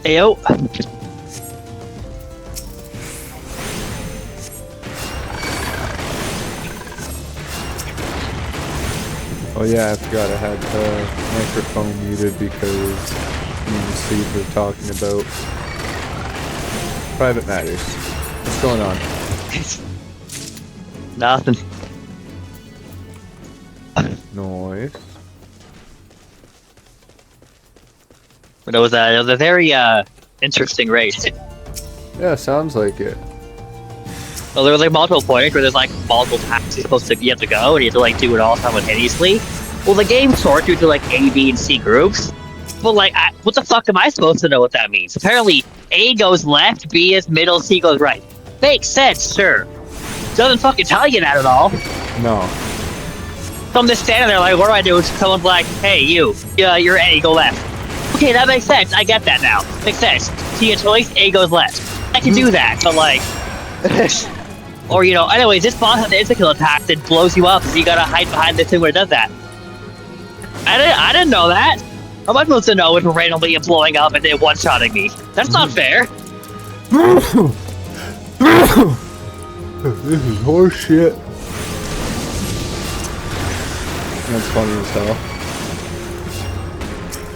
Ayo. Oh yeah, I forgot I had the microphone muted because me and Steve were talking about private matters. What's going on? Nothing. Noise. But it was a very interesting raid. Yeah, sounds like it. Well, there was like multiple points where there's like multiple paths you're supposed to have to go, and you have to like do it all simultaneously. Well, the game sorts you into like A, B, and C groups. But like, what the fuck am I supposed to know what that means? Apparently, A goes left, B is middle, C goes right. Makes sense, sure. Doesn't fucking tell you that at all. No. So I'm just standing there like, what do I do? Someone's like, hey, you're A, go left. Okay, that makes sense. I get that now. Makes sense. See a choice, A goes left. I can do that, but like... or, you know, anyways, this boss has an insta-kill attack that blows you up, so you gotta hide behind this thing where it does that. I didn't know that. How am I supposed to know if we're randomly blowing up and then one-shotting me? That's not fair. This is horse shit. That's funny as hell.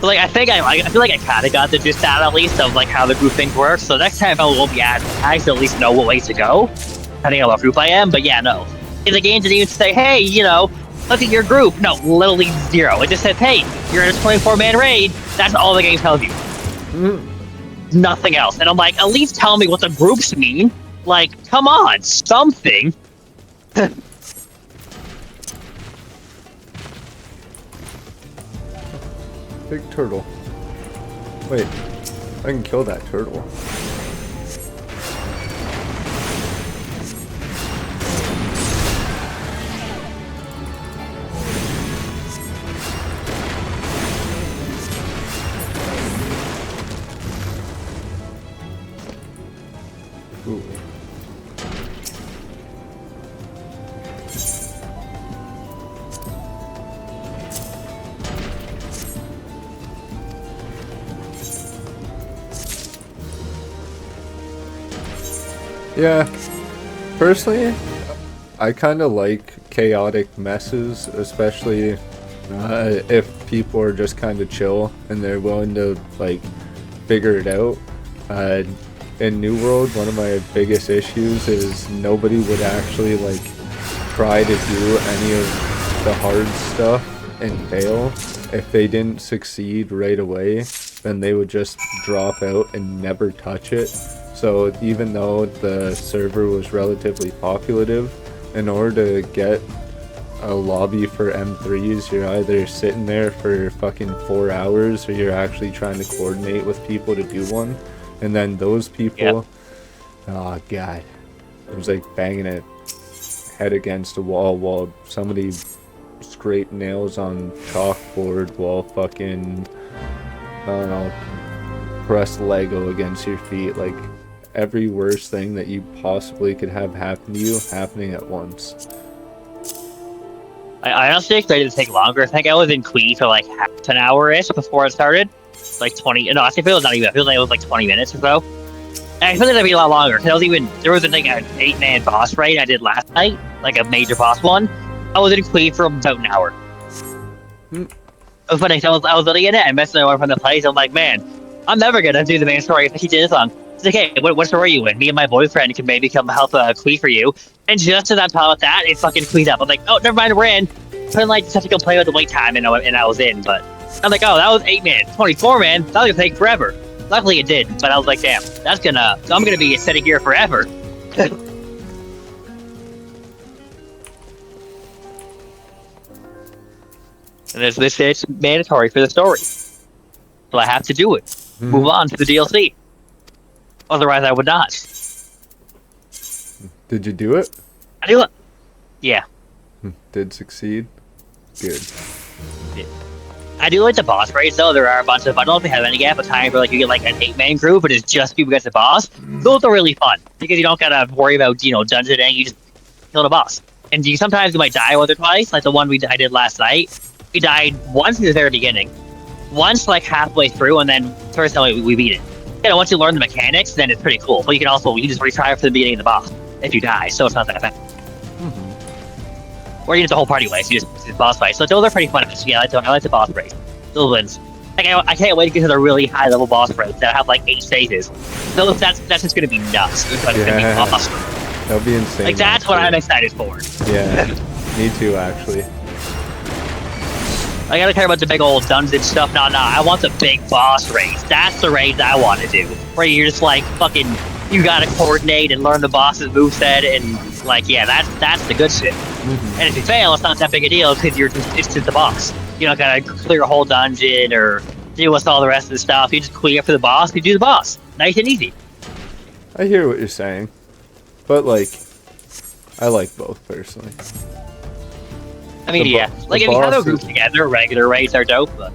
But, like, I feel like I kinda got the gist out at least of like how the group things work, so next time I won't be as tags to at least know what ways to go. Depending on what group I am, but yeah, no. In the game didn't even say, hey, you know, look at your group. No, literally zero. It just says, hey, you're in a 24-man raid. That's all the game tells you. Nothing else. And I'm like, at least tell me what the groups mean. Like, come on, something. Big turtle. Wait, I can kill that turtle. Ooh. Yeah, personally, I kind of like chaotic messes, especially if people are just kind of chill and they're willing to like figure it out. In New World, one of my biggest issues is nobody would actually like try to do any of the hard stuff and fail. If they didn't succeed right away, then they would just drop out and never touch it. So even though the server was relatively populative, in order to get a lobby for M3s, you're either sitting there for fucking 4 hours or you're actually trying to coordinate with people to do one. And then those people, oh god, it was like banging it head against a wall while somebody scraped nails on chalkboard while fucking, I don't know, press Lego against your feet. Like every worst thing that you possibly could have happen to you happening at once. I honestly expected it to take longer. I think I was in Queen for like half an hour-ish before it started. Like 20, no, I think it was not even, I feel like it was like 20 minutes or so. And I feel like that'd be a lot longer, because there was like an 8-man boss raid I did last night, like a major boss one. I was in Queen for about an hour. It was funny, I was looking at it and messing around from the place, I'm like, man, I'm never gonna do the main story if I keep doing this long. It's like, hey, what story are you in? Me and my boyfriend can maybe come help Queen for you. And just as I'm talking about that, it fucking Queen's up. I'm like, oh, never mind, we're in. Couldn't like just have to complain about the wait time, and I was in, but I'm like, oh, that was 8-man, 24-man. That was gonna take forever. Luckily, it did. But I was like, damn, I'm gonna be sitting here forever. And it's mandatory for the story, so I have to do it. Move on to the DLC. Otherwise, I would not. Did you do it? I do it. Yeah. Did succeed? Good. Yeah. I do like the boss raids though. There are a bunch of, I don't know if they have any yet, but time where like you get like an 8-man group, but it's just people against the boss. Those are really fun because you don't gotta worry about, you know, dungeoning. You just kill the boss, and sometimes you might die once or twice. Like the one I did last night, we died once in the very beginning, once like halfway through, and then first time we beat it. once you learn the mechanics, then it's pretty cool. But you can just retry from the beginning of the boss if you die, so it's not that bad. Or you get the whole party way, so you just boss fight. So those are pretty fun. Yeah, I like the boss race. Those wins. Like I can't wait to get to the really high level boss race that have like 8 stages. So that's just gonna be nuts. It's gonna be awesome. That'll be insane. Like that's what I'm excited for. Yeah, me too actually. I gotta care about the big old dungeon stuff. No, I want the big boss race. That's the race I want to do. Where you're just like fucking, you gotta coordinate and learn the boss's moveset and like, yeah, that's the good shit. And if you fail, it's not that big a deal because it's just the boss. You don't gotta clear a whole dungeon or deal with all the rest of the stuff. You just clear up for the boss, you do the boss. Nice and easy. I hear what you're saying. But like, I like both personally. I mean, yeah. Like, if you have a group together, regular raids are dope, but...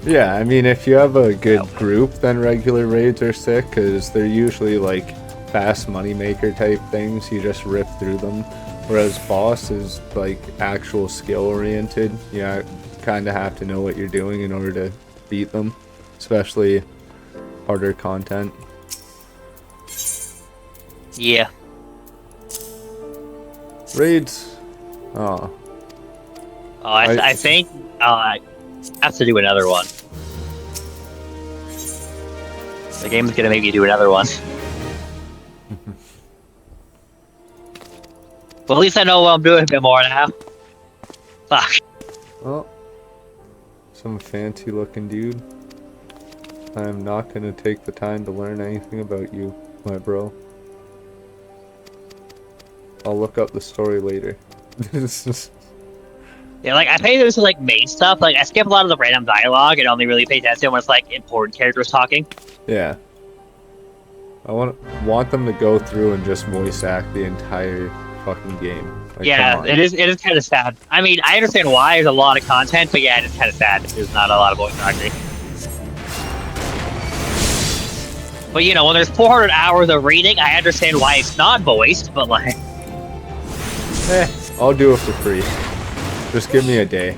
Yeah, I mean, if you have a good group, then regular raids are sick, because they're usually, like, fast moneymaker type things. You just rip through them. Whereas boss is, like, actual skill-oriented. You kind of have to know what you're doing in order to beat them. Especially harder content. Yeah. Raids... Oh. Oh, I think I have to do another one. The game's gonna make me do another one. Well, at least I know what I'm doing a bit more now. Fuck. Oh. Some fancy looking dude. I'm not gonna take the time to learn anything about you, my bro. I'll look up the story later. Yeah, like, I pay attention to, like, main stuff. Like, I skip a lot of the random dialogue and only really pay attention when it's, like, important characters talking. Yeah. I want them to go through and just voice act the entire fucking game. Like, yeah, it is kind of sad. I mean, I understand why there's a lot of content, but yeah, it is kind of sad. There's not a lot of voice acting. But, you know, when there's 400 hours of reading, I understand why it's not voiced, but, like... I'll do it for free. Just give me a day.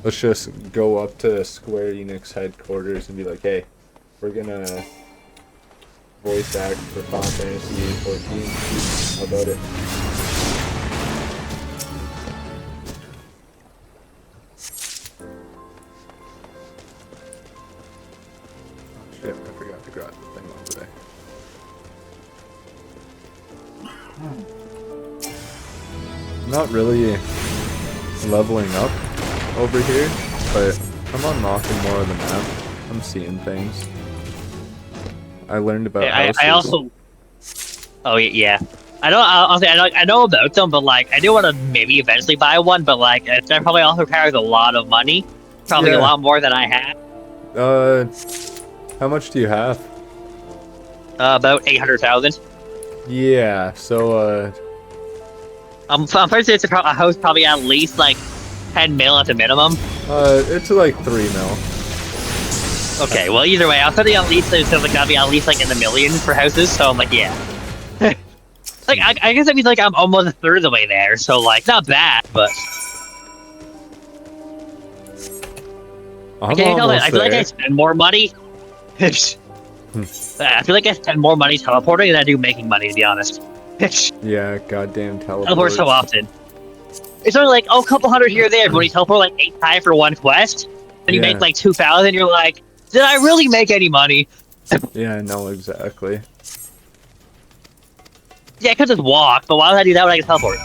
Let's just go up to Square Enix headquarters and be like, hey, we're gonna voice act for Final Fantasy 14. How about it? Oh, shit, I forgot to grab the thing over there. Not really leveling up over here, but I'm unlocking more of the map. I'm seeing things. I learned about houses. I also... Oh, yeah. I know about them, but, like, I do want to maybe eventually buy one, but, like, that probably also requires a lot of money. Probably a lot more than I have. How much do you have? About 800,000. Yeah, so, I'm pretty sure it's a house probably at least, like, 10 mil at the minimum. It's like 3 mil. Okay, well, either way, I was thinking at least, it sounds like that'd be at least, like, in the millions for houses, so I'm like, yeah. Like, I guess that means, like, I'm almost a third of the way there, so, like, not bad, but... I feel like I spend more money. I feel like I spend more money teleporting than I do making money, to be honest. Yeah, goddamn teleport so often. It's only like, oh, a couple hundred here or there, but when you teleport like 8 times for one quest, and you make like 2,000, you're like, did I really make any money? Yeah, no, exactly. Yeah, I could just walk, but why would I do that when I can teleport?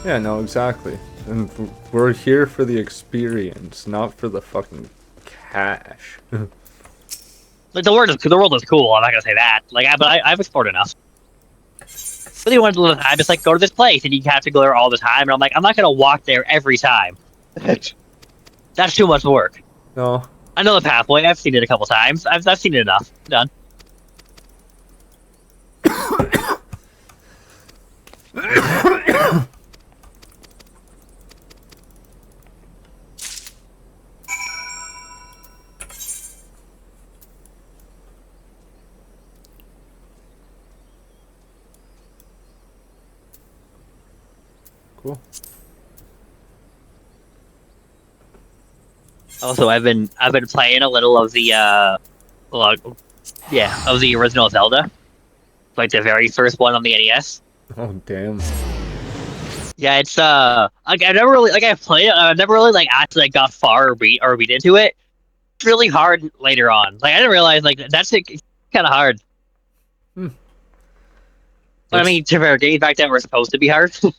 Yeah, no, exactly. And we're here for the experience, not for the fucking cash. Like, the world is cool, I'm not gonna say that. Like, I've explored enough. Really wanted to live time, just like go to this place and you have to go there all the time, and I'm like, I'm not gonna walk there every time. That's too much work. No. I know the pathway, I've seen it a couple times. I've seen it enough. Done. Cool. Also, I've been playing a little of the well, yeah, of the original Zelda, like the very first one on the NES. Oh, damn. Yeah, it's like I never really like I've played it. I never really like actually like, got far or beat into it. It's really hard later on. Like I didn't realize like that's kind of hard. Hmm. But I What's mean, to fair, games back then were supposed to be hard to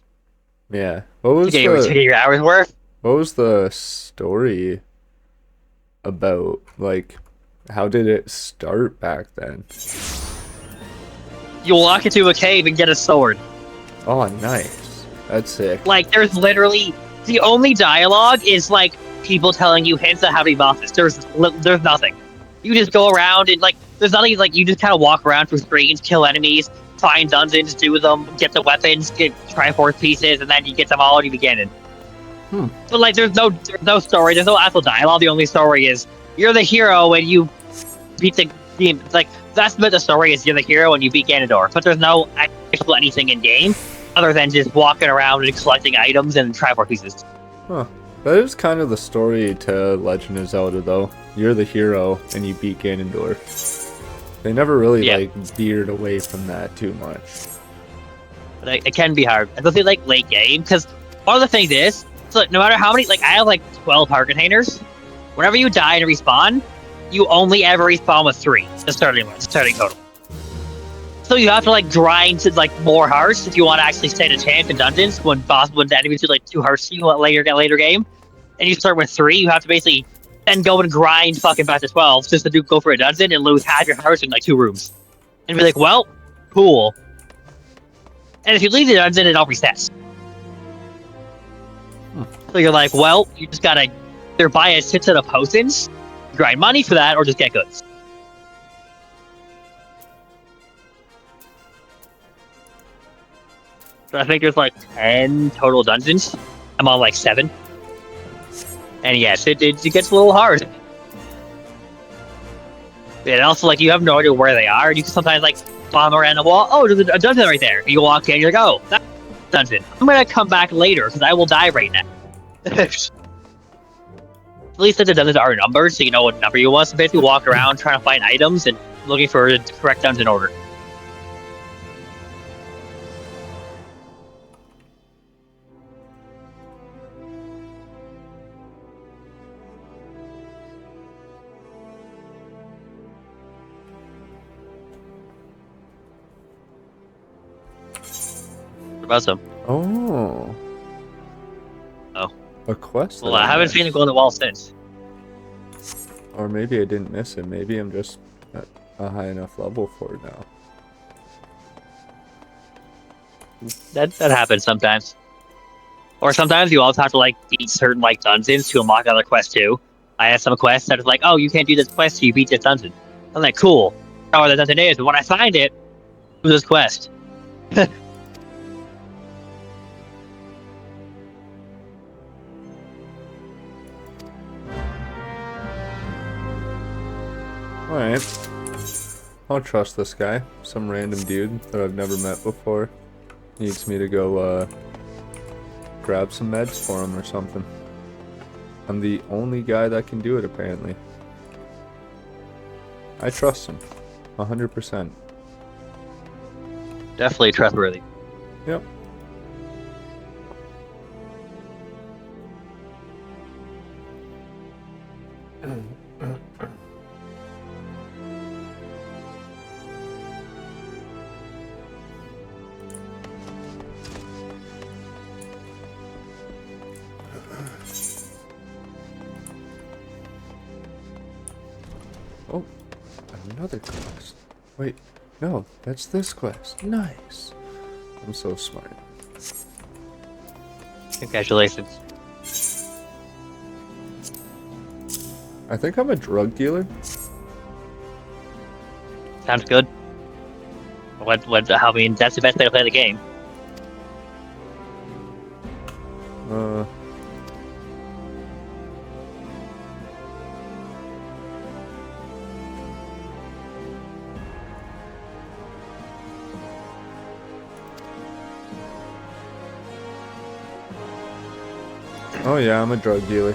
yeah? get your hours worth. What was the story about? Like, how did it start back then? You walk into a cave and get a sword. Oh, nice. That's sick. Like there's literally the only dialogue is like people telling you hints on how to be bosses. There's nothing. You just go around and like there's nothing like you just kind of walk around through screens, kill enemies, find dungeons, do them, get the weapons, get Triforce pieces, and then you get them all and you begin it. Hmm. But like there's no story, there's no actual dialogue. The only story is you're the hero and you beat the game. Like that's what the story is. You're the hero and you beat Ganondorf. But there's no actual anything in game other than just walking around and collecting items and Triforce pieces. Huh. That is kind of the story to Legend of Zelda, though. You're the hero, and you beat Ganondorf. They never really, like, veered away from that too much. But it can be hard, especially like late game, because one of the things is, so no matter how many, like I have like 12 heart containers. Whenever you die and respawn, you only ever respawn with 3, the starting total. So you have to like grind to like more hearts if you want to actually stand a chance in dungeons when the enemies do like 2 hearts to you later game, and you start with 3. You have to basically then go and grind fucking back to 12 just to go for a dungeon and lose half your hearts in like 2 rooms, and be like, well, cool. And if you leave the dungeon, it all resets. So you're like, well, you just gotta either buy a shit ton of potions, grind money for that, or just get goods. So I think there's like 10 total dungeons. I'm on like 7. And yes, it gets a little hard. And also, like, you have no idea where they are. You can sometimes, like, bomb around the wall. Oh, there's a dungeon right there. You walk in, you're like, oh, that's a dungeon. I'm gonna come back later, because I will die right now. At least the dungeons are numbered, so you know what number you want. So basically walk around trying to find items and looking for the correct dungeon order. Awesome. Oh. Oh. A quest? Well, I haven't seen it go on the wall since. Or maybe I didn't miss it. Maybe I'm just at a high enough level for it now. That happens sometimes. Or sometimes you also have to like beat certain like dungeons to unlock other quests too. I have some quests that is like, oh, you can't do this quest till you beat this dungeon. I'm like, cool. How the dungeon is, but when I find it, do this quest. Alright. I'll trust this guy. Some random dude that I've never met before. Needs me to go, grab some meds for him or something. I'm the only guy that can do it, apparently. I trust him. 100%. Definitely trustworthy. Yep. Oh, another quest. Wait, no, that's this quest. Nice. I'm so smart. Congratulations. I think I'm a drug dealer. Sounds good. I mean, that's the best way to play the game. Oh yeah, I'm a drug dealer.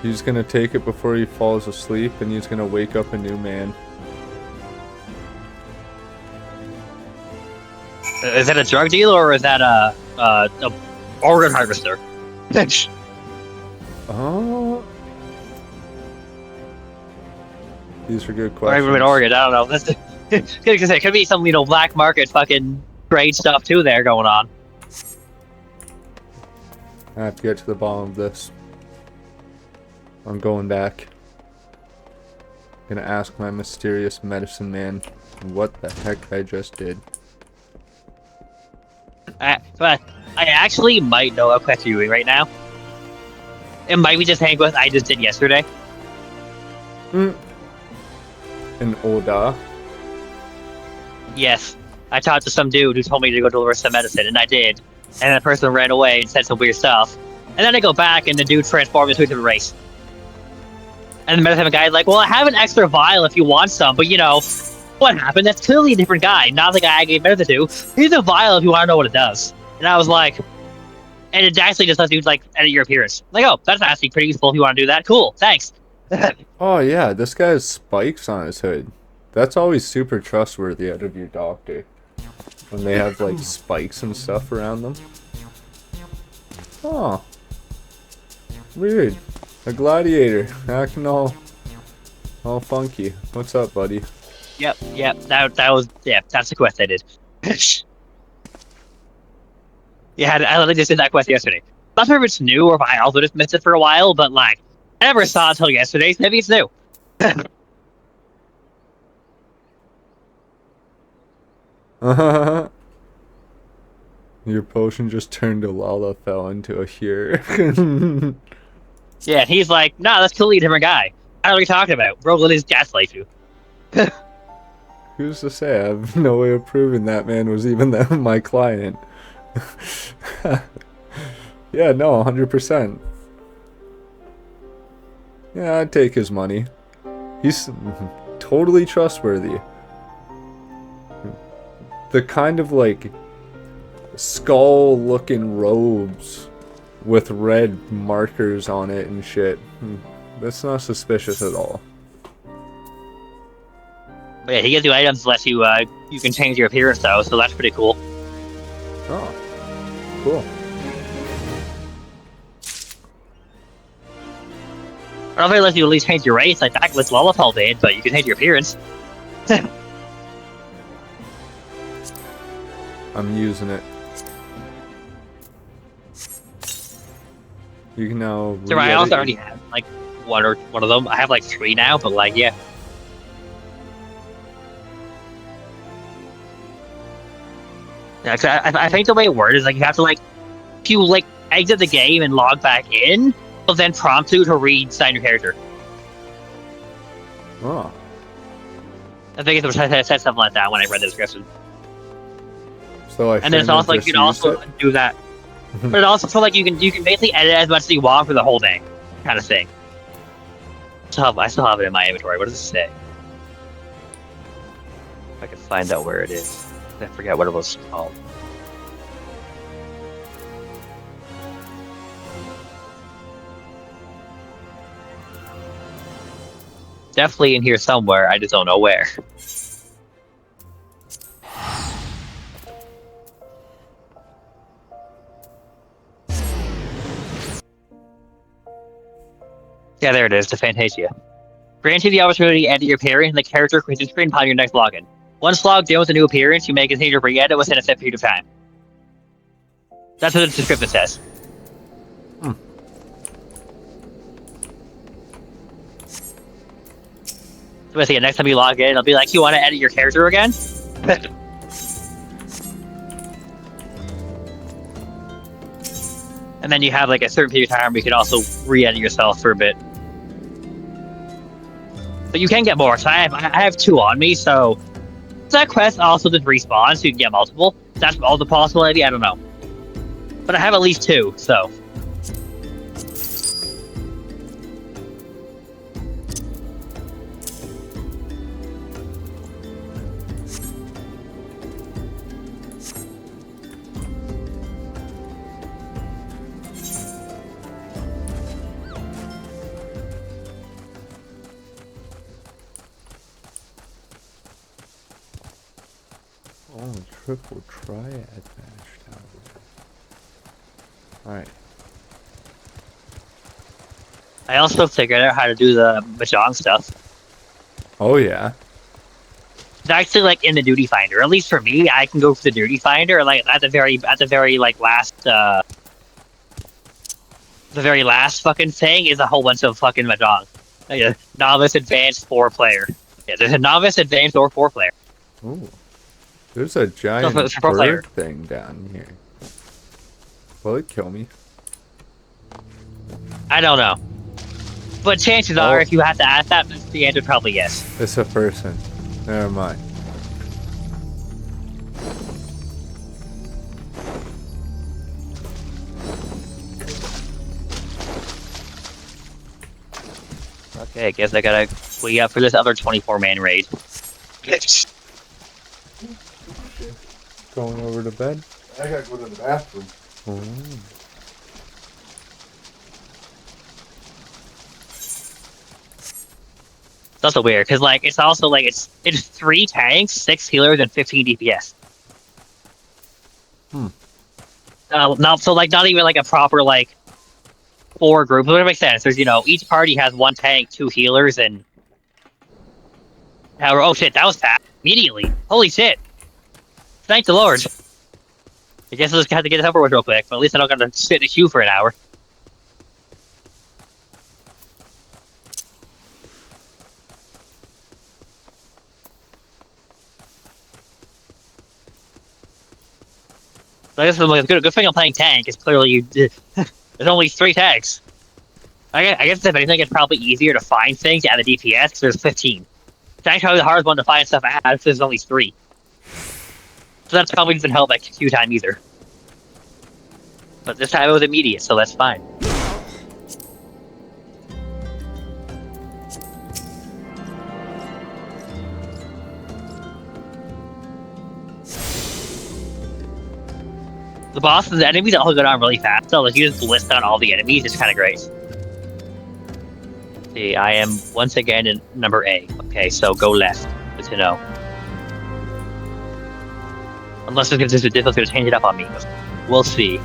He's gonna take it before he falls asleep, and he's gonna wake up a new man. Is that a drug dealer or is that a organ harvester? Oh. These are good Or questions. even Oregon, I don't know. That's because it could be some, black market fucking trade stuff too there going on. I have to get to the bottom of this. I'm going back. Gonna ask my mysterious medicine man what the heck I just did. But I actually might know what quest you're doing right now. It might be just hang quest I just did yesterday. An Oda. Yes. I talked to some dude who told me to go deliver some medicine, and I did. And the person ran away and said some weird stuff. And then I go back, and the dude transformed into a different race. And the medicine guy's like, well, I have an extra vial if you want some, but what happened? That's clearly a different guy, not the guy I gave medicine to. Here's a vial if you want to know what it does. And I was like, and it actually just lets you, edit your appearance. Like, oh, that's actually pretty useful if you want to do that. Cool, thanks. Oh yeah, this guy has spikes on his hood. That's always super trustworthy out of your doctor. When they have, spikes and stuff around them. Oh. Weird. A gladiator. Acting all funky. What's up, buddy? Yep. That's the quest I did. Yeah, I literally just did that quest yesterday. Not sure if it's new or if I also just missed it for a while, but I never saw it until yesterday, so maybe it's new. Your potion just turned a Lalafell into a Here. Yeah, and he's like, nah, that's totally a different guy. I don't know what you're talking about. Bro, let his gaslight you. Who's to say? I have no way of proving that man was even my client. Yeah, no, 100%. Yeah, I'd take his money. He's totally trustworthy. The kind of skull-looking robes with red markers on it and shit. That's not suspicious at all. But yeah, he gives you items unless you can change your appearance though, so that's pretty cool. Oh, cool. I don't know if it lets you at least change your race, like that with Lullafell did, but you can change your appearance. I'm using it. You can now. So I also already have one of them. I have 3 now, but yeah. Yeah, cause I think the way it works is you have to if you exit the game and log back in, it'll then prompt you to resign your character. Oh. I think it said something like that when I read the description. So and then it's also you can also do that, but it also you can basically edit as much as you want for the whole day, kind of thing. I still have it in my inventory. What does it say? If I can find out where it is. I forget what it was called. Definitely in here somewhere. I just don't know where. Yeah, there it is, the Fantasia. Grant you the opportunity to edit your appearance in the character creation screen upon your next login. Once logged in with a new appearance, you may continue to re-edit within a set period of time. That's what the description says. So basically, next time you log in, it'll be like, you want to edit your character again? And then you have a certain period of time where you can also re-edit yourself for a bit. But you can get more, so I have 2 on me, so that quest also just respawns, so you can get multiple. That's all the possibility, I don't know. But I have at least 2, so. Oh, triple triad match tower. Alright. I also figured out how to do the Mahjong stuff. Oh yeah. It's actually like in the duty finder. At least for me, I can go for the duty finder, like at the very like last the very last fucking thing is a whole bunch of fucking Mahjong. Yeah, novice, advanced, 4-player. Yeah, there's a novice, advanced, or 4-player. Ooh. There's a So giant for pro player. bird thing down here. Will it kill me? I don't know. But chances are, if you have to ask that, the answer is probably yes. It's a person. Never mind. Okay, I guess I gotta wait up for this other 24-man raid. Going over to bed? I gotta go to the bathroom. Oh. It's also weird, because like it's also like it's 3 tanks, 6 healers, and 15 DPS. Not so like not even like a proper like 4 groups. It would make sense. There's each party has 1 tank, 2 healers, and oh shit, that was fast immediately. Holy shit! Thank the Lord. I guess I just had to get this over with real quick, but at least I don't got to sit in a queue for an hour. So I guess the good thing I'm playing tank is clearly there's only 3 tanks. I guess if anything, it's probably easier to find things at the DPS because there's 15. Tank's probably the hardest one to find stuff at because there's only 3. So that's probably doesn't help at queue time either. But this time it was immediate, so that's fine. The boss's enemies also go down really fast, so like you just list down all the enemies, it's kind of great. See, I am once again in number A. Okay, so go left. Good to know. Unless it's just difficult to change it up on me. We'll see.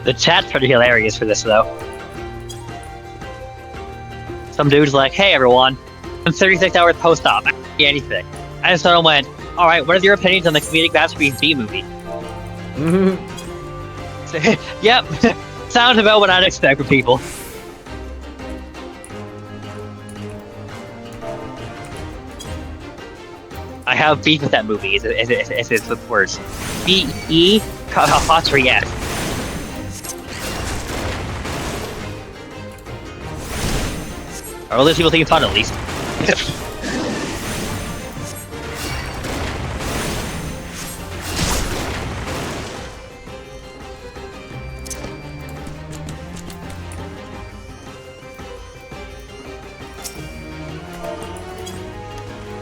The chat's pretty hilarious for this, though. Some dude's like, hey everyone, I'm 36 hours post-op, I can't see anything. I just sort of went, alright, what are your opinions on the comedic masterpiece B movie? Yep, sounds about what I'd expect from people. I have beef with that movie, is it's the words. B-E, apostrophe S. Or at least people think it's fun, at least.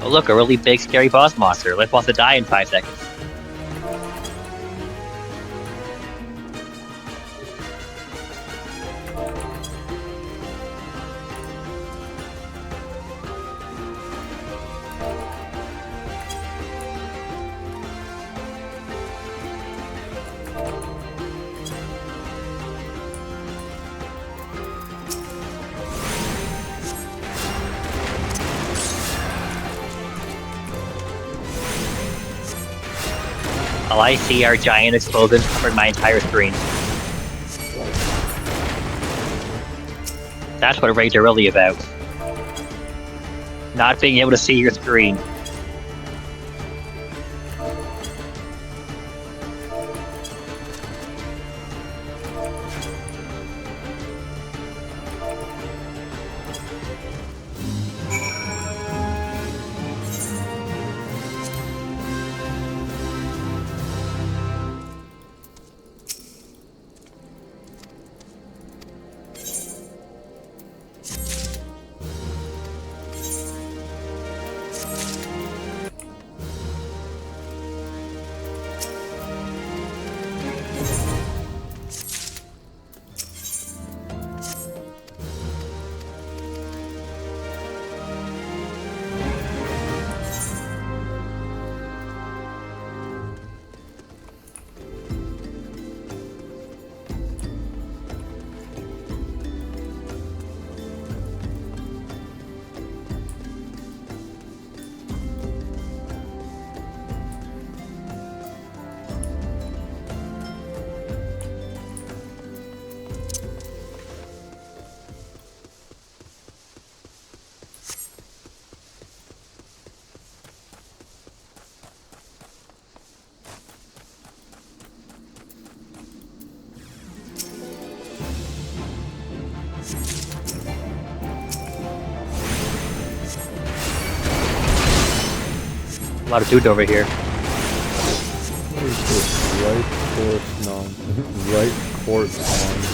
Oh look, a really big scary boss monster. Like wants to die in 5 seconds. All I see are giant explosions covering my entire screen. That's what raids are really about. Not being able to see your screen. A lot of dudes over here. What is this? Right course nonsense.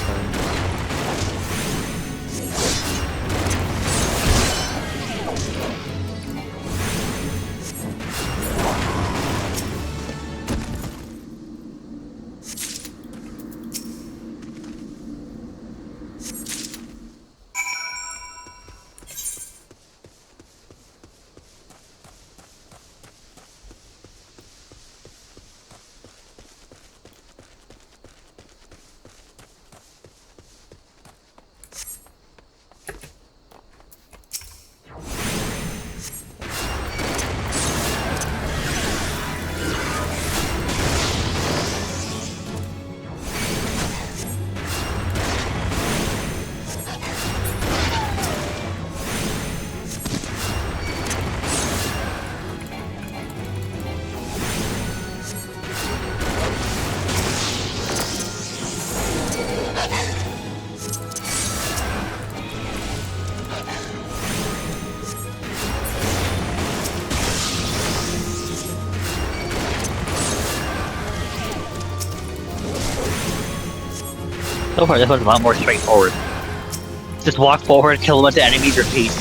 So far, this one's a lot more straightforward. Just walk forward, kill a bunch of enemies, repeat.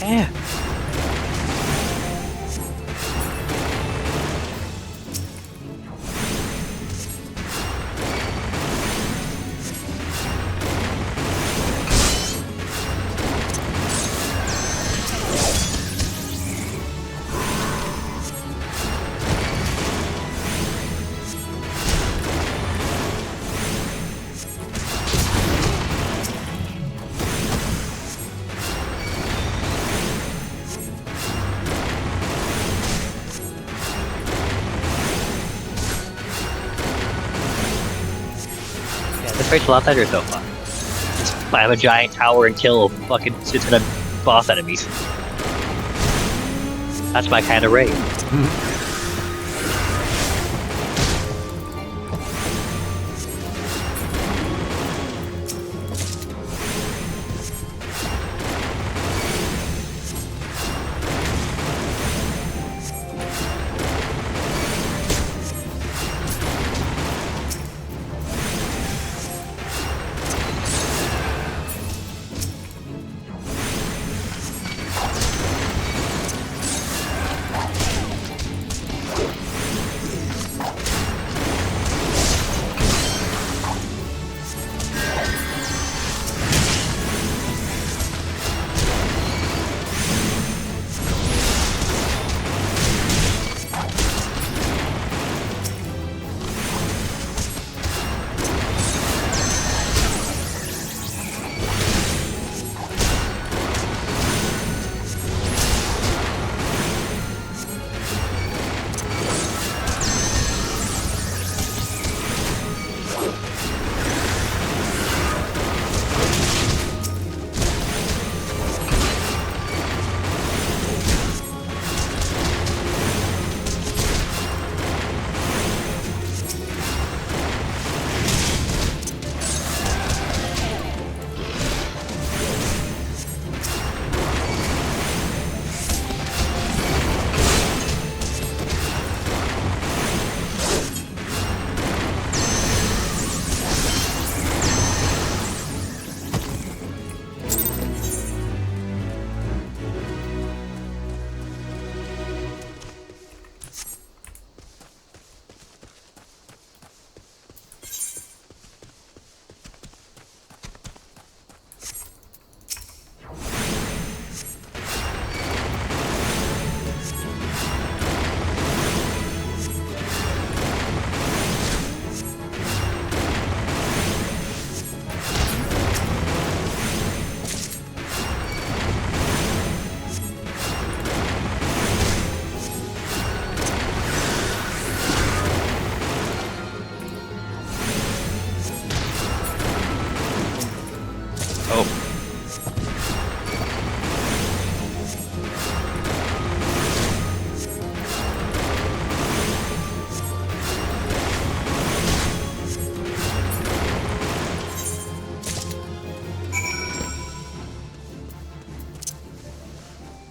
Yeah. It's a lot better so far. Just climb a giant tower and kill fucking 600 boss enemies. That's my kind of raid.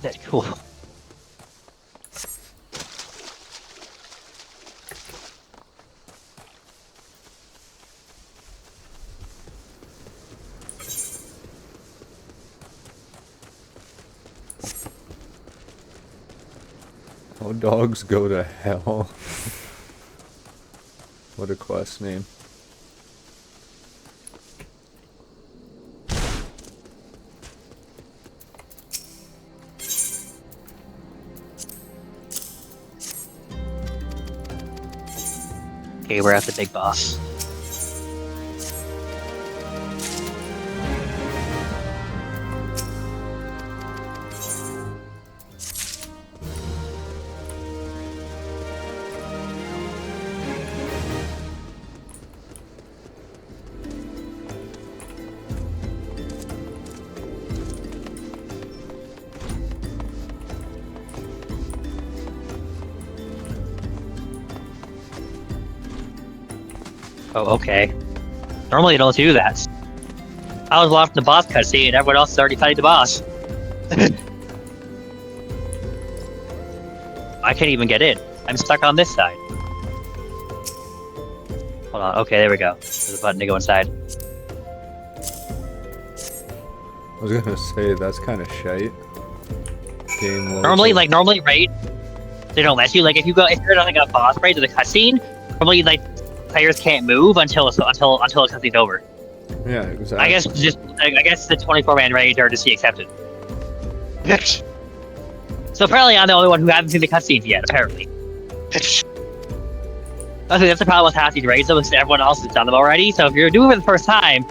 That's cool. Oh, dogs go to hell. What a quest name. Okay, we're at the big boss. Oh, okay. Normally you don't do that. I was watching the boss cutscene and everyone else is already fighting the boss. I can't even get in. I'm stuck on this side. Hold on. Okay, there we go. There's a button to go inside. I was gonna say, that's kind of shite. Game loads Normally raid, they don't let you. Like if you're in like a boss raid with a cutscene, normally like players can't move until a cutscene's over. Yeah, exactly. I guess the 24-man raids are to see accepted. So apparently I'm the only one who hasn't seen the cutscenes yet. Apparently. That's the problem with half these raids, though, is everyone else has done them already. So if you're doing it for the first time,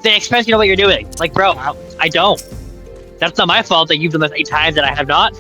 they expect you know what you're doing. Like, bro, I don't. That's not my fault that you've done this 8 times that I have not.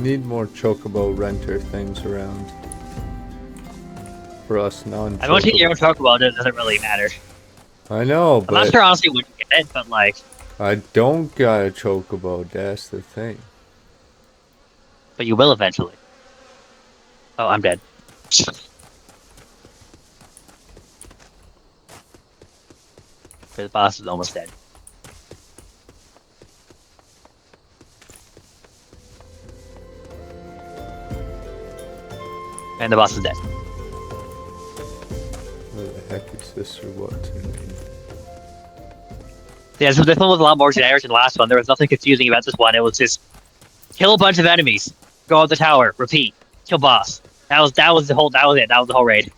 need more chocobo renter things around. For us non-chocobo. I don't think your own Chocobo doesn't really matter. I know, I'm not but sure honestly what you get, but like, I don't got a chocobo, that's the thing. but you will eventually. Oh, I'm dead. The boss is almost dead. And the boss is dead. Where the heck is this or what? Yeah, so this one was a lot more generic than the last one. There was nothing confusing about this one. It was just kill a bunch of enemies, go up the tower, repeat, kill boss. That was it. That was the whole raid.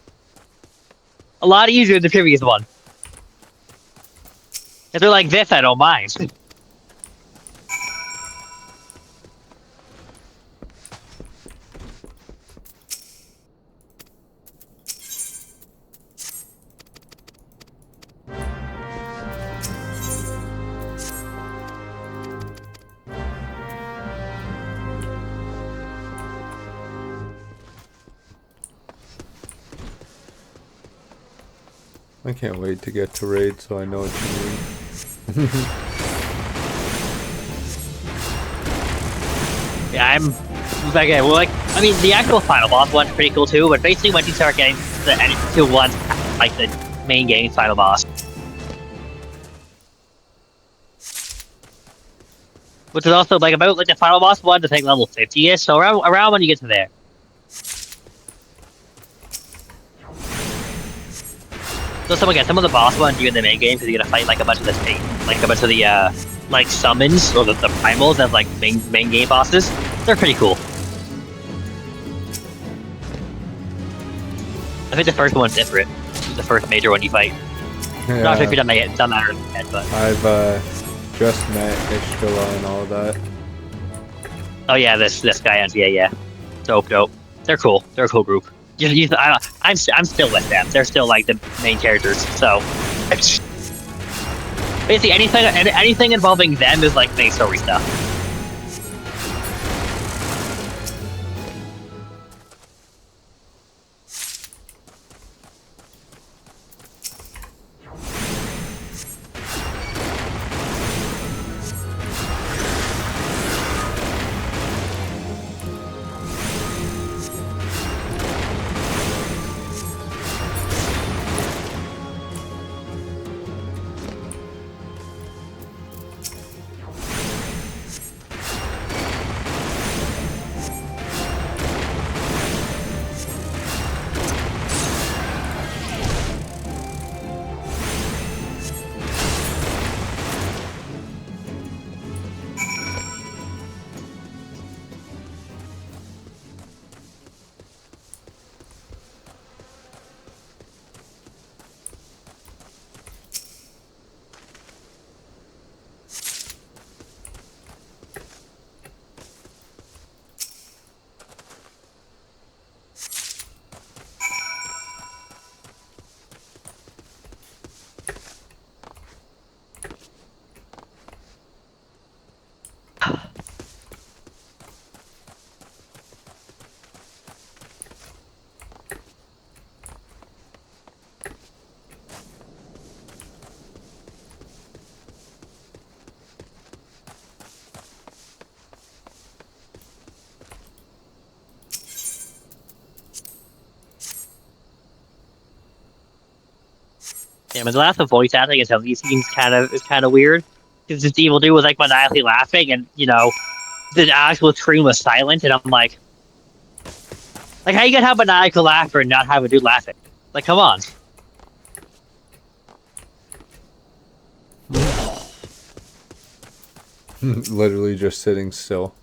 A lot easier than the previous one. If they're like this, I don't mind. I can't wait to get to raid so I know what you mean. Yeah, I'm like, well, like, I mean, the actual final boss one's pretty cool too, but basically once you start getting to ones like the main game final boss, which is also like about like the final boss one to take level 50ish, so around when you get to there. So some of the boss ones you in the main game because you gotta fight like a bunch of the like summons or the primals as like main game bosses. They're pretty cool. I think the first one's different. The first major one you fight. Yeah, Not sure if you've done that yet, but I've just met Ishkala and all that. oh yeah, this guy ends. Yeah. Dope. They're cool. They're a cool group. I'm still with them. They're still like the main characters. So basically anything involving them is like main story stuff. Yeah, but the last of voice acting and some of these scenes is kind of weird because this evil dude was like maniacally laughing, and the actual scream was silent, and I'm like how you can have maniacal laughter and not have a dude laughing? Like, come on. Literally just sitting still.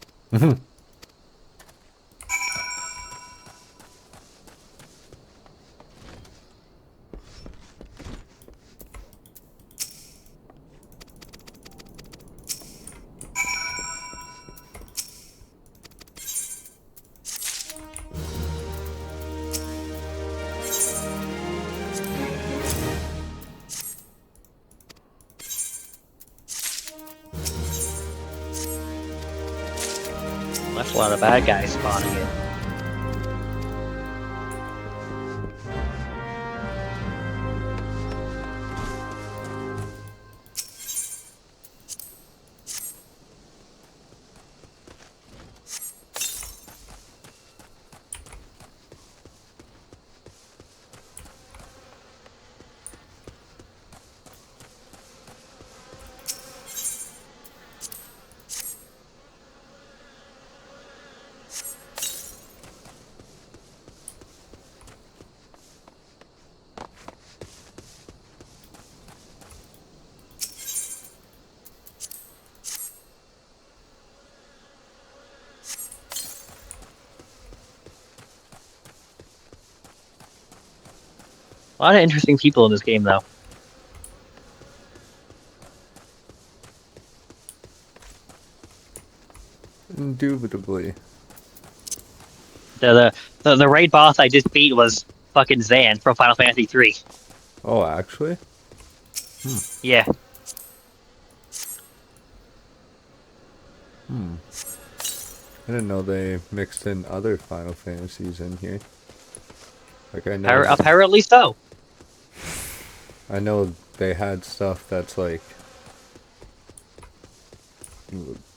That's a lot of bad guys spawning in. A lot of interesting people in this game, though. Indubitably. The raid boss I just beat was fucking Zan from Final Fantasy III. Oh, actually? Yeah. I didn't know they mixed in other Final Fantasies in here. Like I know, Apparently so. I know they had stuff that's like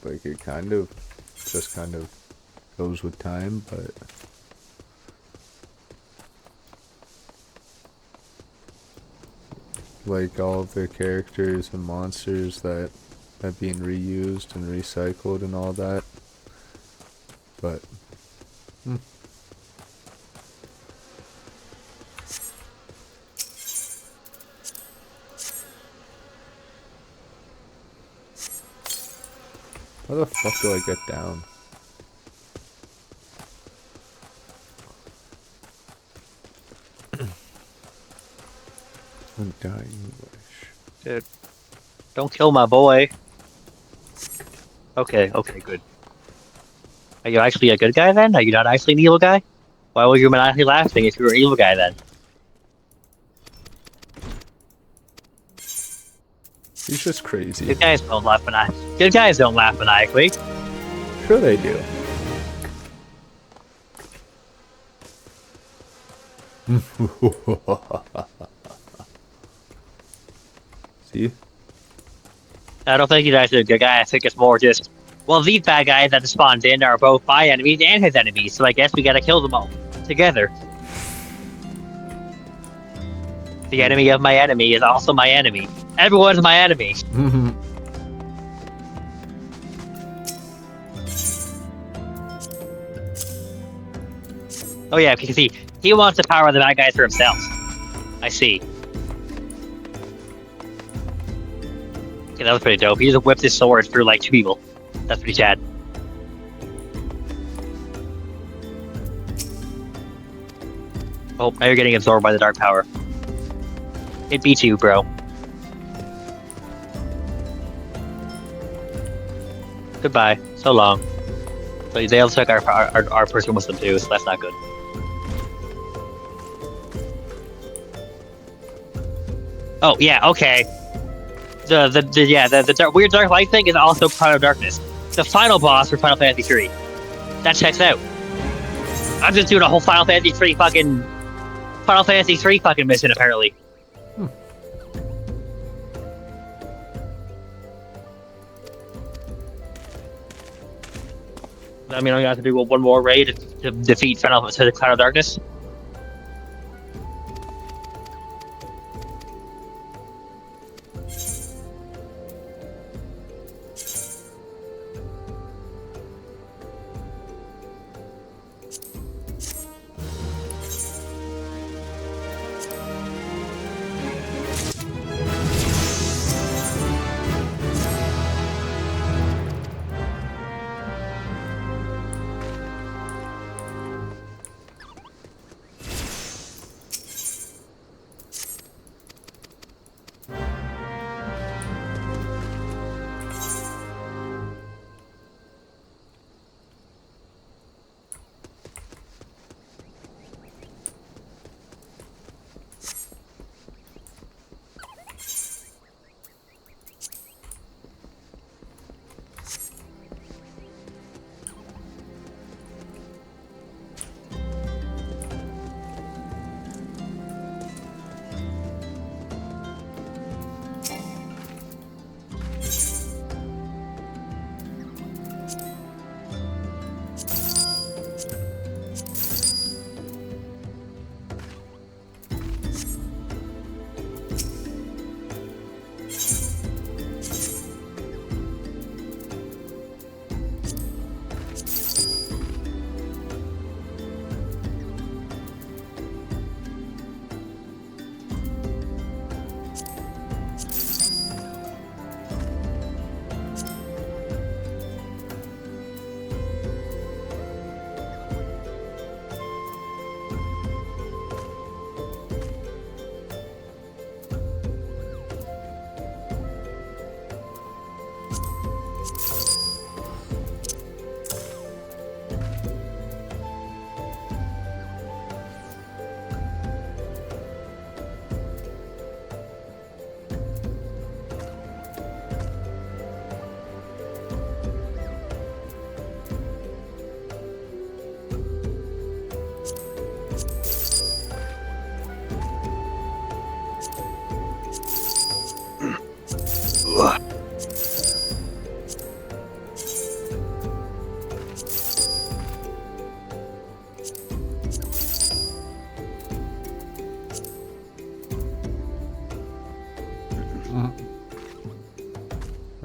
it kind of just kind of goes with time, but like all of their characters and monsters that have been reused and recycled and all that. But how the fuck do I get down? Undying wish. Dude, don't kill my boy. Okay, good. Are you actually a good guy then? Are you not actually an evil guy? Why were you maniacally laughing if you were an evil guy then? He's just crazy. Good guys don't laugh Good guys don't laugh maniacally. Sure they do. See? I don't think he's actually a good guy. I think it's more just, well, these bad guys that spawned in are both my enemies and his enemies, so I guess we gotta kill them all together. The enemy of my enemy is also my enemy. Everyone's my enemy. Oh yeah, because he wants to power the bad guys for himself. I see. Okay, that was pretty dope. He just whipped his sword through like 2 people. That's pretty sad. Oh, now you're getting absorbed by the dark power. It beats you, bro. Goodbye. So long. So they also took our person with them too, so that's not good. Oh yeah, okay. The weird dark light thing is also part of darkness. The final boss for Final Fantasy III. That checks out. I'm just doing a whole Final Fantasy III fucking mission apparently. I mean, I'm gonna have to do one more raid to defeat the Cloud of Darkness. I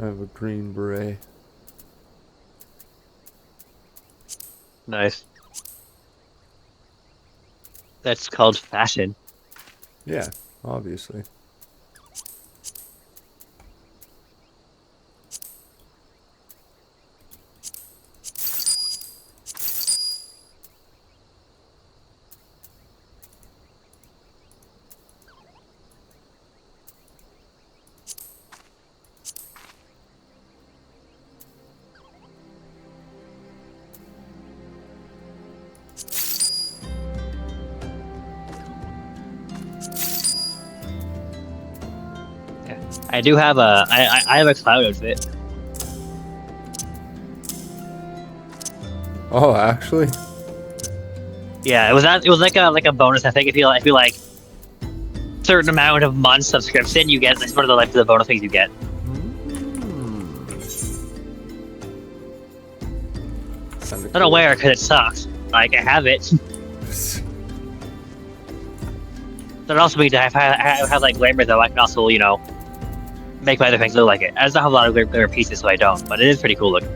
have a green beret. Nice. That's called fashion. Yeah, obviously. Yeah. I do have I have a cloud outfit. Oh, actually? Yeah, it was like a bonus. I think if you like certain amount of months subscription, you get it's one of the like the bonus things you get. I don't wear it because it sucks. Like I have it. That also means I have like glamour though. I can also make my other things look like it. I just don't have a lot of glamour pieces, so I don't. But it is pretty cool looking.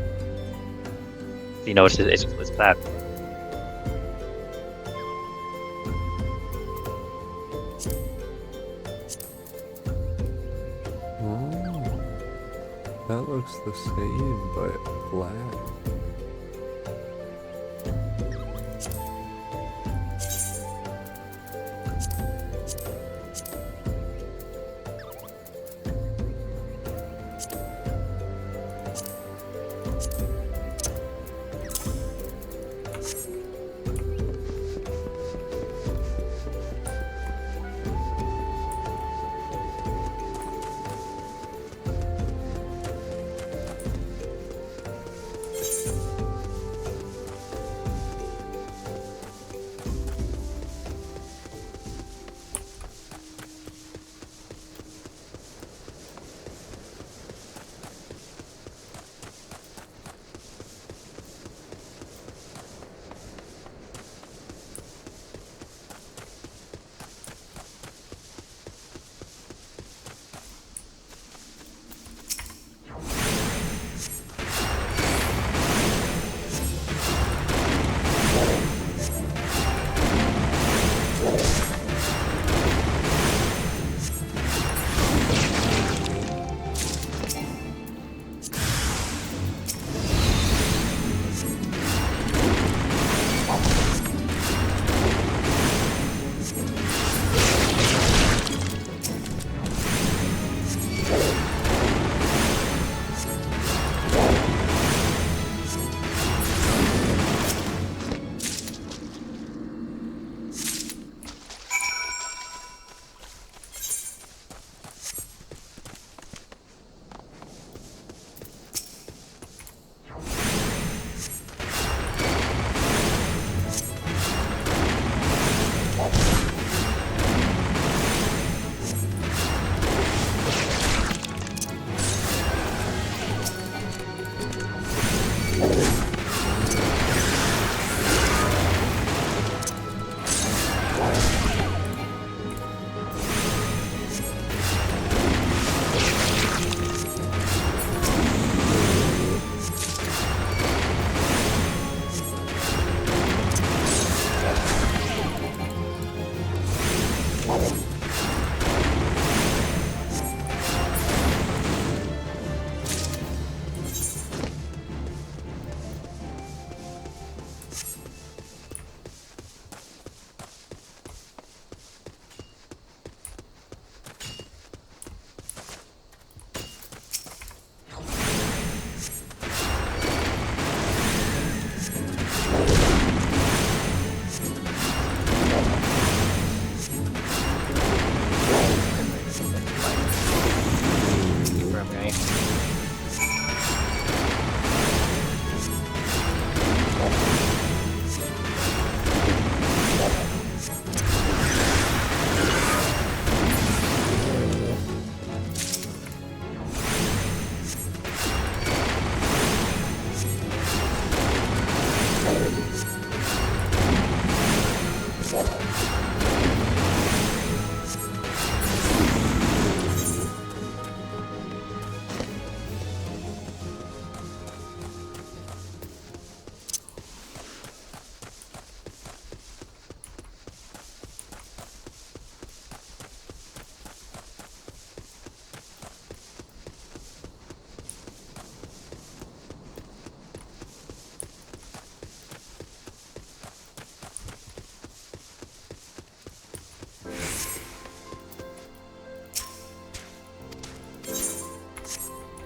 It's bad. Oh, that looks the same, but black.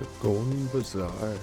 The Golden Bazaar.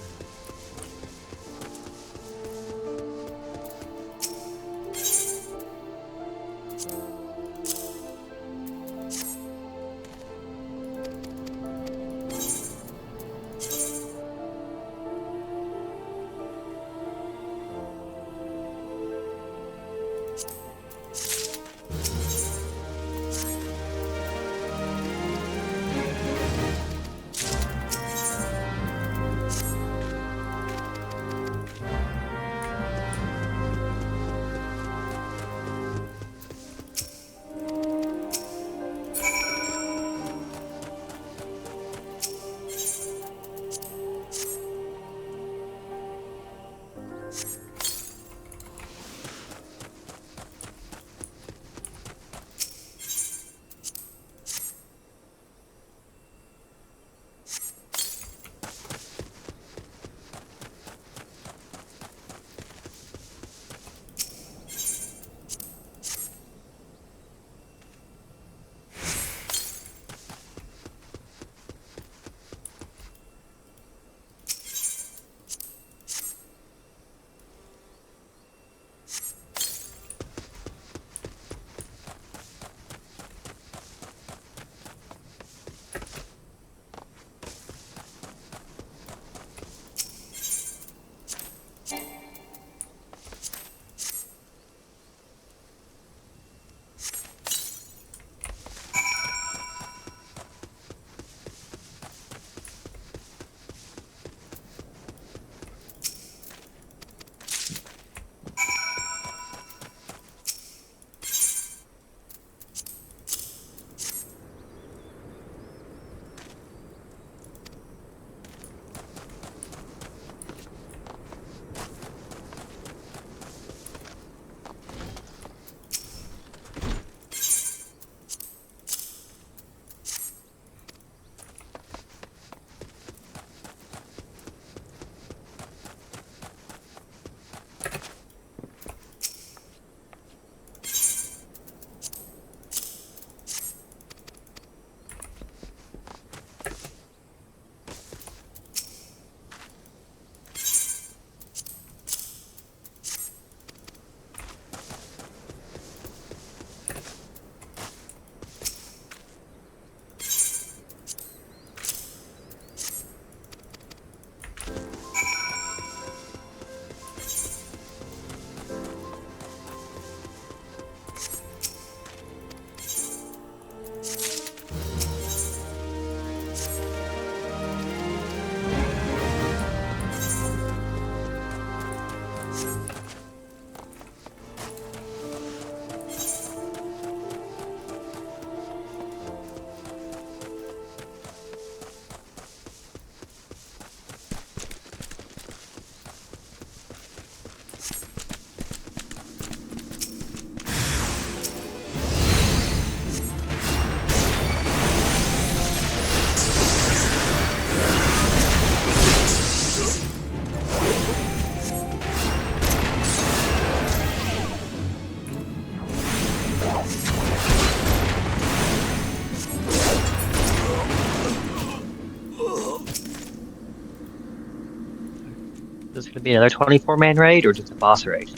Is this going to be another 24-man raid or just a boss raid?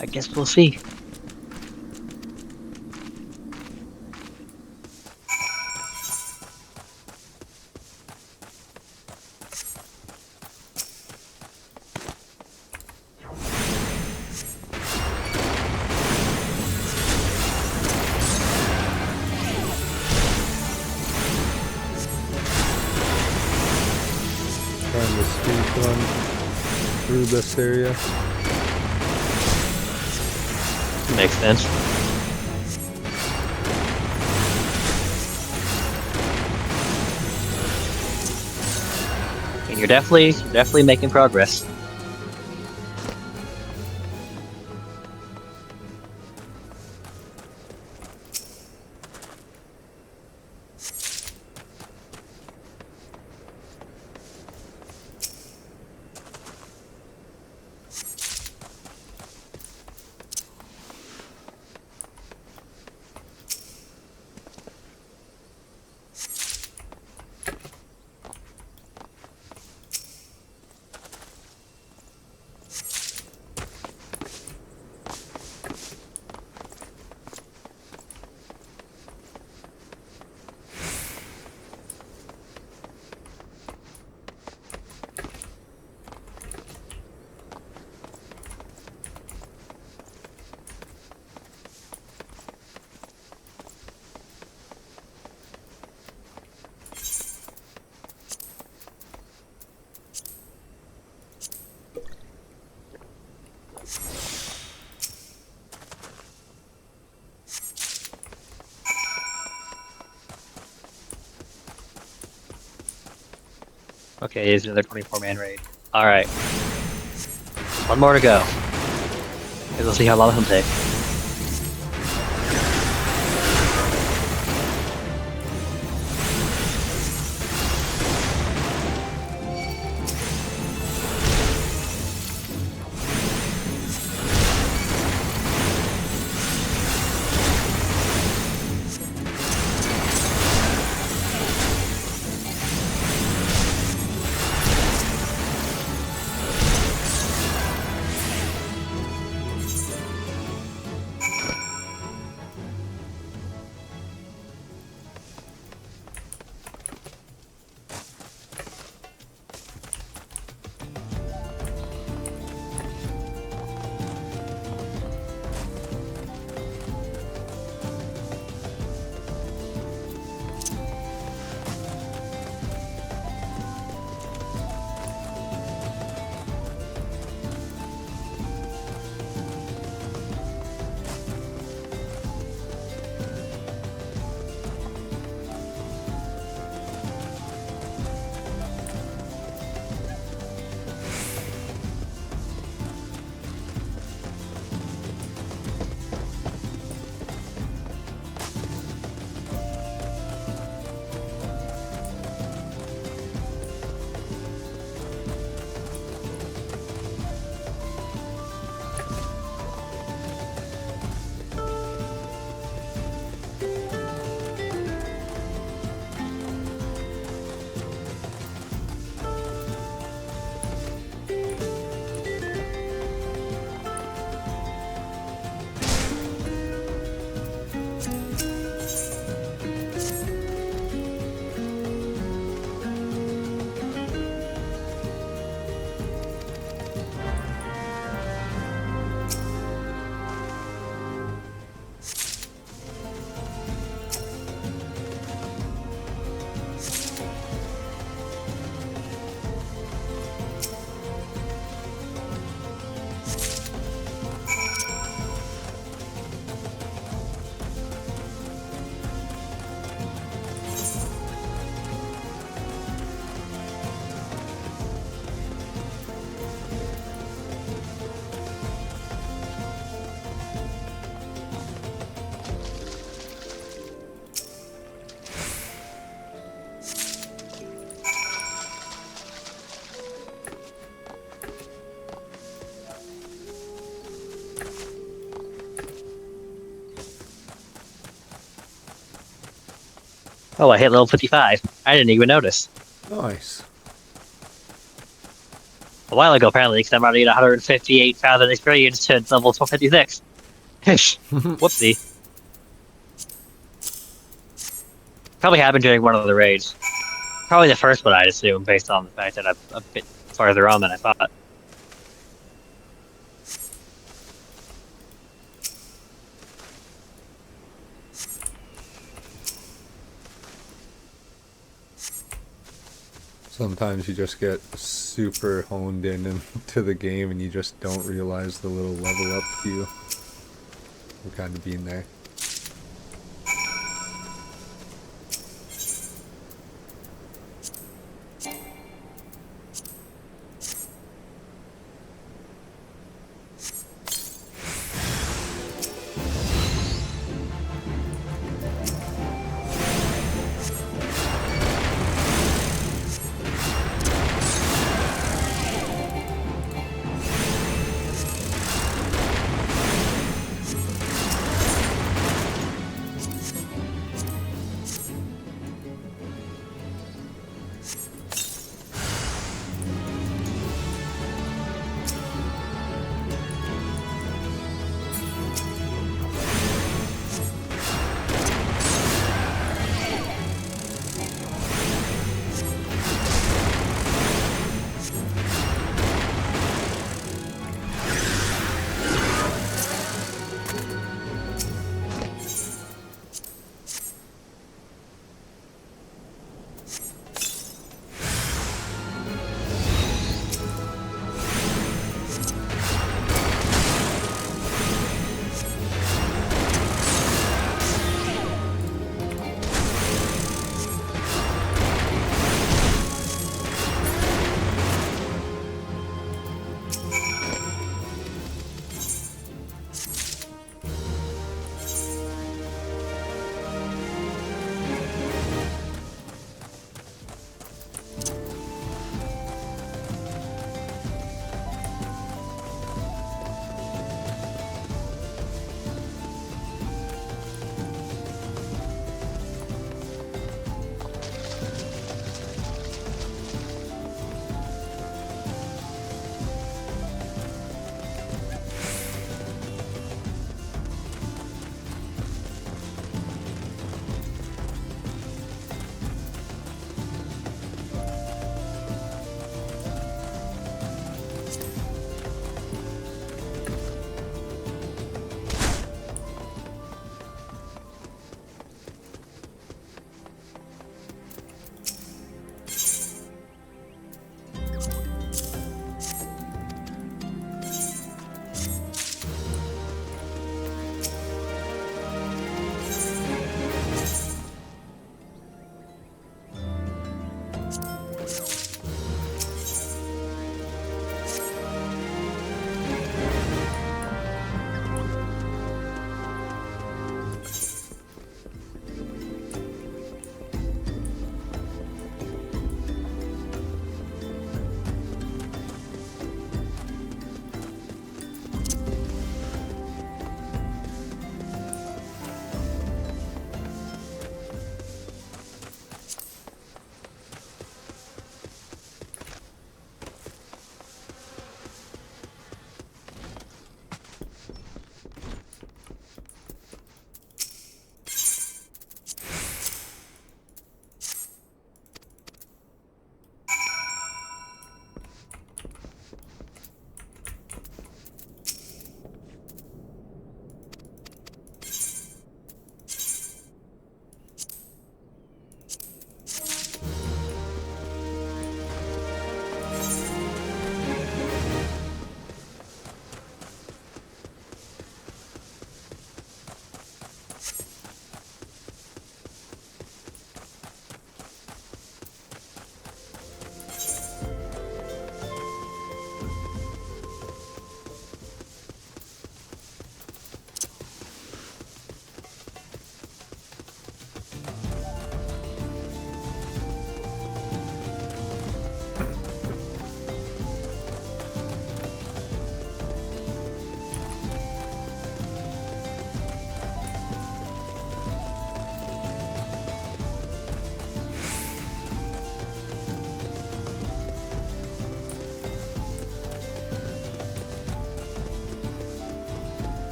I guess we'll see. Trying to speed run through this area. Makes sense. And you're definitely making progress. Okay, it's another 24-man raid. Alright. One more to go. Okay, we'll see how long it'll take. Oh, I hit level 55. I didn't even notice. Nice. A while ago, apparently, because I'm already at 158,000 experience to level 56. Whoopsie. Probably happened during one of the raids. Probably the first one, I'd assume, based on the fact that I'm a bit farther on than I thought. Sometimes you just get super honed in into the game and you just don't realize the little level up cue will kind of be in there.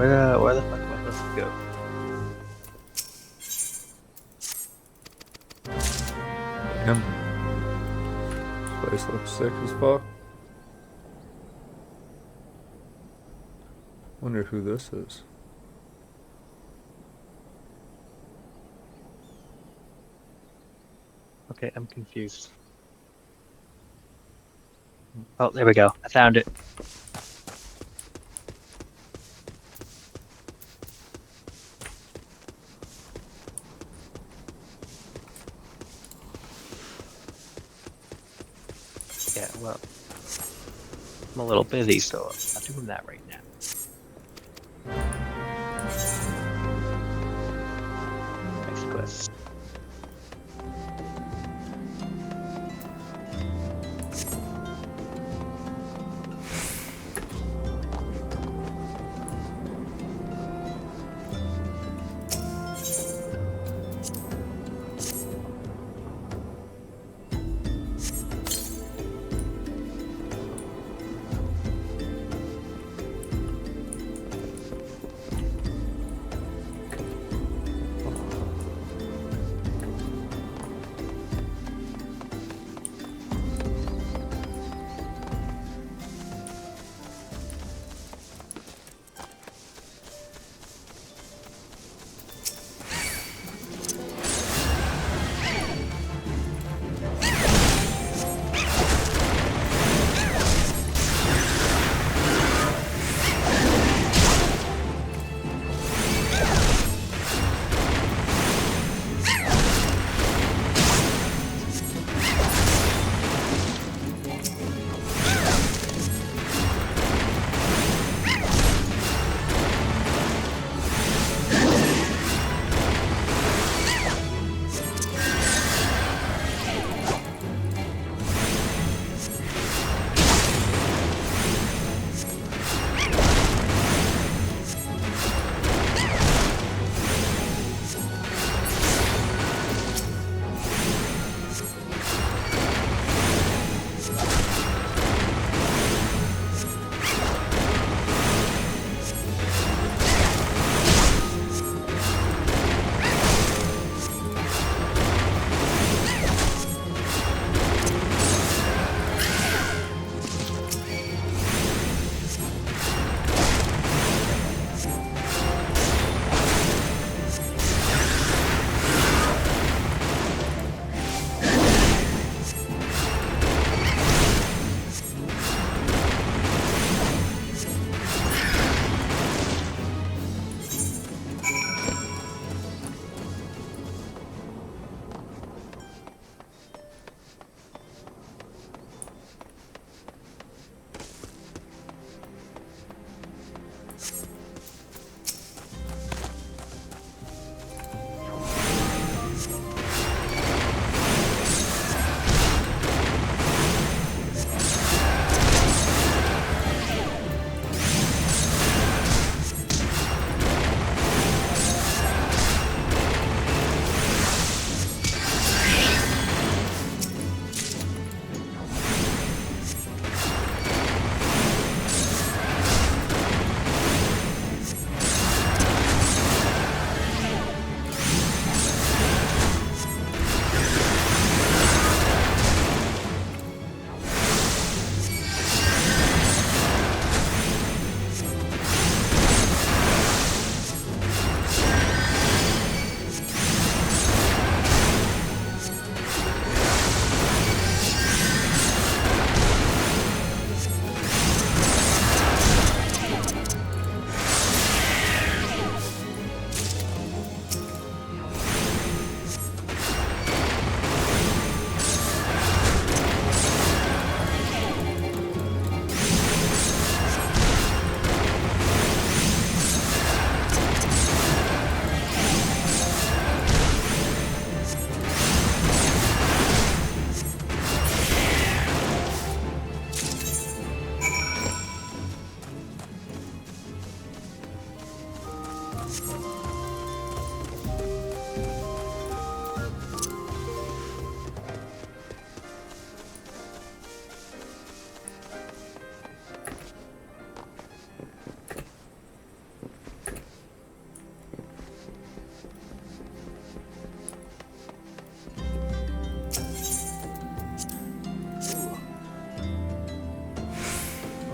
where the fuck was this go? Damn. This place looks sick as fuck. Wonder who this is. Okay, I'm confused. Oh, there we go. I found it. Yeah, well, I'm a little busy, so I'm not doing that right now. Next quest.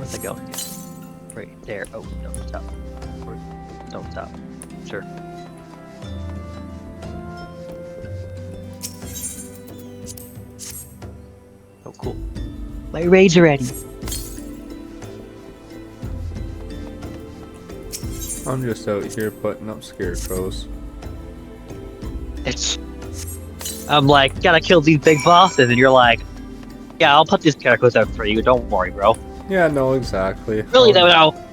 Where's it going? Right there. Oh, no, stop. Don't stop. Sure. Oh, cool. My raids are ready. I'm just out here putting up scarecrows. I'm like, gotta kill these big bosses, and you're like, yeah, I'll put these characters out for you. Don't worry, bro. Yeah, no, exactly. Really, though, no.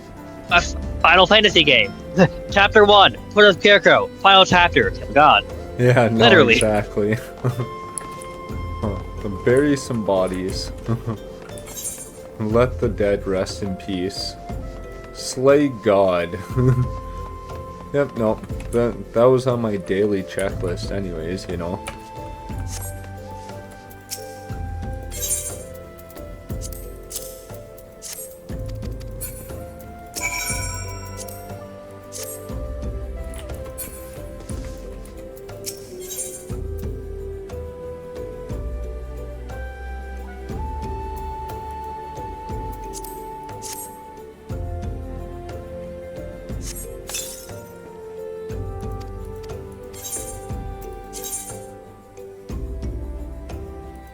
A Final Fantasy game. Chapter 1, put a scarecrow. Final chapter, kill God. Yeah, no, Literally. exactly. Bury some bodies. Let the dead rest in peace. Slay God. Yep, no, that was on my daily checklist anyways, you know.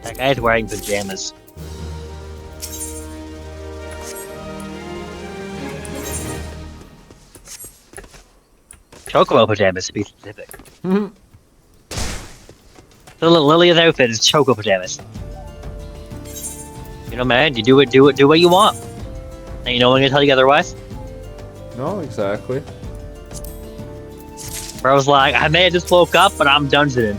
That guy's wearing pajamas. Chocobo pajamas, to be specific. Mhm. The Lilia's outfit is choco pajamas. You know, man, you do what you want. And you know when I'm gonna tell you otherwise? No, exactly. Bro's like, I may have just woke up, but I'm dungeoning.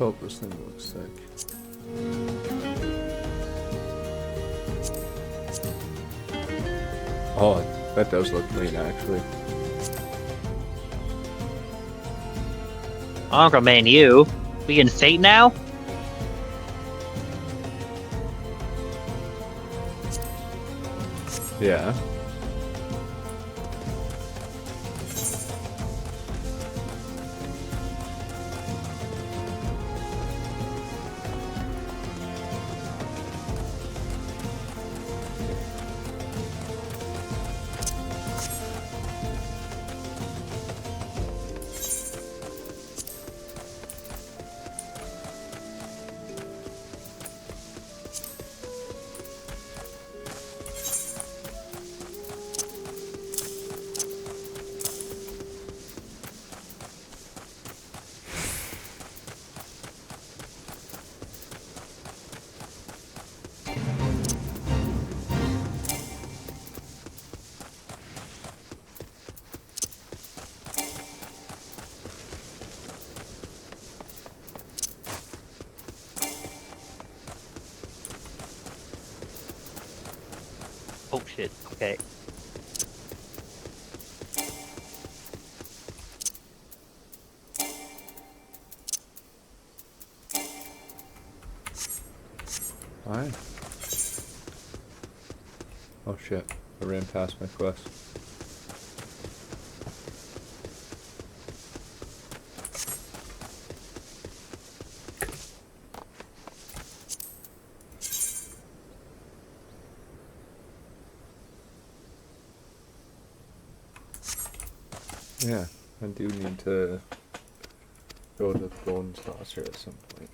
Hope this thing looks sick. Oh, that does look clean, actually. Uncle man, you. We in Fate now? Yeah. Oh shit, okay. Alright. Oh shit, I ran past my quest. Yeah, I do need to go to the Golden Saucer at some point.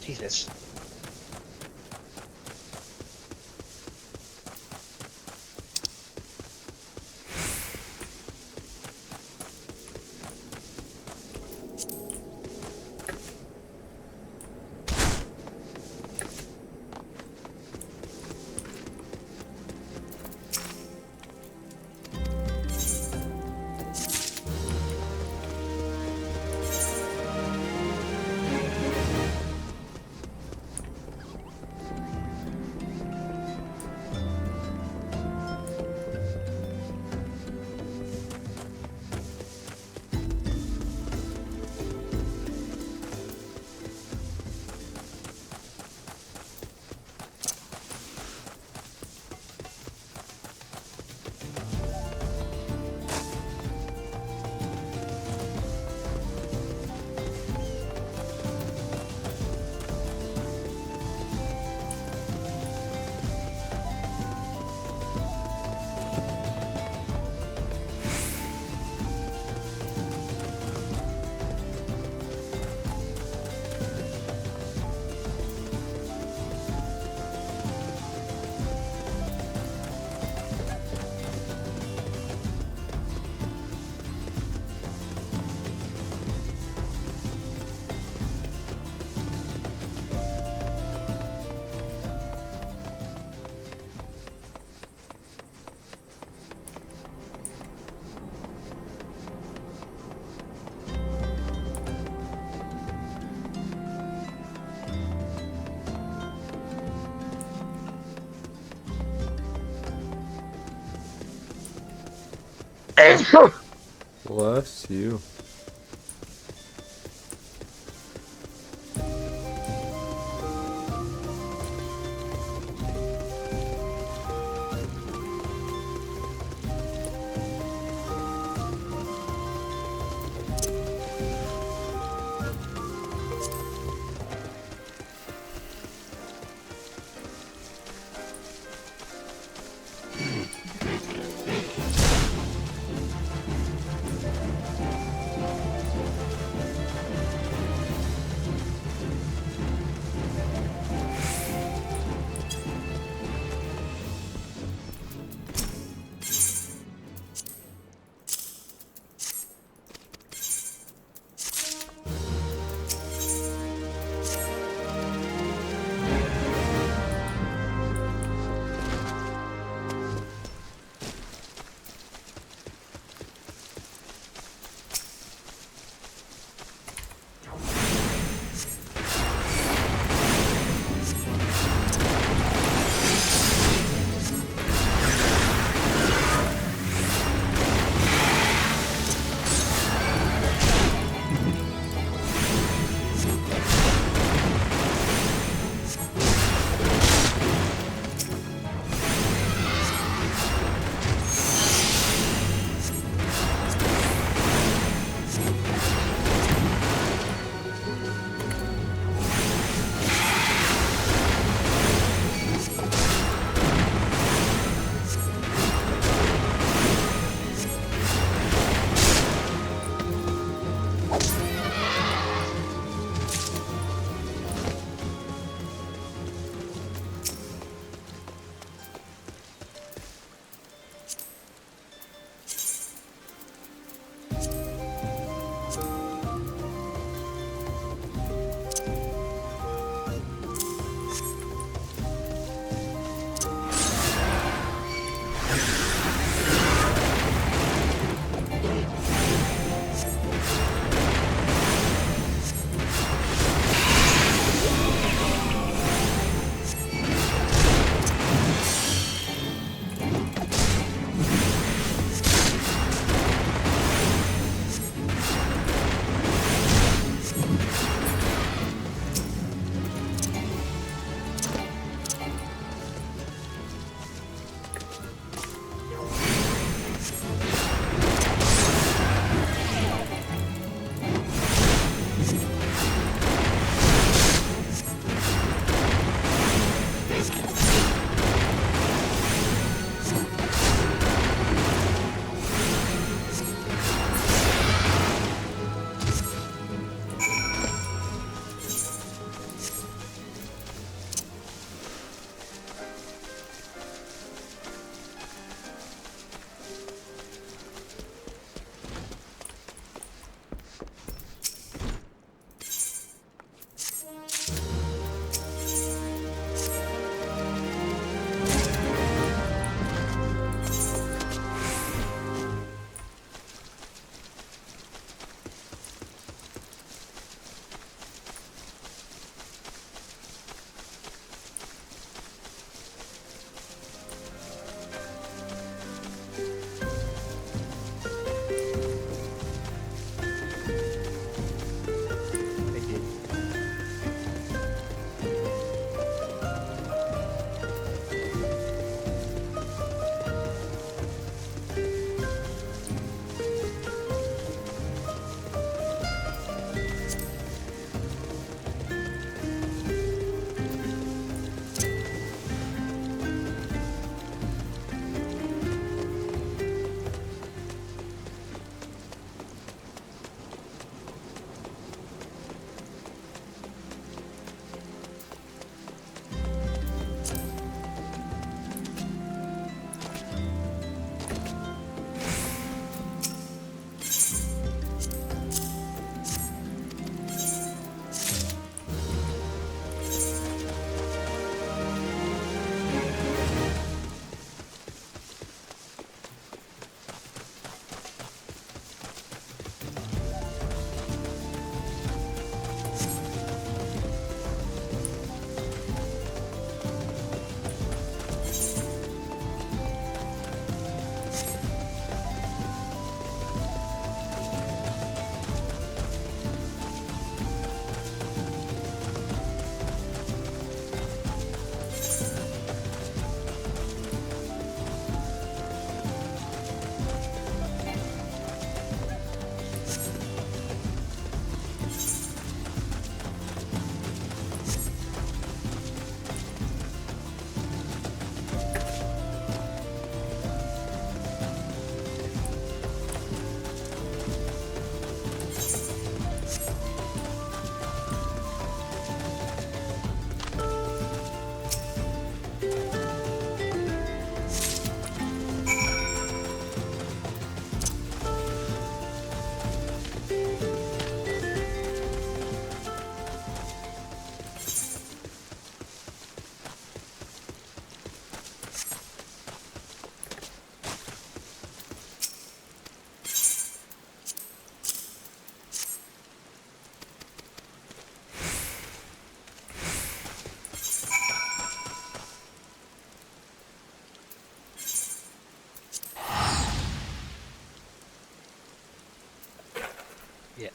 Jesus. Bless you. Yeah.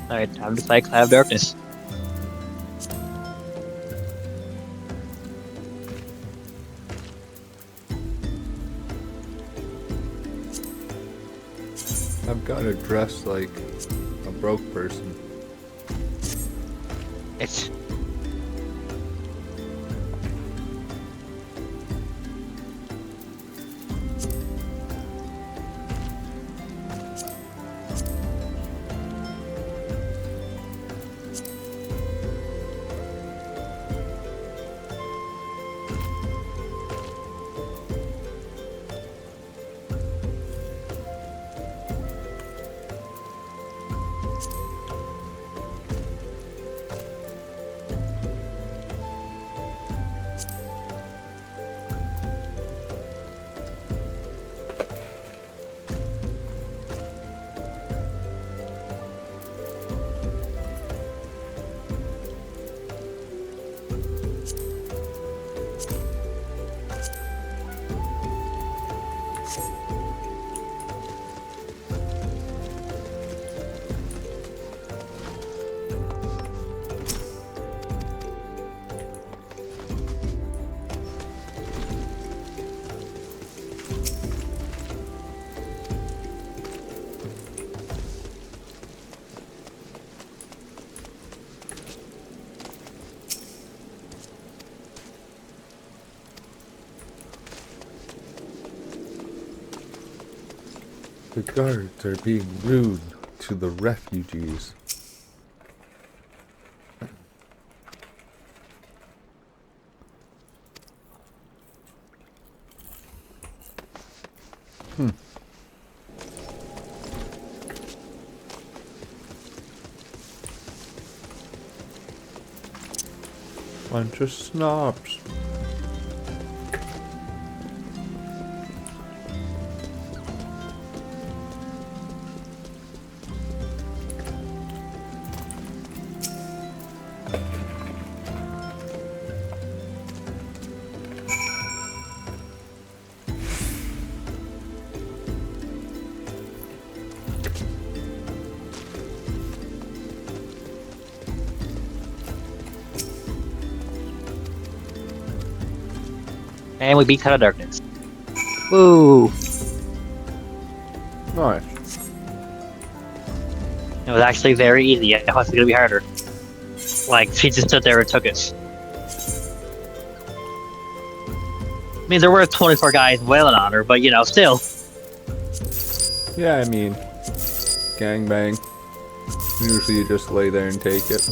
Alright, time to fight Cloud of Darkness. I've got to dress like a broke person. It's The guards are being rude to the refugees. Bunch of snobs. And we beat Cut of Darkness. Woo! Nice. It was actually very easy. I thought it was gonna be harder. Like, she just stood there and took it. I mean, there were 24 guys wailing on her, but you know, still. Yeah, I mean, gangbang. Usually you just lay there and take it.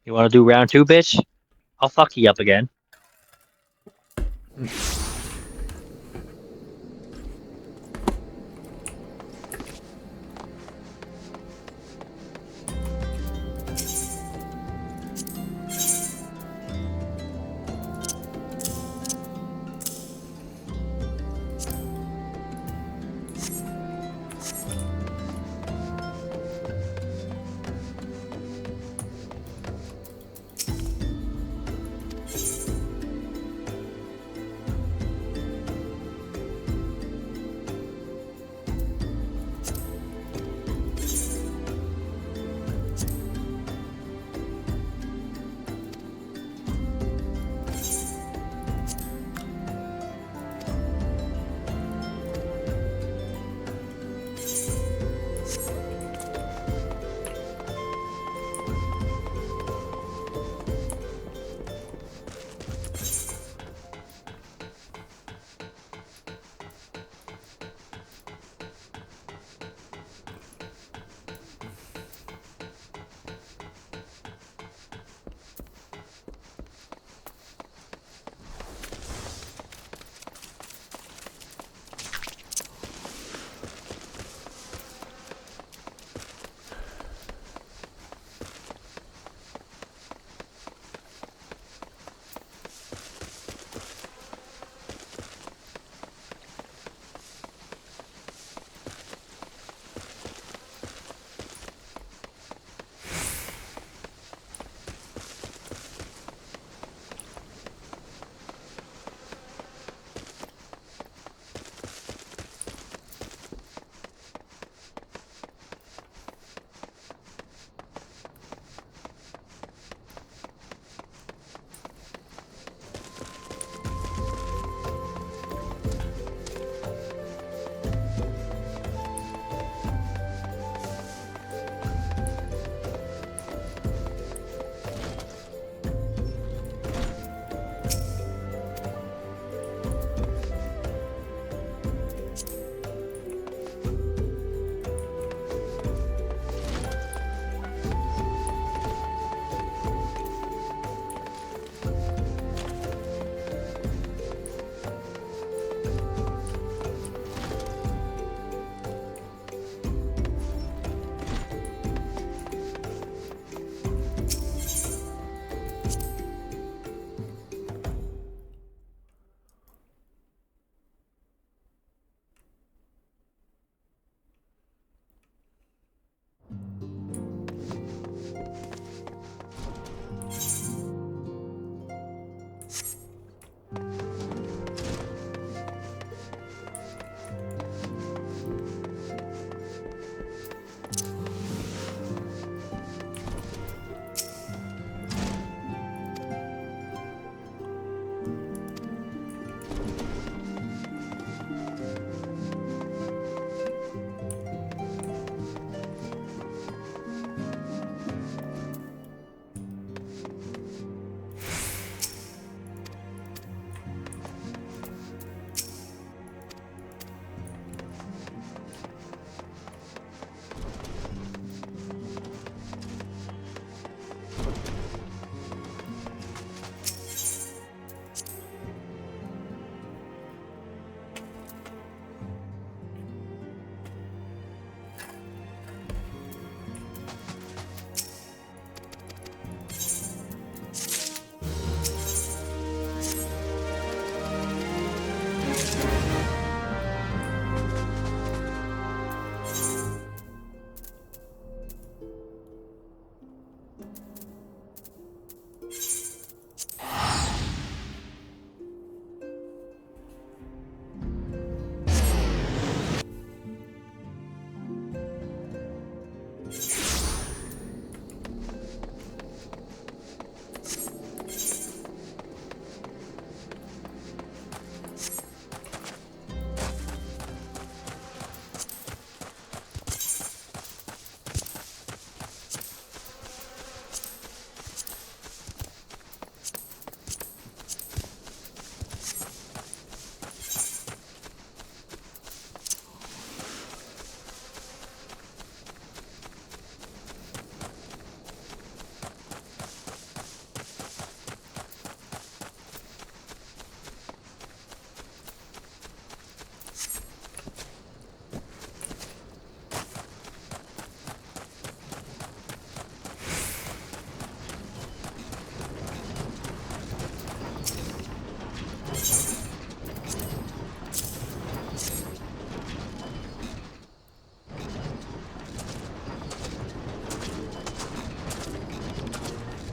You want to do round 2, bitch? I'll fuck you up again.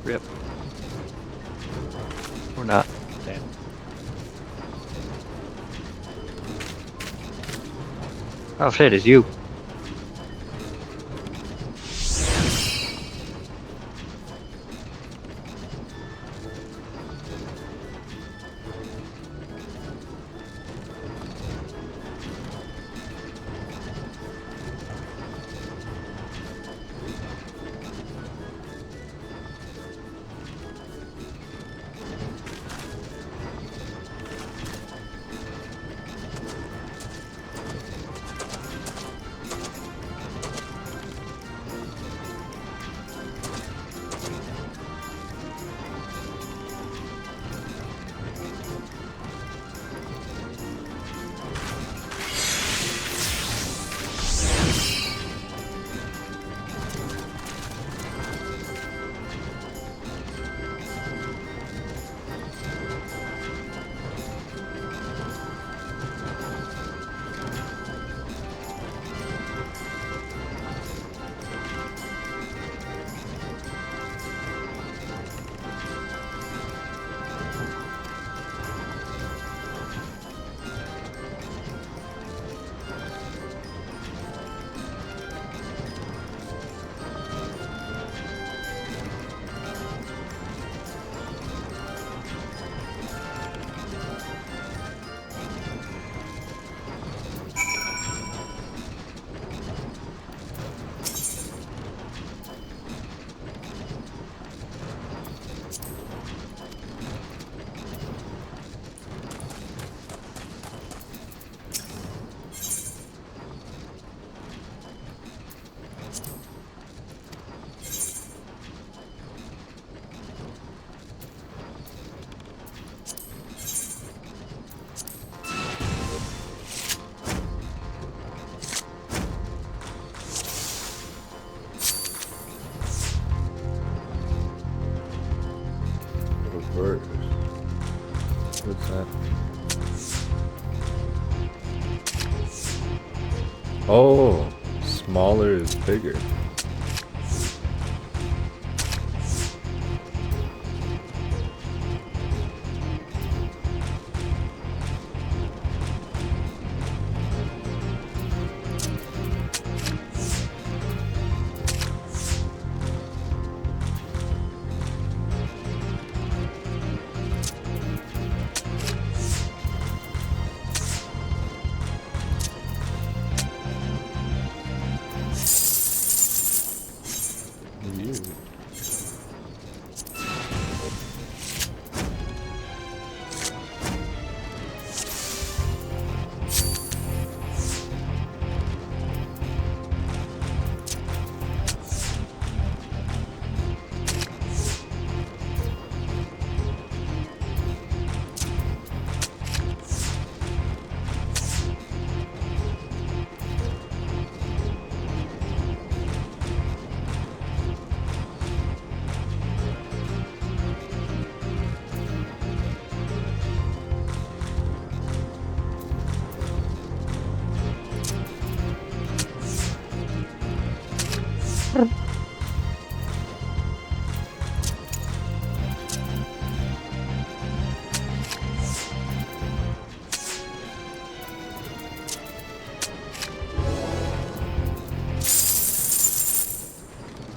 Rip. Or not. Damn. Oh shit, it's you. What's that? Oh, smaller is bigger.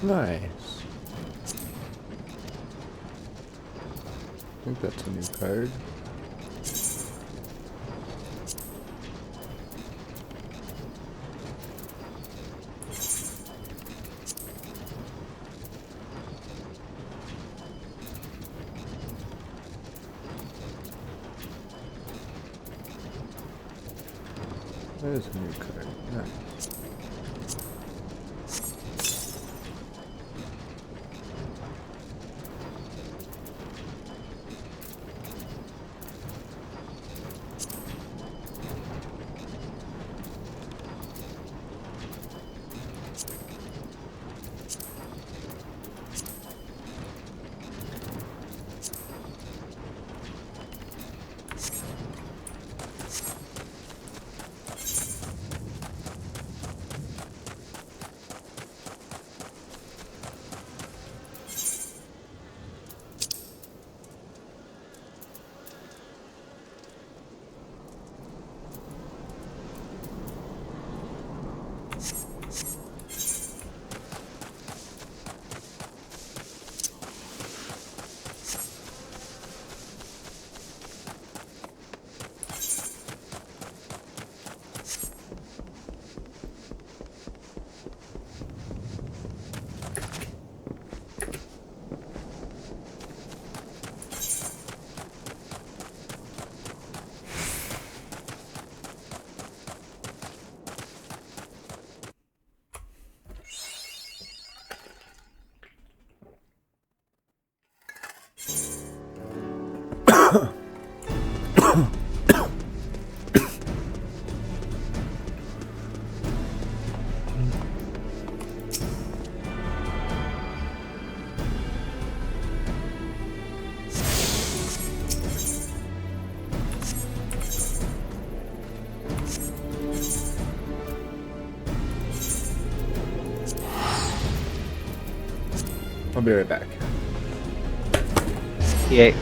Nice. I think that's a new card. That is a new card. Nice. I'll be right back. Yeah.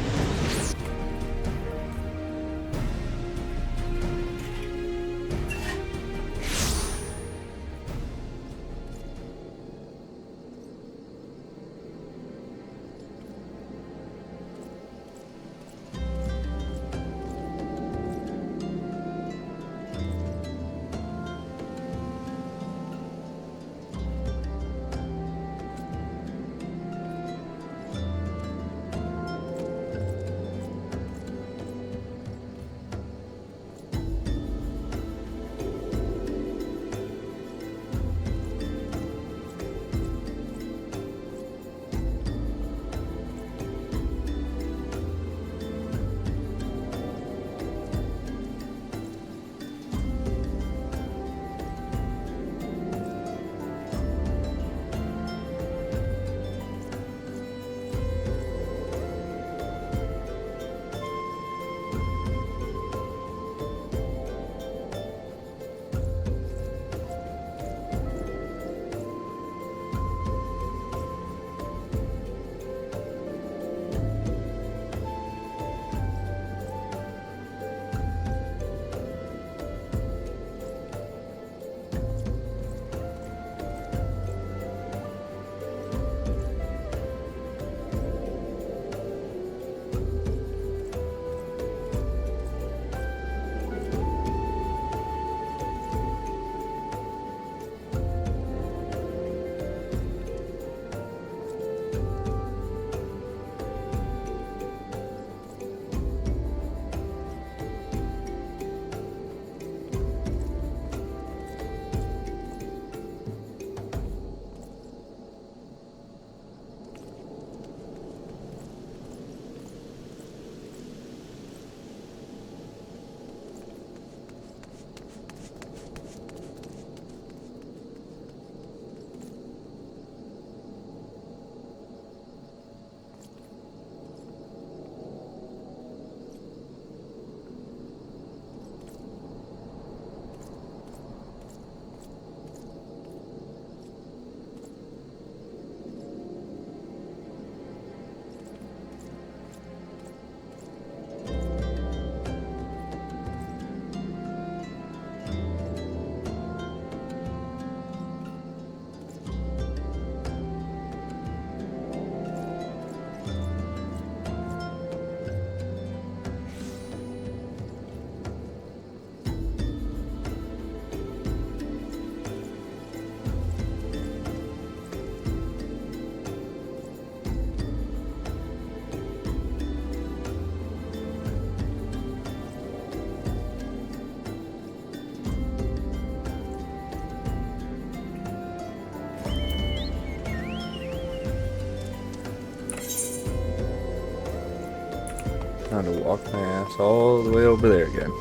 Time to walk my ass all the way over there again.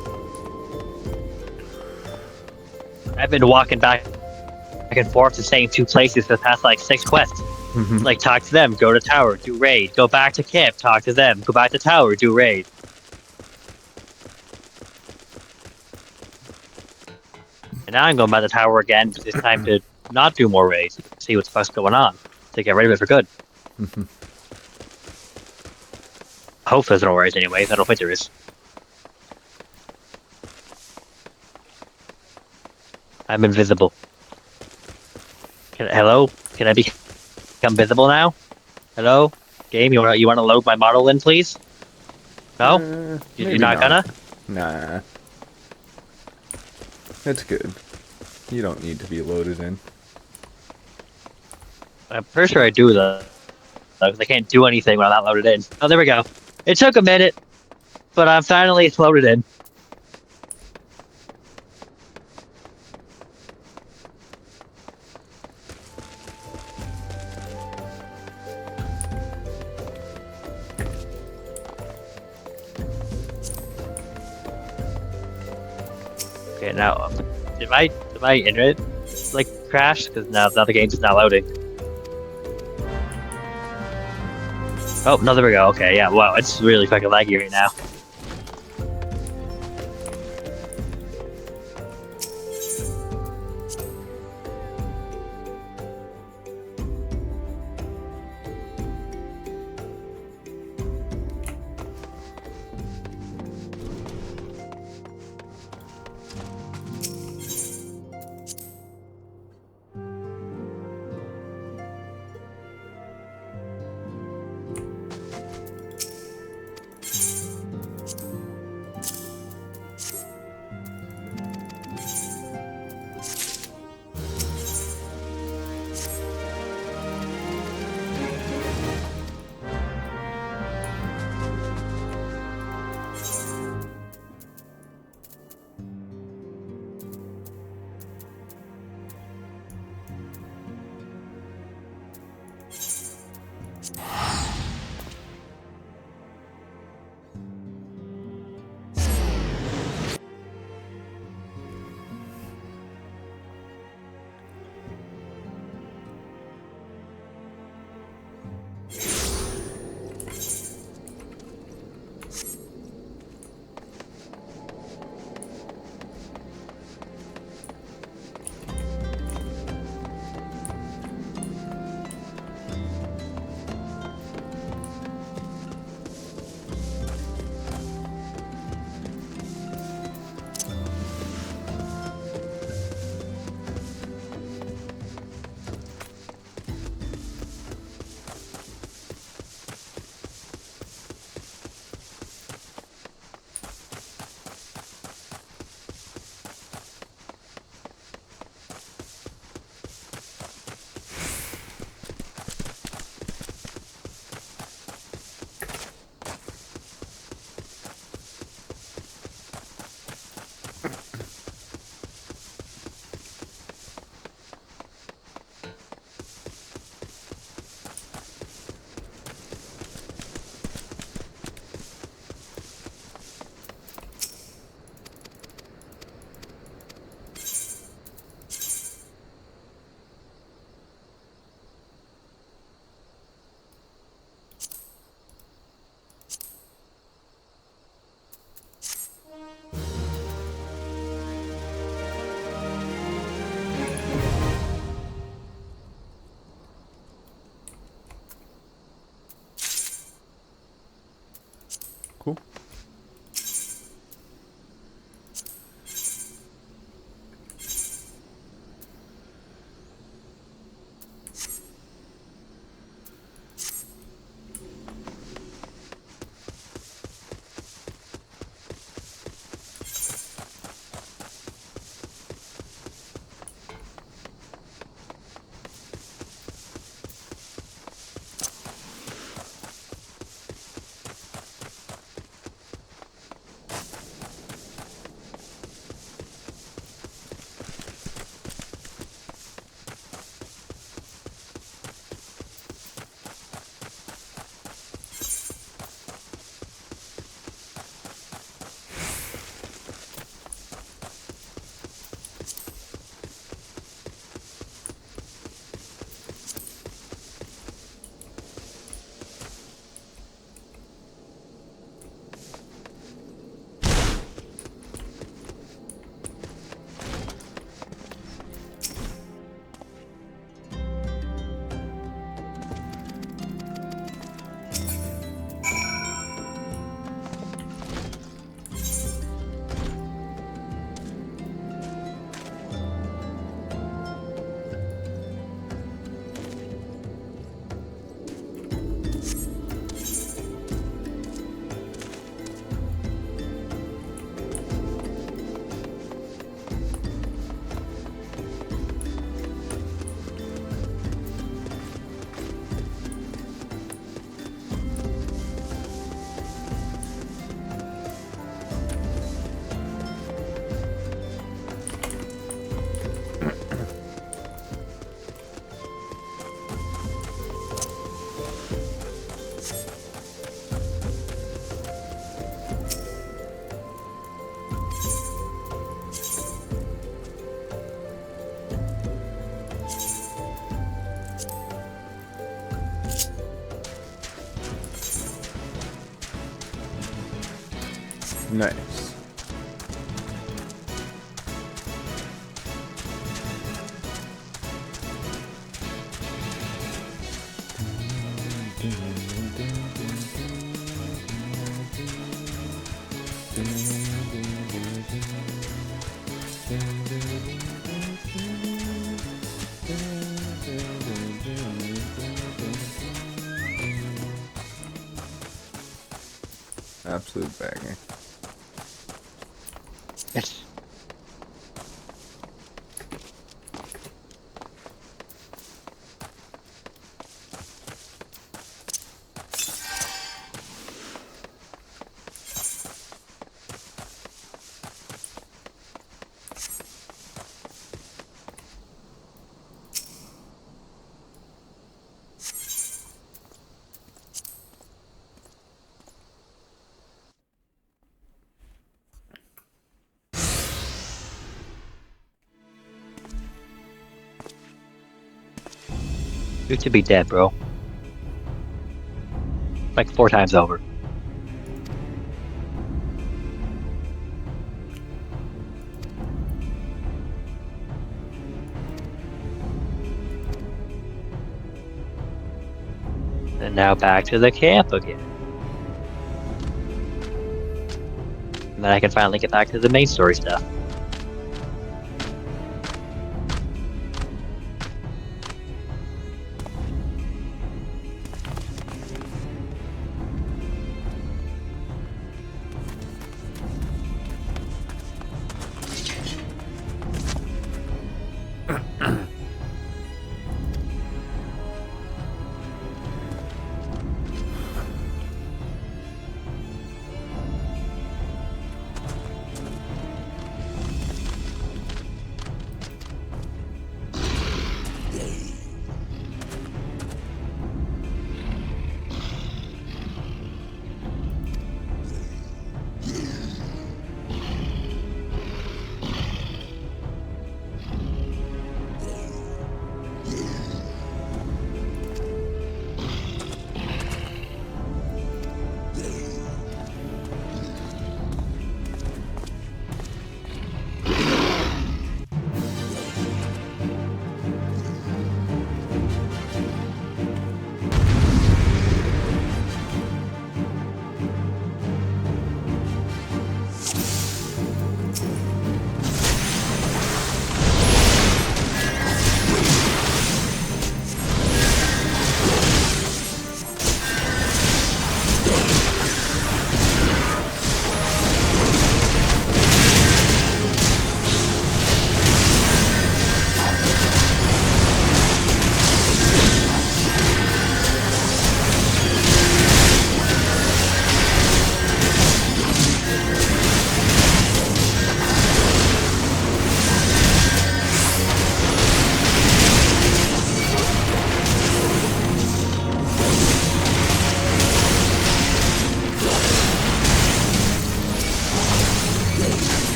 I've been walking back and forth the same two places for the past like 6 quests. Like, talk to them, go to tower, do raid, go back to camp, talk to them, go back to tower, do raid. And now I'm going back to tower again, but this time to not do more raids, see what the fuck's going on, to get rid of it for good. Hope there's no raids anyway, I don't think there is. I'm invisible. Hello? Can I become visible now? Hello? Game, you wanna load my model in, please? No? You're Maybe not gonna? Nah. It's good. You don't need to be loaded in. I'm pretty sure I do though, because I can't do anything when I'm not loaded in. Oh, there we go. It took a minute, but I'm finally loaded in. Okay, now, did my internet like crash? Because now the game is not loading. Oh, no, there we go. Okay, yeah, wow, it's really fucking laggy right now. Nice. Absolute banger. Yes. You should be dead, bro. Like 4 times over. And now back to the camp again. And then I can finally get back to the main story stuff.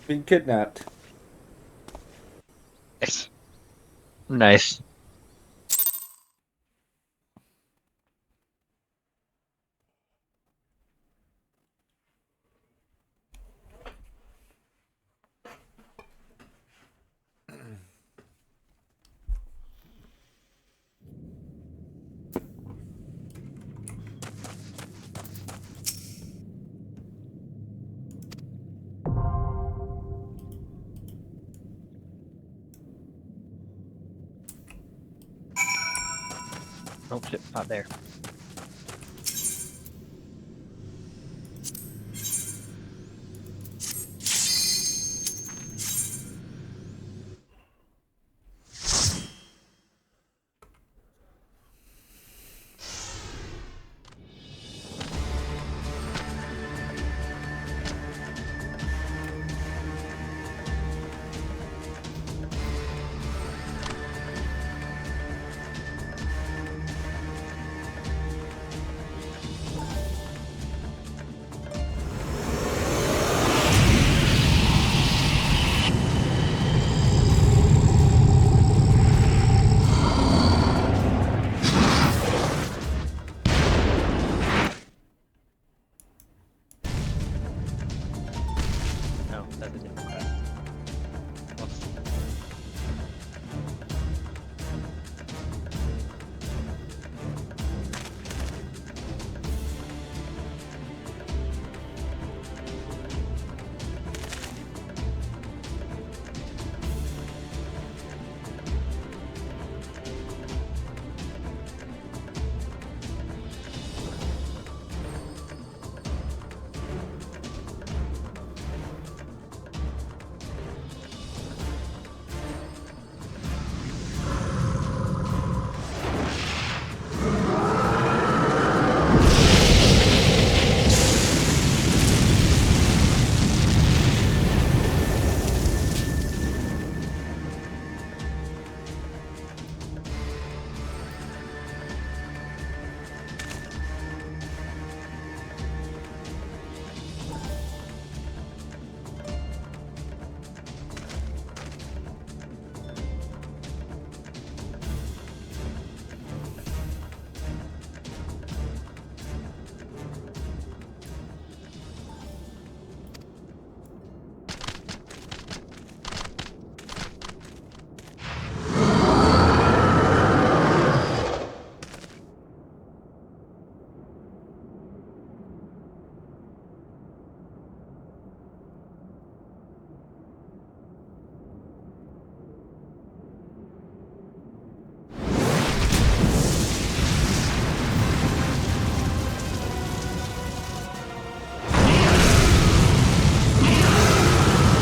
Being kidnapped. Nice. Oh shit, not there. No, that's a different quest.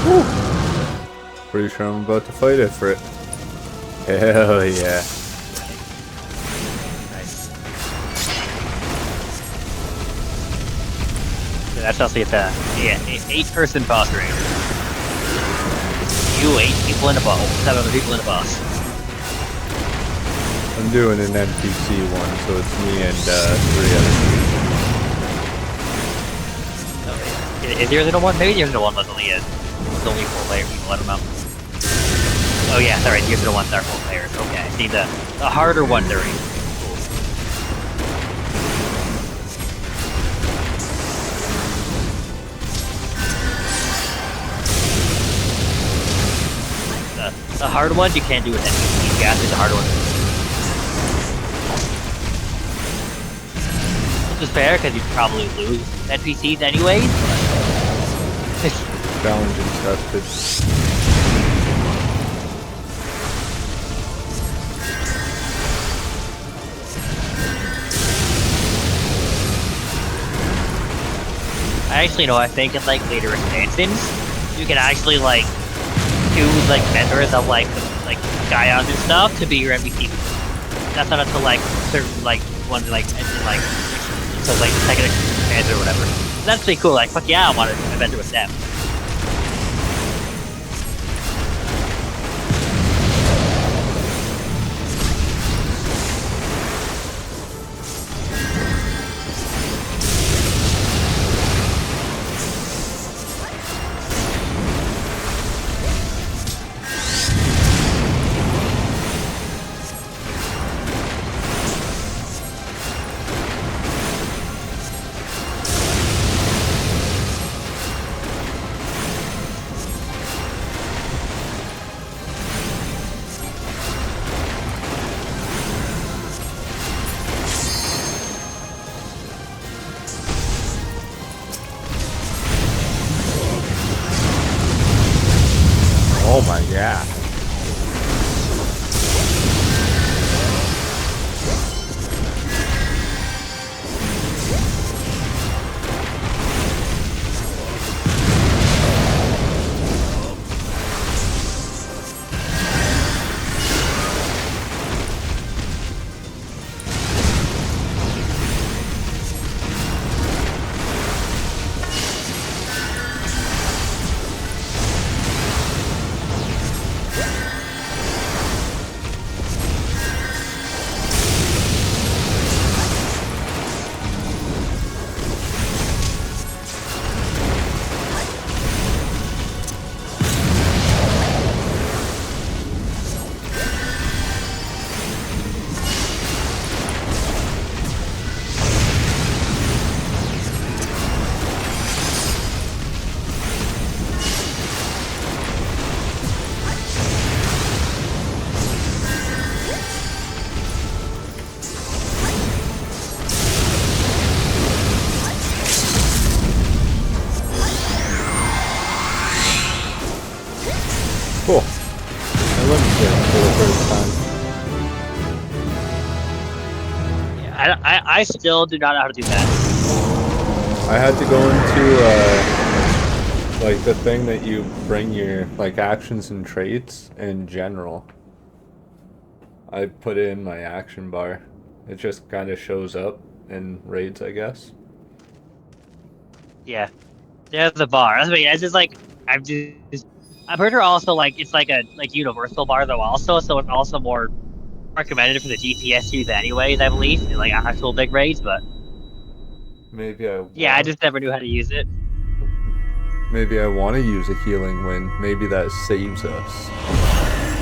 Whoops. Pretty sure I'm about to fight it for it. Hell yeah. Nice. So that's also get the 8-person boss raid. You 8 people in the boss, 7 other people in the boss. I'm doing an NPC one, so it's me and 3 others. Is yours the one? Maybe yours the one only is. It's only 4 player people, I don't know. Oh yeah, sorry, yours are the ones that are 4 players. Okay, see the harder ones are cool. The hard ones you can't do with NPCs. You have to do the harder ones. Which is fair, because you'd probably lose NPCs anyways. Challenge accepted. I actually know, I think in like later expansions, you can actually like choose like members of like Scions and stuff to be your NPC. That's not until like certain like ones like so like second expansion or whatever. That's pretty cool. Like fuck yeah, I want to adventure with them. yeah. Cool. I wouldn't say it for the first time. Yeah, I still do not know how to do that. I had to go into like the thing that you bring your like actions and traits in general. I put it in my action bar. It just kind of shows up in raids, I guess. Yeah, there's the bar. That's what, yeah, it's just like I've heard her also like it's like a universal bar though also, so it's also more recommended for the DPS use anyways, I believe, in like actual big raids. But Maybe I yeah, I want. just never knew how to use it. Maybe I want to use a healing wind. Maybe that saves us.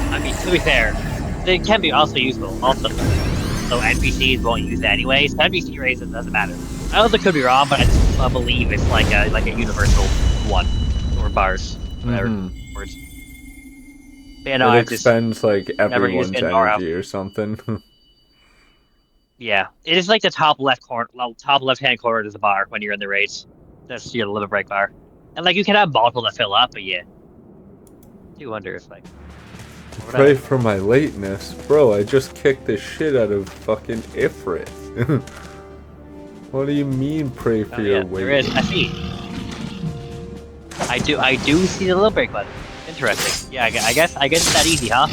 I mean, to be fair, it can be also useful. Also, so NPCs won't use it anyways. NPC raids it doesn't matter. I also could be wrong, but I just believe it's like a universal one or bars, whatever words. But, yeah, no, It I've just expends like never used everyone's it nor energy or something. Yeah, it is like the top left corner, top left-hand corner is the bar when you're in the race. That's your limit break bar, and like you can have multiple to fill up, but yeah, I do wonder if like Pray for my lateness. Bro, I just kicked the shit out of fucking Ifrit. What do you mean pray for your weight? there is. I see. I do see the limit break button. Interesting. Yeah, I guess it's that easy, huh?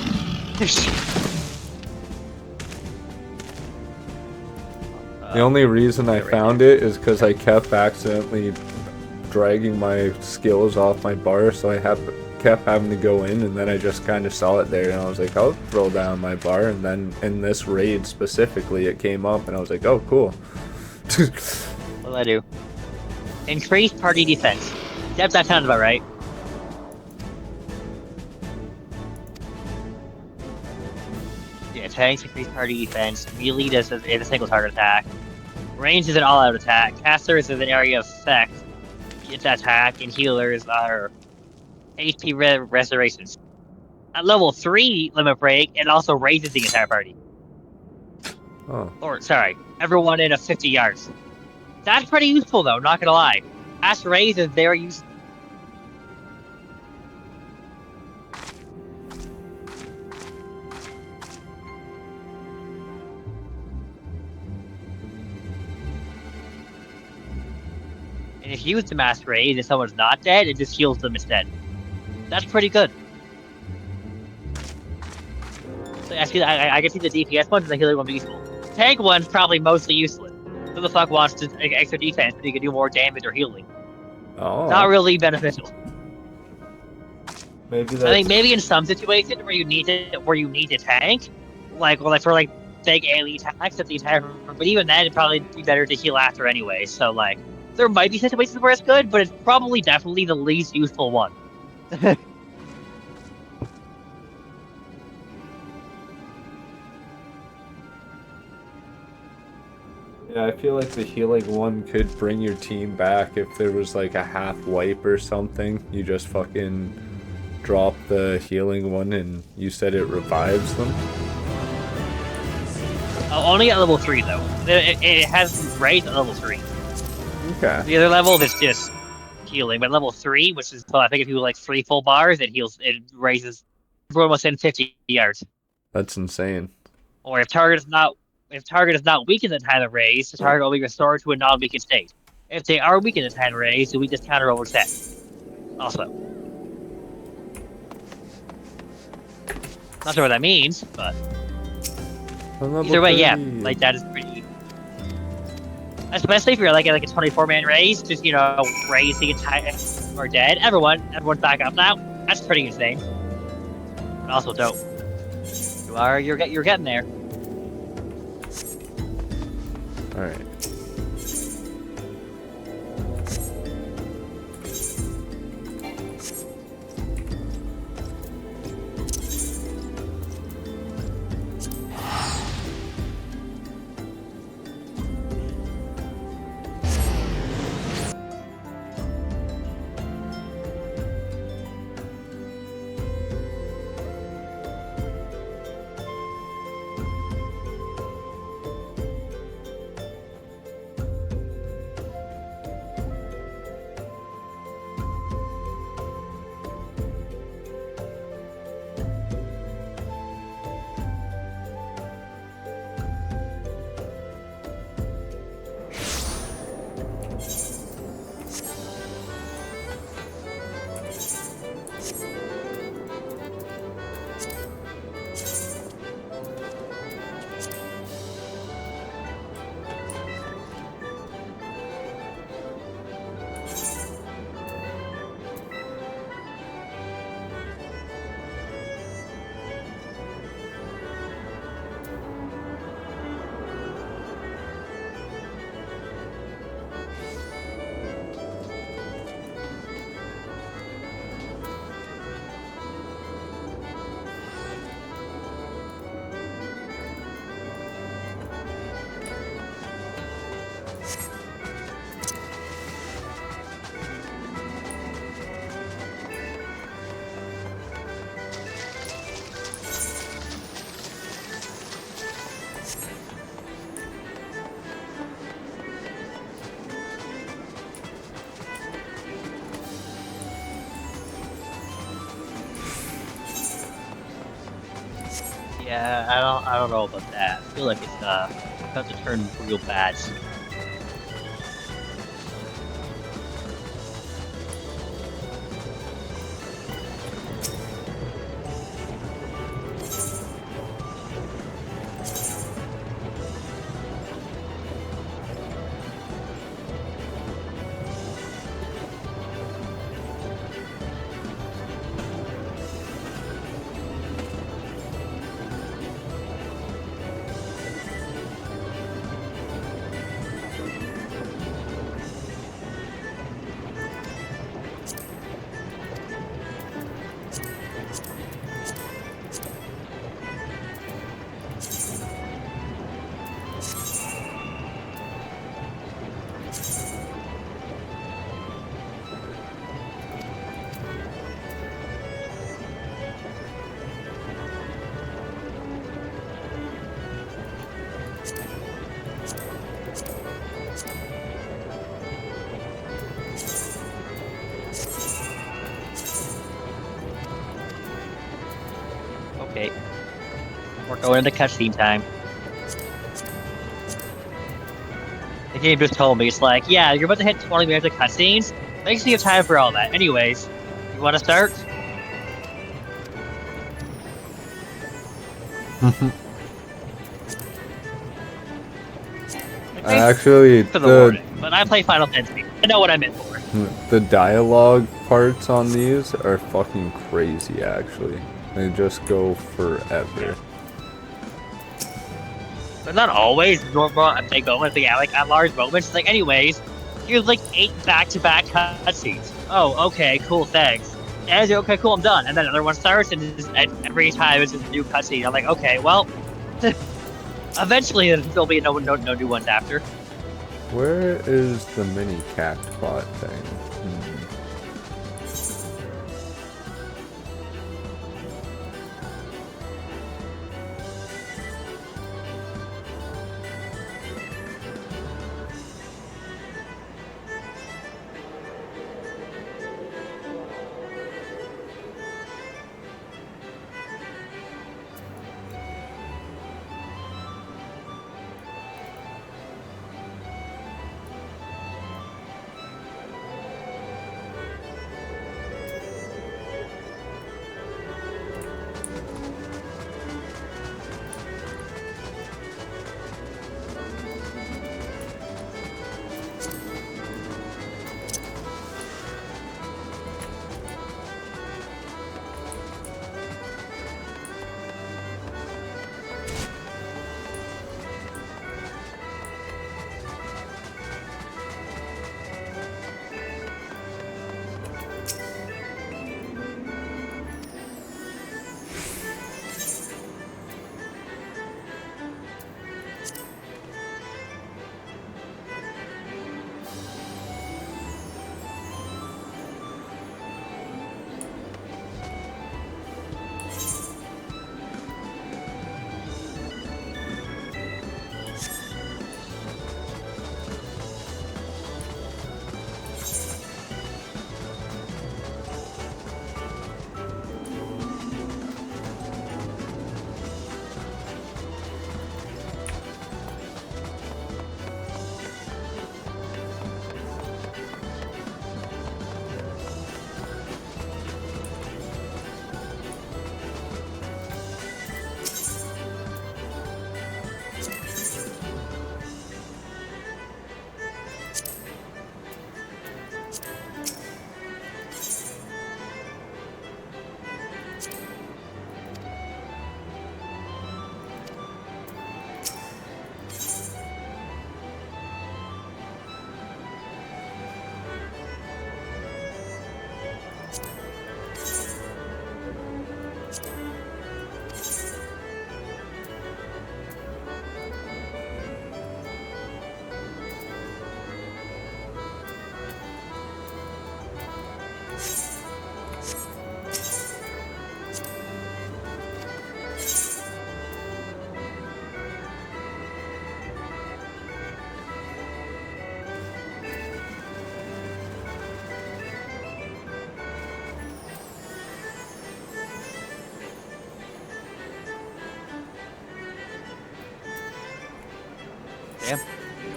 The only reason I found it is because I kept accidentally dragging my skills off my bar, so I kept having to go in, and then I just kind of saw it there, and I was like, I'll throw down my bar, and then in this raid specifically, it came up, and I was like, oh, cool. What'll I do? Increase party defense. Yep, that sounds about right. Yeah, tanks increase party defense. Melee does is a single target attack. Range is an all-out attack. Casters is an area of effect. It's attack, and healers are HP restorations. At level 3 limit break, it also raises the entire party. Oh. Or, sorry, everyone in a 50 yards. That's pretty useful, though, not gonna lie. Fast raise is very useful. And if you use the mass raise and someone's not dead, it just heals them instead. That's pretty good. So I can see the DPS ones and the healer one be useful. Tank one's probably mostly useless. Who the fuck wants to extra defense but you can do more damage or healing? Oh. Not really beneficial. Maybe I think maybe in some situations where you need to tank, like for like big AoE attacks at the entire, but even then it'd probably be better to heal after anyway. So like there might be situations where it's good, but it's probably definitely the least useful one. Yeah, I feel like the healing one could bring your team back if there was like a half wipe or something. You just fucking drop the healing one and you said it revives them. Only at level 3 though. It has raised at level 3. Okay. The other level is just healing, but level 3, which is, so I think if you like 3 full bars, it raises everyone within 50 yards. That's insane. Or if target is not weak in the time of raise, the target will be restored to a non-weakened state. If they are weak in the time of raise, the weakness counter will reset. Also, not sure what that means, but either way, yeah, like that is pretty. Especially if you're like a 24-man race, just raise the entire or dead. Everyone's back up now. That's pretty insane. But also dope. You're getting there. All right. Yeah, I don't know about that. I feel like it's about to turn real bad. Okay. We're going into cutscene time. The game just told me, it's like, yeah, you're about to hit 20 minutes of cutscenes. Make sure you have time for all that. Anyways, you want to start? Actually, For the warning, but I play Final Fantasy. I know what I'm in for. the dialogue parts on these are fucking crazy, actually. They just go forever. But not always normal big moments, but yeah, like at large moments. Like, anyways, here's like 8 back-to-back cutscenes. Oh, okay, cool, thanks. And okay, cool, I'm done. And then another one starts, and every time it's just a new cutscene. I'm like, okay, well, eventually there'll be no new ones after. Where is the mini cactbot thing?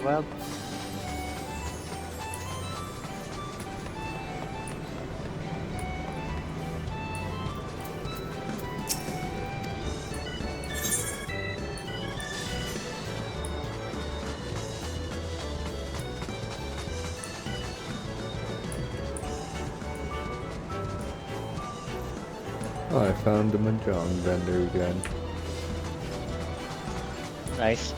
Well, Oh, I found the Mahjong vendor again. Nice.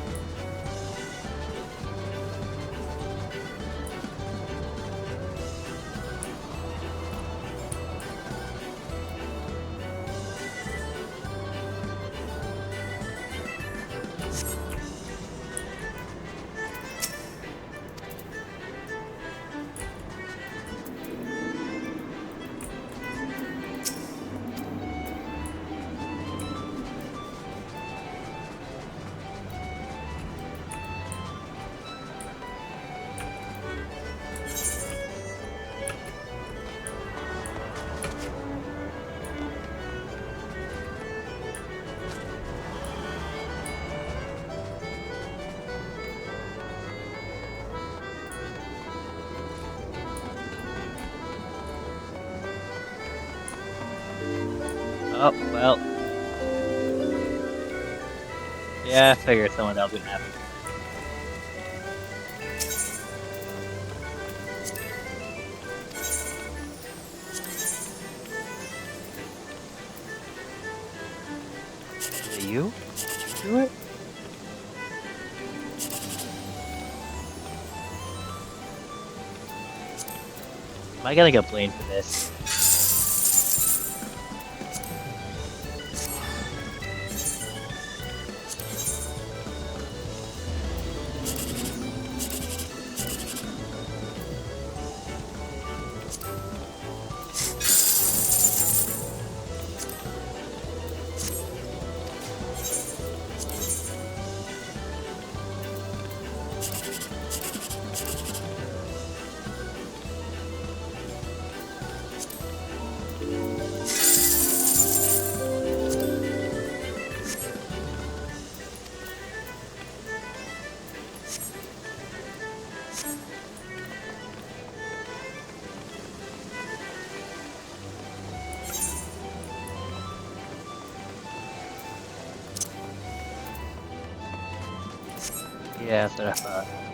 Oh, well. Yeah, I figured someone else would happen. is it you? Do it? Am I gonna get blamed for this? Yeah, that's what I thought.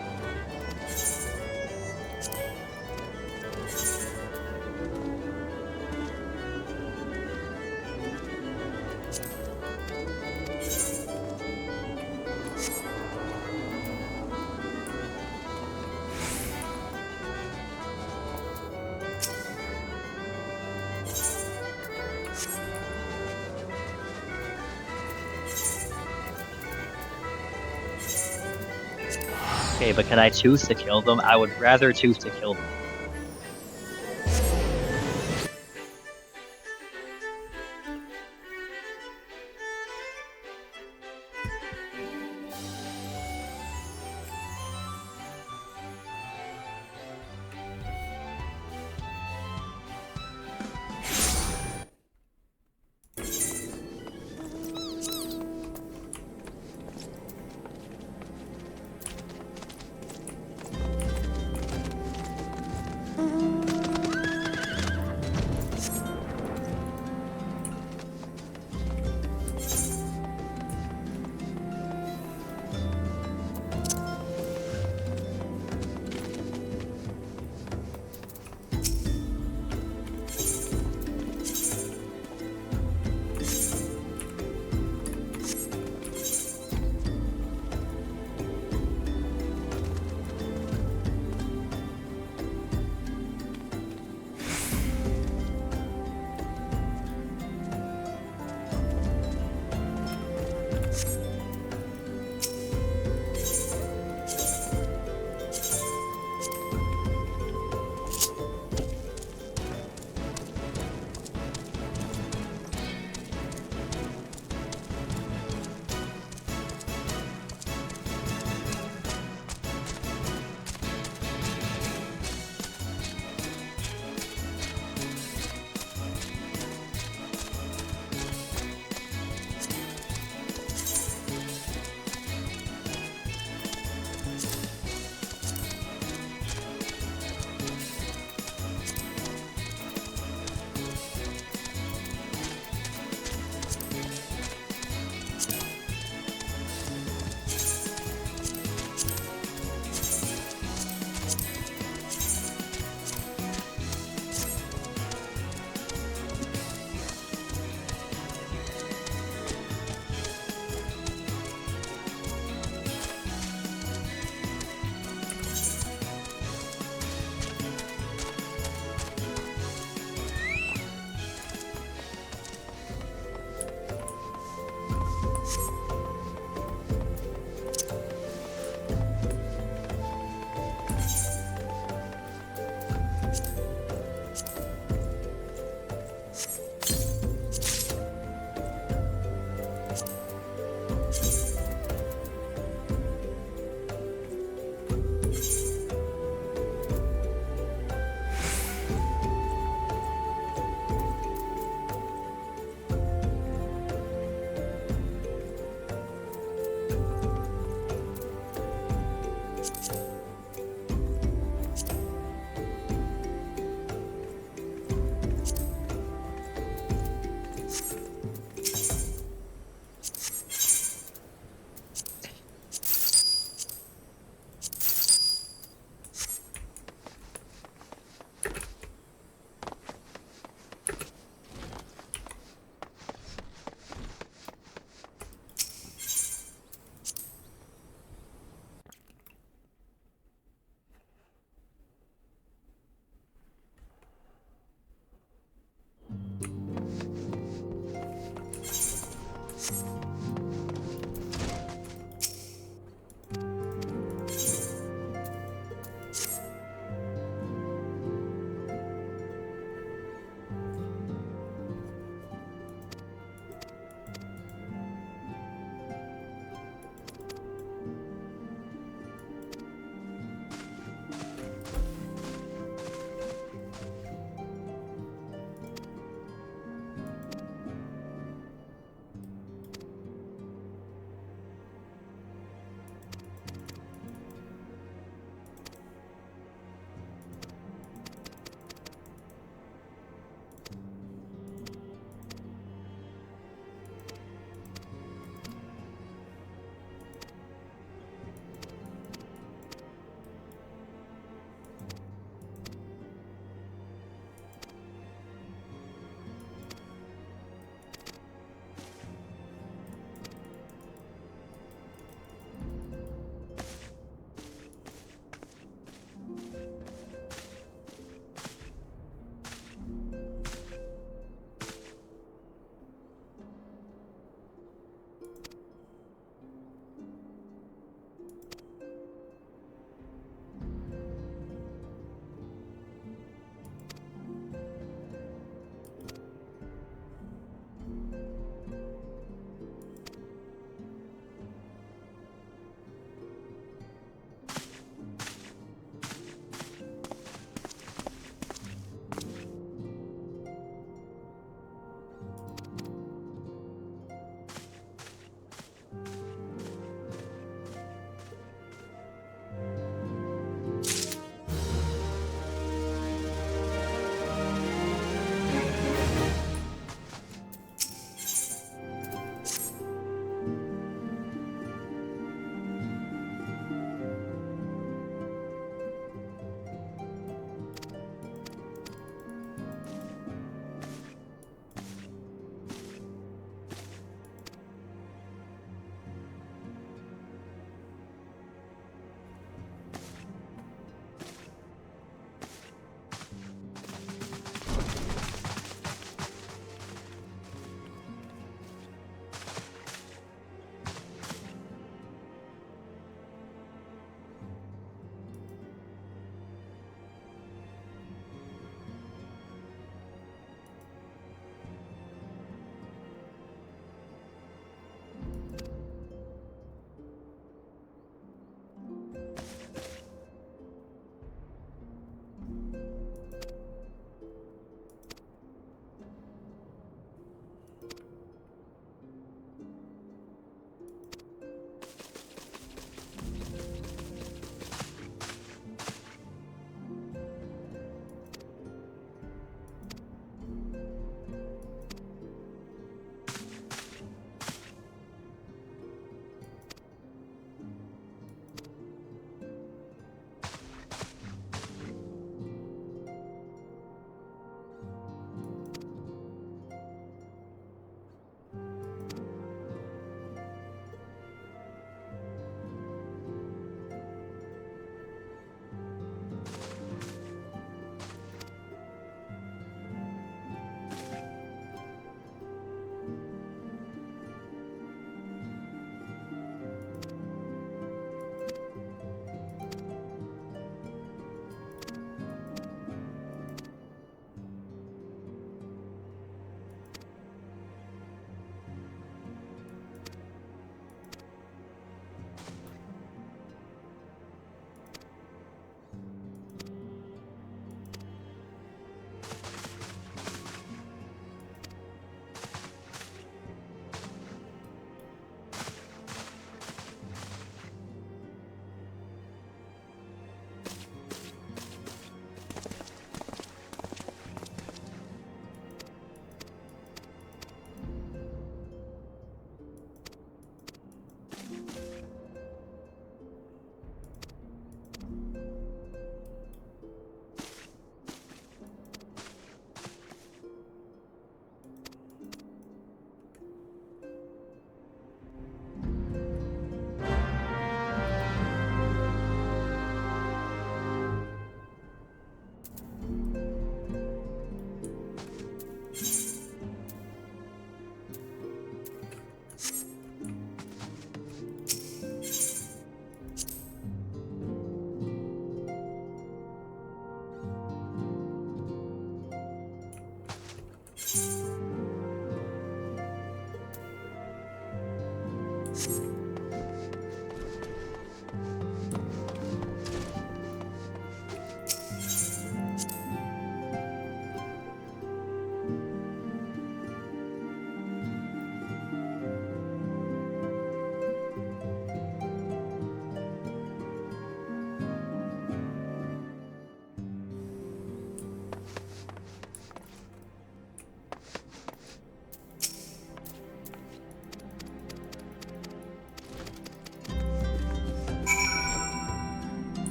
Okay, but can I choose to kill them? I would rather choose to kill them.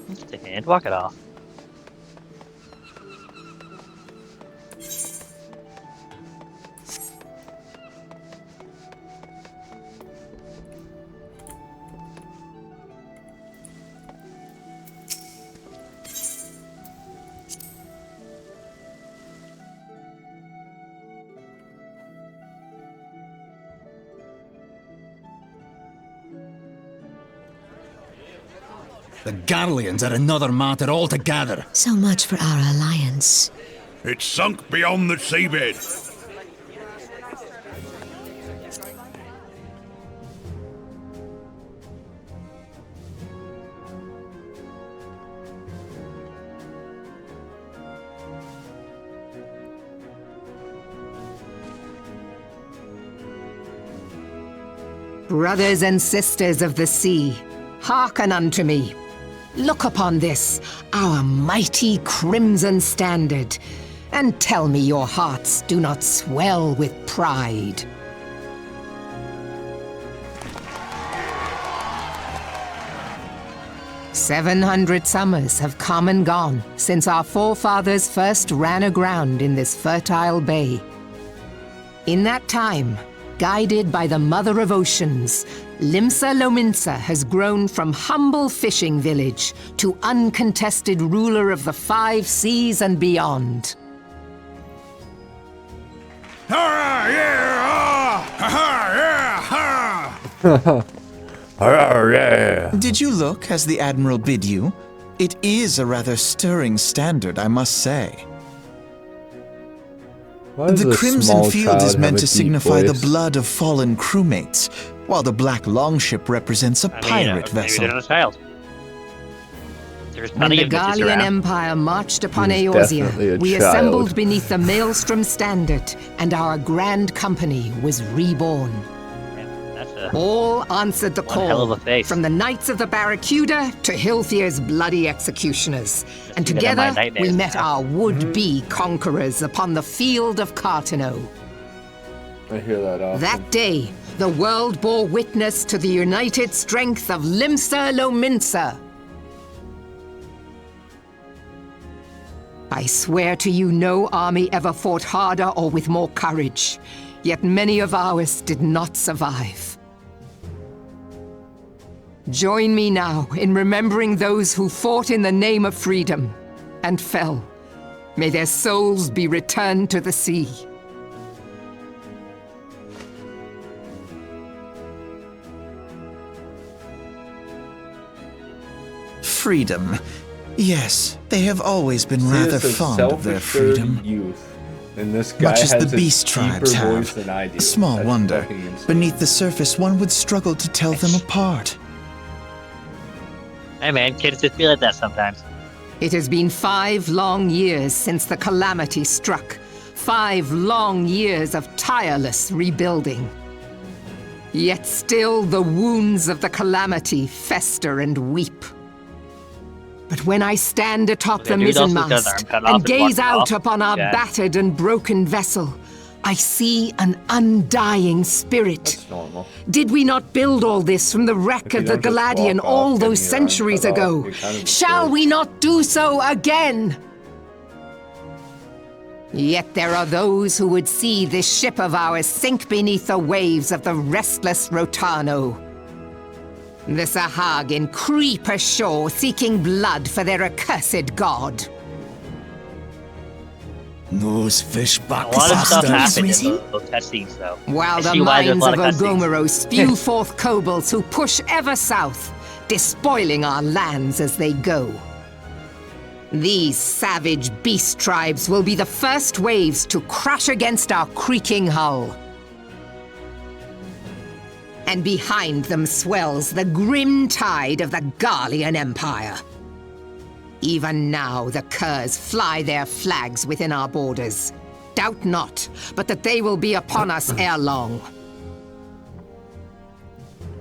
Just a hand. Walk it off. The Garleans are another matter altogether. So much for our alliance. It's sunk beyond the seabed. Brothers and sisters of the sea, hearken unto me. Look upon this, our mighty crimson standard, and tell me your hearts do not swell with pride. "700 summers have come and gone since our forefathers first ran aground in this fertile bay. In that time, guided by the Mother of Oceans, Limsa Lominsa has grown from humble fishing village to uncontested ruler of the 5 seas and beyond. Ah, yeah, ah, ha, yeah, ha. Oh, yeah. Did you look as the Admiral bid you? It is a rather stirring standard, I must say. Why does The a crimson small field child is have meant a to deep signify the voice? blood of fallen crewmates, while the black longship represents a pirate maybe vessel. they're not a child. There's When plenty the of bitches Garlean around. Empire marched upon He's Eorzea, definitely a we child. assembled beneath the Maelstrom standard, and our grand company was reborn. That's a All answered the one call, hell of a face. from the Knights of the Barracuda to Hilthier's bloody executioners. And even in my together, we nightmares met now. our would-be conquerors upon the field of Cartano. I hear that often. That day, the world bore witness to the united strength of Limsa Lominsa. I swear to you, no army ever fought harder or with more courage. Yet many of ours did not survive. Join me now in remembering those who fought in the name of freedom and fell. May their souls be returned to the sea. Freedom. Yes, they have always been He rather is a fond of their self-assured freedom. youth, and this guy Much as has the beast a deeper tribes voice have. than I do. Small That's wonder. fucking insane. Beneath the surface, one would struggle to tell them apart. Hey man, kids just feel like that sometimes. It has been 5 long years since the calamity struck. 5 long years of tireless rebuilding. Yet still the wounds of the calamity fester and weep. But when I stand atop Okay, the dude also got his mizzenmast arm cut off and and gaze walked out off. upon our Yeah. battered and broken vessel, I see an undying spirit. That's normal. Did we not build all this from the wreck If you of the don't just Galadian walk off all and those your arm centuries cut off, ago? you're kind of Shall destroyed. we not do so again? Yet there are those who would see this ship of ours sink beneath the waves of the restless Rotano. The Sahagin creep ashore seeking blood for their accursed god. Those fishback A lot of stuff bastards. happened in Missing? those cutscenes, though. While I the see why there's a minds lot of of cutscenes. Ogomoro spew forth kobolds who push ever south, despoiling our lands as they go. These savage beast tribes will be the first waves to crash against our creaking hull. And behind them swells the grim tide of the Garlean Empire. Even now the curs fly their flags within our borders. Doubt not, but that they will be upon us ere long.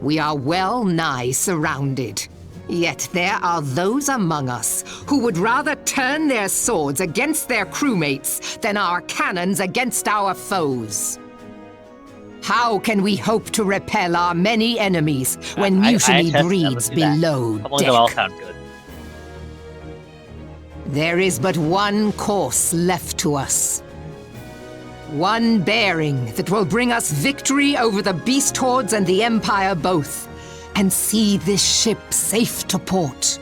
We are well nigh surrounded. Yet there are those among us who would rather turn their swords against their crewmates than our cannons against our foes. How can we hope to repel our many enemies when mutiny attest, breeds let's do that. below Come on, all deck? sound good. There is but one course left to us. One bearing that will bring us victory over the beast hordes and the Empire both, and see this ship safe to port.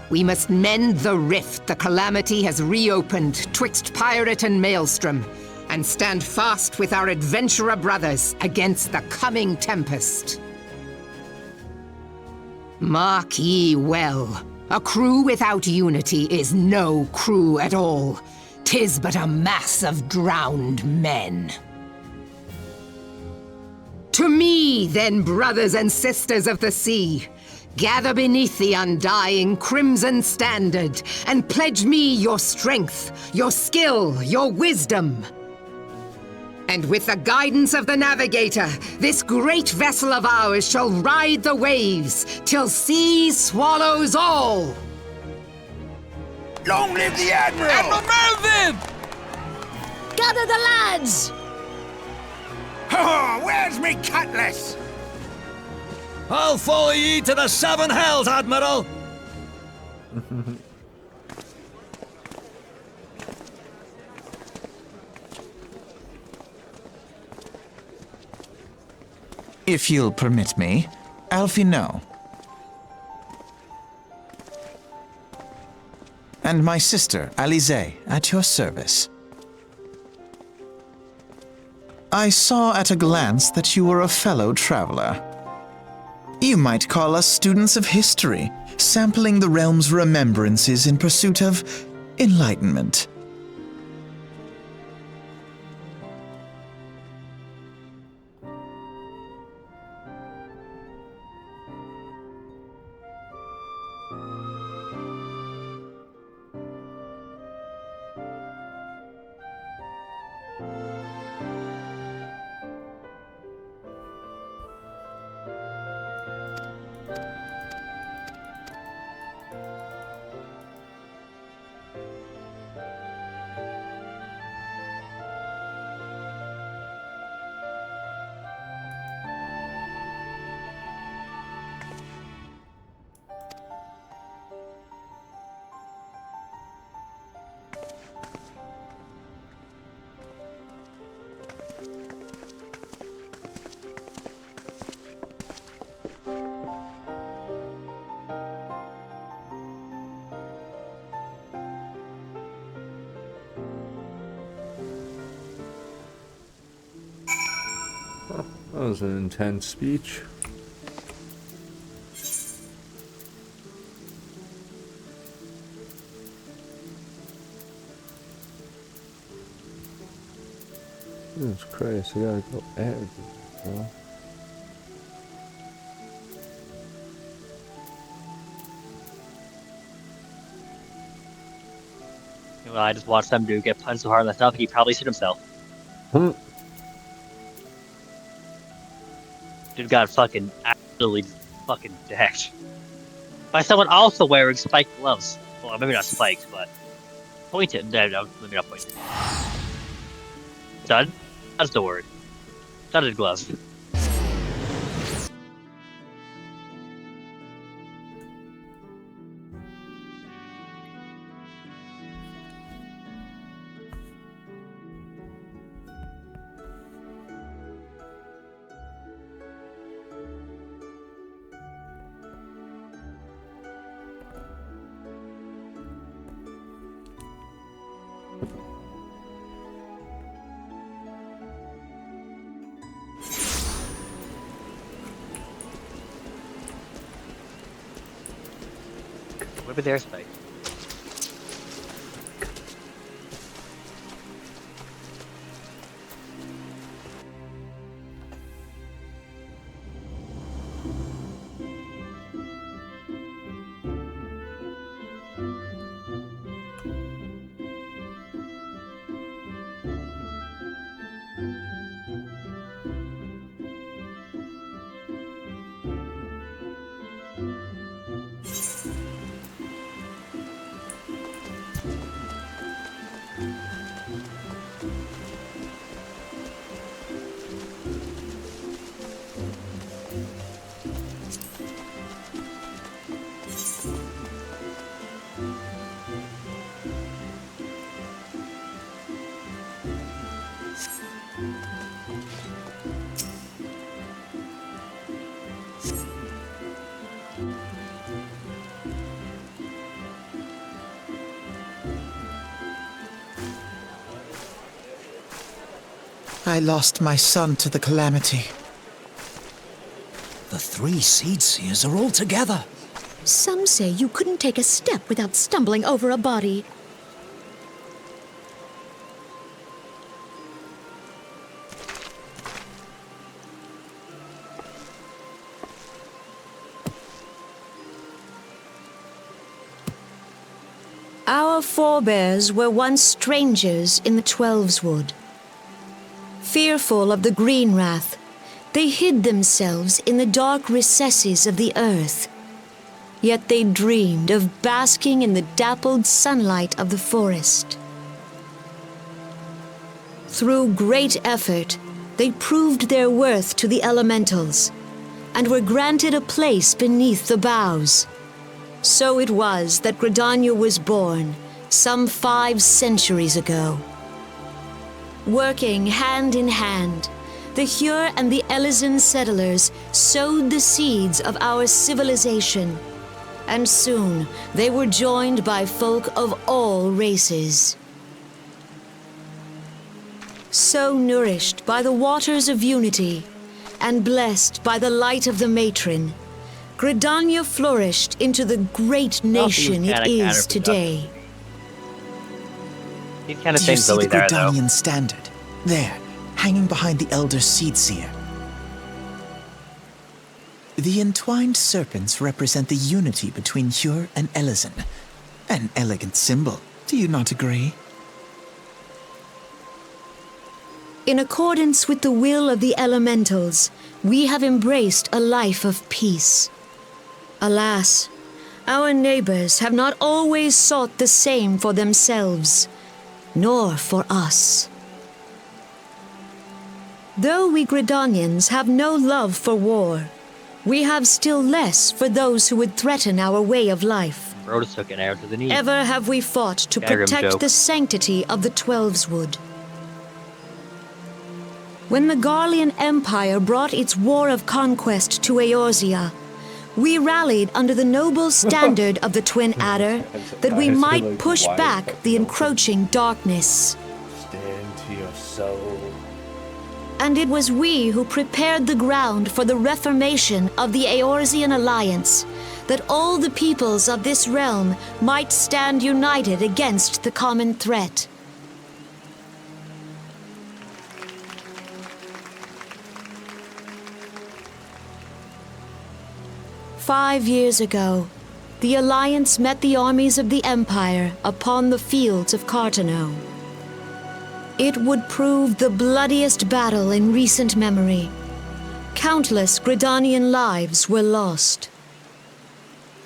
We must mend the rift the calamity has reopened twixt pirate and maelstrom, and stand fast with our adventurer brothers against the coming tempest. Mark ye well, a crew without unity is no crew at all. 'Tis but a mass of drowned men. To me, then, brothers and sisters of the sea, gather beneath the undying crimson standard and pledge me your strength, your skill, your wisdom. And with the guidance of the navigator, this great vessel of ours shall ride the waves till sea swallows all. Long live the Admiral! Admiral Melvin! Gather the lads! Oh, where's me cutlass? I'll follow ye to the 7 hells, Admiral! If you'll permit me, Alfie no. And my sister, Alize, at your service. I saw at a glance that you were a fellow traveler. You might call us students of history, sampling the realm's remembrances in pursuit of enlightenment. That was an intense speech. Jesus Christ, I gotta go everywhere, bro. Well, I just watched some dude get punched so hard in the stomach he probably shit himself. Dude got fucking absolutely fucking decked. By someone also wearing spiked gloves. Well, maybe not spiked, but pointed. No, maybe not pointed. Stud? That's the word. Studded gloves. What about their spike? I lost my son to the calamity. The 3 seed seers are all together. Some say you couldn't take a step without stumbling over a body. Our forebears were once strangers in the Twelveswood. Fearful of the green wrath, they hid themselves in the dark recesses of the earth. Yet they dreamed of basking in the dappled sunlight of the forest. Through great effort, they proved their worth to the elementals, and were granted a place beneath the boughs. So it was that Gridania was born, some 5 centuries ago. Working hand in hand, the Hyur and the Elysian settlers sowed the seeds of our civilization, and soon they were joined by folk of all races. So nourished by the waters of unity, and blessed by the light of the matron, Gridania flourished into the great nation it is today. He's kind of Do you saying see Zoe the there, though. Gridanian standard? There, hanging behind the elder seed seer. The entwined serpents represent the unity between Hyur and Elysian. An elegant symbol, do you not agree? In accordance with the will of the elementals, we have embraced a life of peace. Alas, our neighbors have not always sought the same for themselves, nor for us. Though we Gridanians have no love for war, we have still less for those who would threaten our way of life. Rhoda took an arrow to the knee. Ever have we fought to Skyrim protect joke. the sanctity of the Twelveswood. When the Garlean Empire brought its war of conquest to Eorzea, we rallied under the noble standard of the Twin Adder that we might push back the encroaching darkness. Stand to your soul. And it was we who prepared the ground for the reformation of the Eorzean Alliance, that all the peoples of this realm might stand united against the common threat. 5 years ago, the Alliance met the armies of the Empire upon the fields of Cartano. It would prove the bloodiest battle in recent memory. Countless Gridanian lives were lost.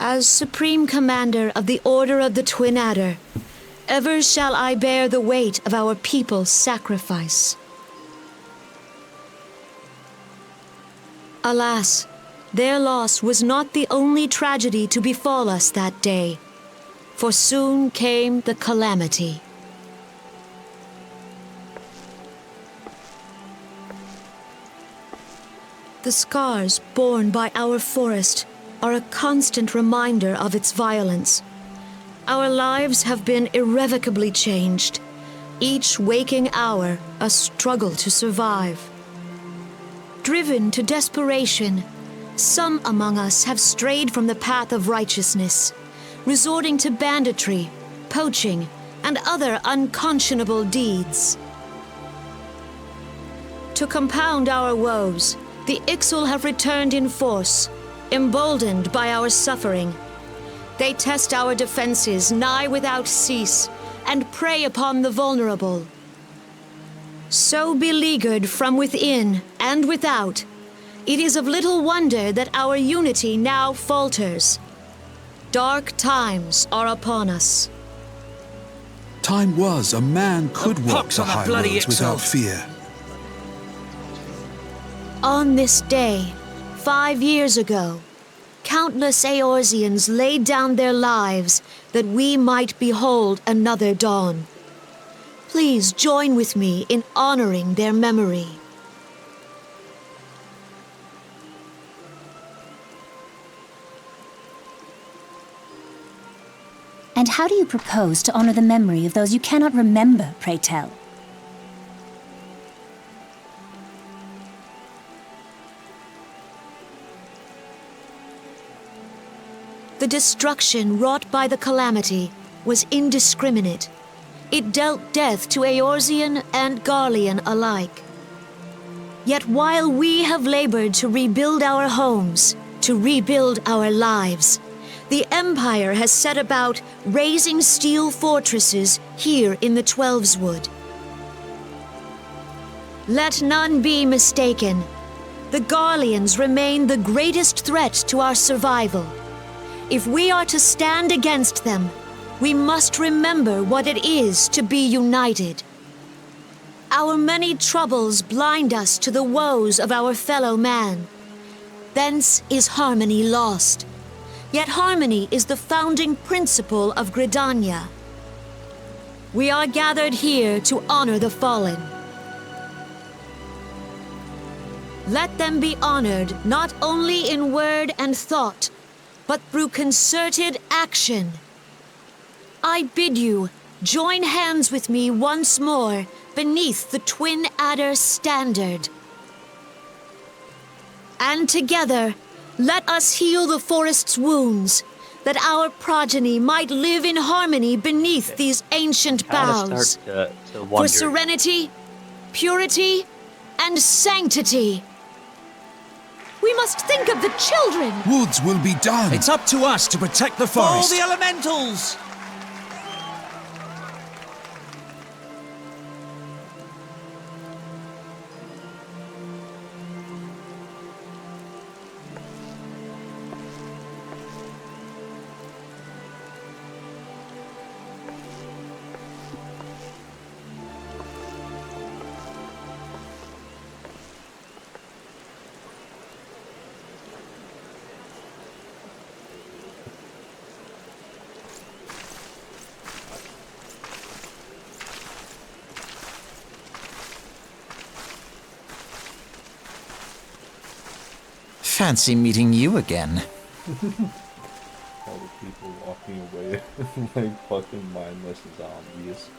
As Supreme Commander of the Order of the Twin Adder, ever shall I bear the weight of our people's sacrifice. Alas, their loss was not the only tragedy to befall us that day, for soon came the calamity. The scars borne by our forest are a constant reminder of its violence. Our lives have been irrevocably changed, each waking hour a struggle to survive. Driven to desperation, some among us have strayed from the path of righteousness, resorting to banditry, poaching, and other unconscionable deeds. To compound our woes, the Ixal have returned in force, emboldened by our suffering. They test our defenses nigh without cease, and prey upon the vulnerable. So beleaguered from within and without, it is of little wonder that our unity now falters. Dark times are upon us. Time was a man could walk pox the on the high bloody roads without XIV. fear. On this day, 5 years ago, countless Eorzeans laid down their lives that we might behold another dawn. Please join with me in honoring their memory. And how do you propose to honor the memory of those you cannot remember, pray tell? The destruction wrought by the calamity was indiscriminate. It dealt death to Eorzean and Garlean alike. Yet while we have labored to rebuild our homes, to rebuild our lives, the Empire has set about raising steel fortresses here in the Twelveswood. Let none be mistaken. The Garleans remain the greatest threat to our survival. If we are to stand against them, we must remember what it is to be united. Our many troubles blind us to the woes of our fellow man. Thence is harmony lost. Yet harmony is the founding principle of Gridania. We are gathered here to honor the fallen. Let them be honored not only in word and thought, but through concerted action. I bid you join hands with me once more beneath the Twin Adder standard. And together, let us heal the forest's wounds, that our progeny might live in harmony beneath these ancient boughs. For serenity, purity, and sanctity. We must think of the children! Woods will be done. It's up to us to protect the Follow forest. the elementals! Fancy meeting you again. All the people walking away like fucking mindless zombies.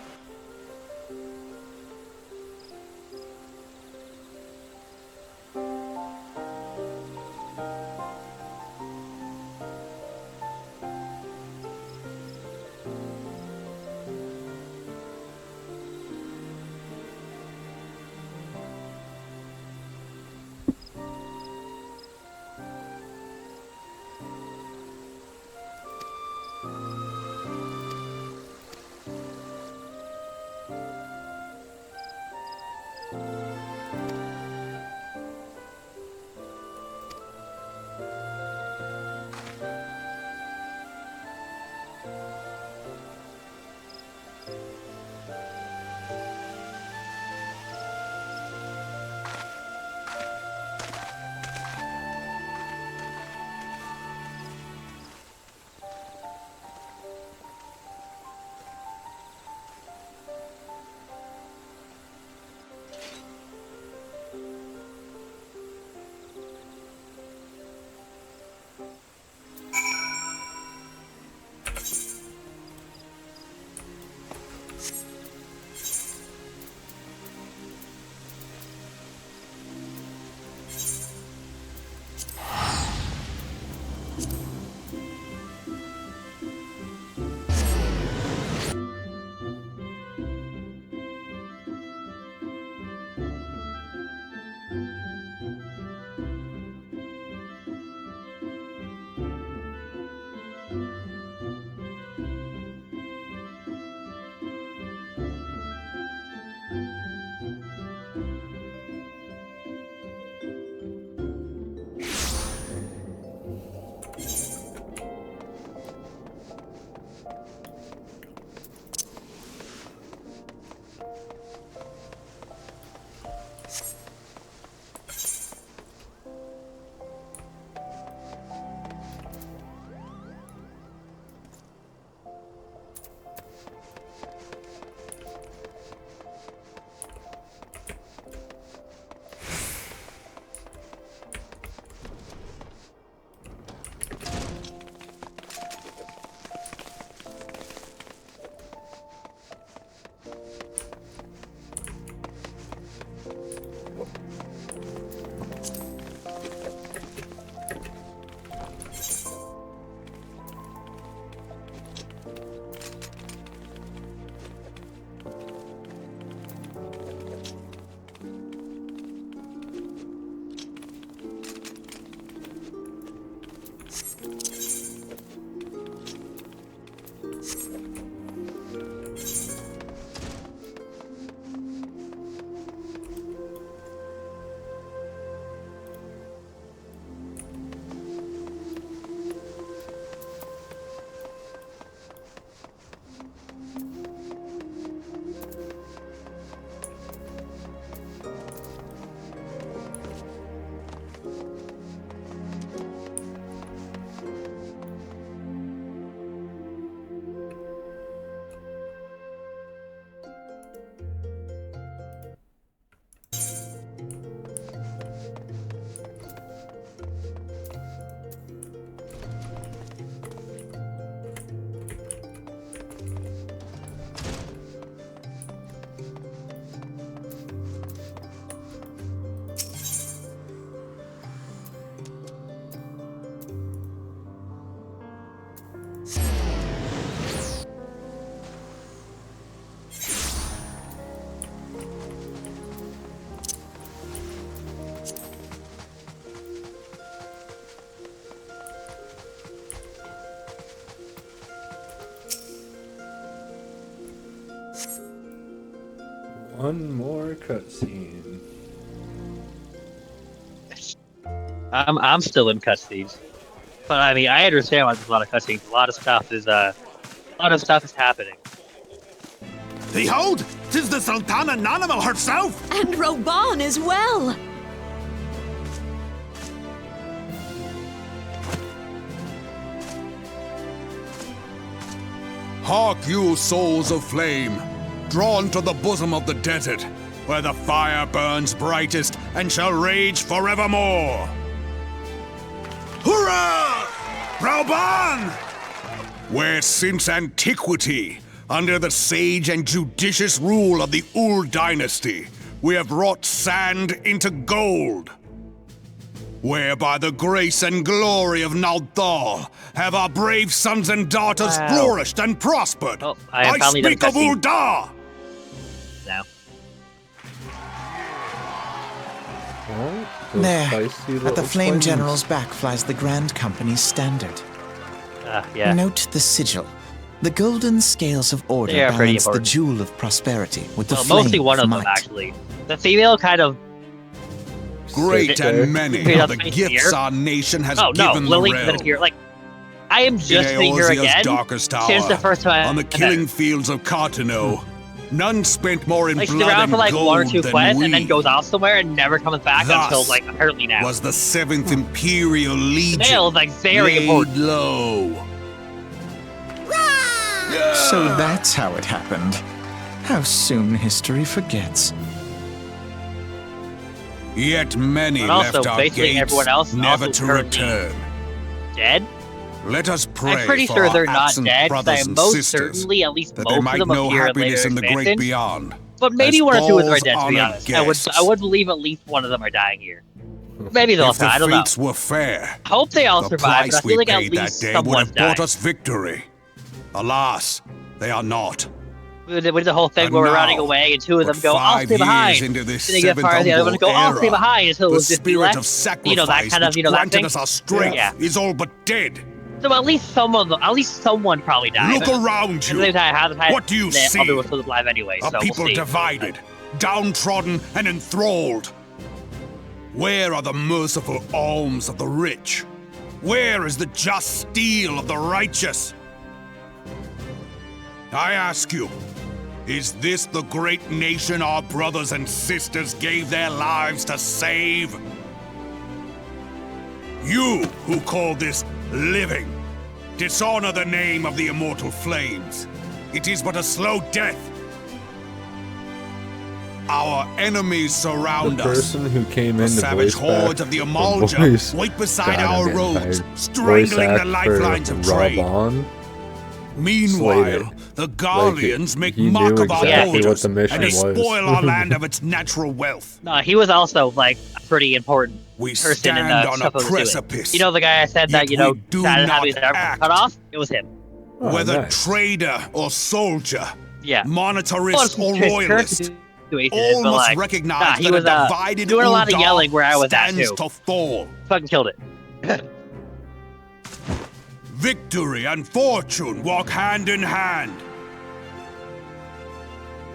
One more cutscene. I'm still in cutscenes, but I mean I understand why there's a lot of cutscenes. A lot of stuff is happening. Behold, 'tis the Sultana Nanimal herself! And Roban as well! Hark you, souls of flame, drawn to the bosom of the desert, where the fire burns brightest and shall rage forevermore. Hurrah! Rauban! Where since antiquity, under the sage and judicious rule of the Ul dynasty, we have wrought sand into gold. Where by the grace and glory of Naldal have our brave sons and daughters flourished and prospered. Oh, I speak of Ul'dah! Now. There, at the Flame General's back flies the Grand Company's standard. Yeah. Note the sigil. The golden scales of order They are pretty balance the important. jewel of prosperity with the Well, flame mostly one of of might. them actually. The female kind of Great and many Wait, are the that's gifts here? our nation has Oh no, given the Lily realm. didn't appear. Like, I am just In sitting here Eorzea's again darkest since the hour, first time on the killing fields of Cartano, none spent more in like she's blood around and for like gold one or two than quests we. and then goes off somewhere and never comes back until Thus like apparently now. was the 7th Imperial Legion Male is like very laid important. low. So that's how it happened. How soon history forgets. Yet many But also, left our basically gates, everyone else is never also to currently return. Dead? Let us pray I'm pretty for sure our they're not absent dead, because I brothers am and most sisters, certainly at least that most they of might them know appear in happiness later in the great expansions. beyond. But maybe as one or two of them are Gaul's dead, to be honored honest. guests. I would believe at least one of them are dying here. Maybe they'll If the die, I don't know. fates were fair, I hope they all the survive, but price I feel we like at paid that least day would someone's have brought died. us victory. Alas, they are not. We did the whole thing And where we're now, running away and two of but them go, I'll 5 stay behind. years into this Then they get 7th fired, the other one Umbrel go, I'll stay era, behind until it the was just be spirit left. of sacrifice You know, that kind of, which that granted thing? us our strength Yeah. is all but dead. So at least someone probably died. Look around you. What do you see? Other was still alive anyway, A so people we'll see. divided, downtrodden, and enthralled. Where are the merciful alms of the rich? Where is the just steel of the righteous? I ask you, is this the great nation our brothers and sisters gave their lives to save? You who call this living, dishonor the name of the immortal flames. It is but a slow death. Our enemies surround The us. person who came The in to savage voice hordes back of the the Amalja voice- wait beside God, I'm our getting roads, tired. strangling Voice the act for lifelines of trade. Raban. Meanwhile, Slated. the Garleans make he mock knew of our exactly what borders the mission and was. despoil our land of its natural wealth. No, he was also like a pretty important We person in stand the on stuff a I was doing. precipice. You know the guy I said that, Yet you know, we do had not his arm act. cut off? It was him. Oh, Whether nice. trader or soldier, Yeah. monetarist or His royalist, situation, all but, must like, recognize he that was a divided doing a lot of Uldar yelling where I was at stands too. to fall. Fucking killed it. Victory and fortune walk hand in hand.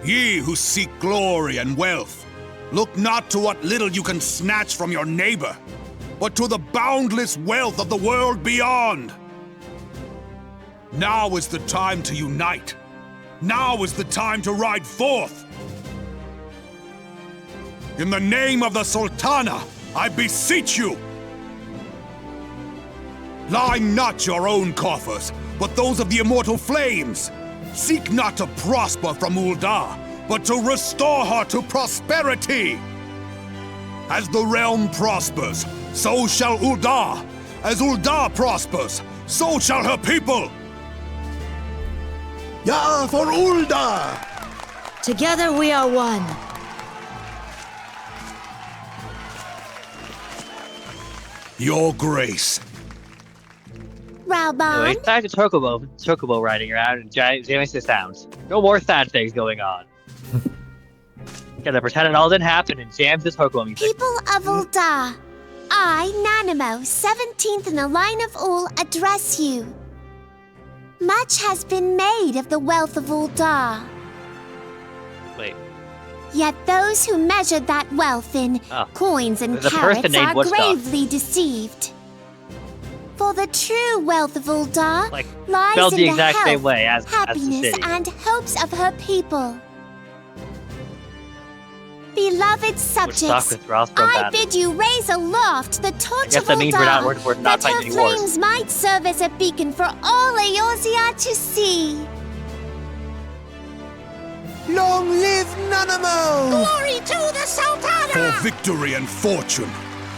Ye who seek glory and wealth, look not to what little you can snatch from your neighbor, but to the boundless wealth of the world beyond. Now is the time to unite. Now is the time to ride forth. In the name of the Sultana, I beseech you. Line not your own coffers, but those of the immortal flames. Seek not to prosper from Uldar, but to restore her to prosperity. As the realm prospers, so shall Uldar. As Uldar prospers, so shall her people. Yeah, for Uldar! Together we are one. Your grace. Anyway, back to Chocobo riding around and jamming the sounds. No more sad things going on. Gotta pretend it all didn't happen and jams this Chocobo music. People of Uldar, I, Nanimo, 17th in the line of Ul, address you. Much has been made of the wealth of Uldar. Wait. Yet those who measured that wealth in coins and There's a person carats named are Woodstock. gravely deceived. For the true wealth of Uldar lies spelled in the the exact health, same way as the happiness, city. and hopes of her people. Beloved subjects, withdraws from I battle. bid you raise aloft the torch guess of that means we're not- Uldar, we're not that her fighting any wars. flames might serve as a beacon for all Eorzea to see. Long live Nanamo! Glory to the Sultana! For victory and fortune,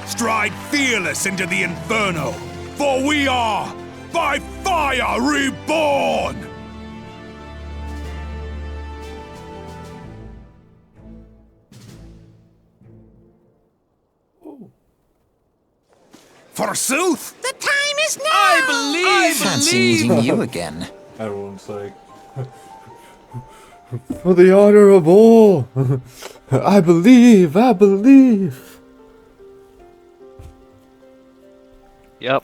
stride fearless into the inferno, for we are, by fire, reborn! Forsooth! The time is now! Fancy meeting you again. Everyone's like, for the honor of all, I believe, I believe. Yep.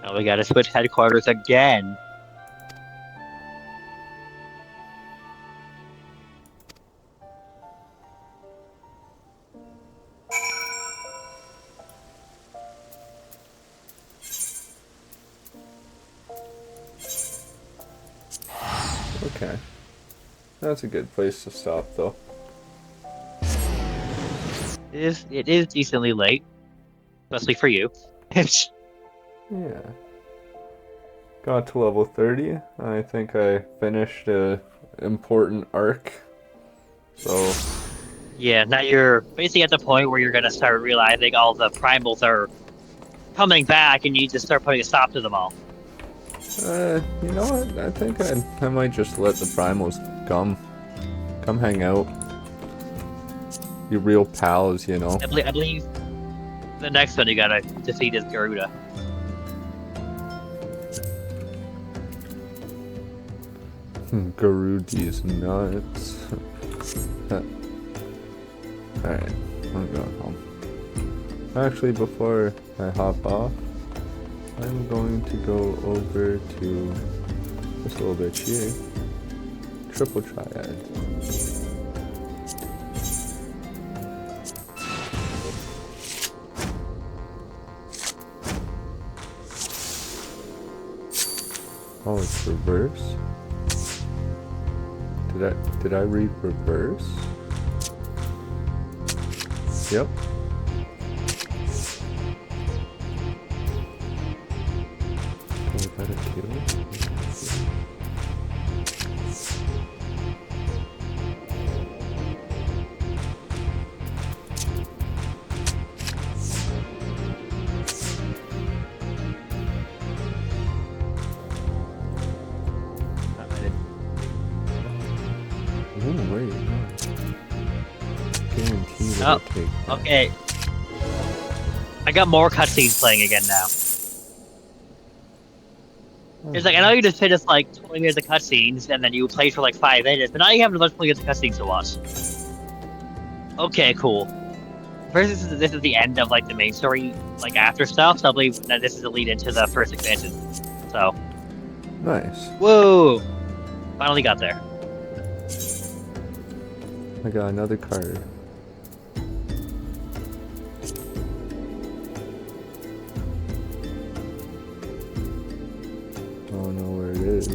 Now we gotta switch headquarters again. Okay. That's a good place to stop, though. It is decently late. Especially for you. Yeah. Got to level 30. I think I finished a important arc. So... Yeah, now you're basically at the point where you're gonna start realizing all the primals are coming back and you need to start putting a stop to them all. You know what? I think I might just let the primals come hang out. You real pals, you know. I believe the next one you gotta defeat is Garuda. Garudi's nuts. Alright, I'm going home. Actually, before I hop off, I'm going to go over to this little bitch here. Triple Triad. Oh, it's reverse? Did I read reverse? Yep. We gotta kill it. Oh, okay. I got more cutscenes playing again now. It's like, I know you just finished like 20 minutes of cutscenes, and then you played for like 5 minutes, but now you have a bunch of cutscenes to watch. Okay, cool. First, this is the end of like the main story, like after stuff, so I believe that this is the lead into the first expansion. So. Nice. Whoa! Finally got there. I got another card. I don't know where it is.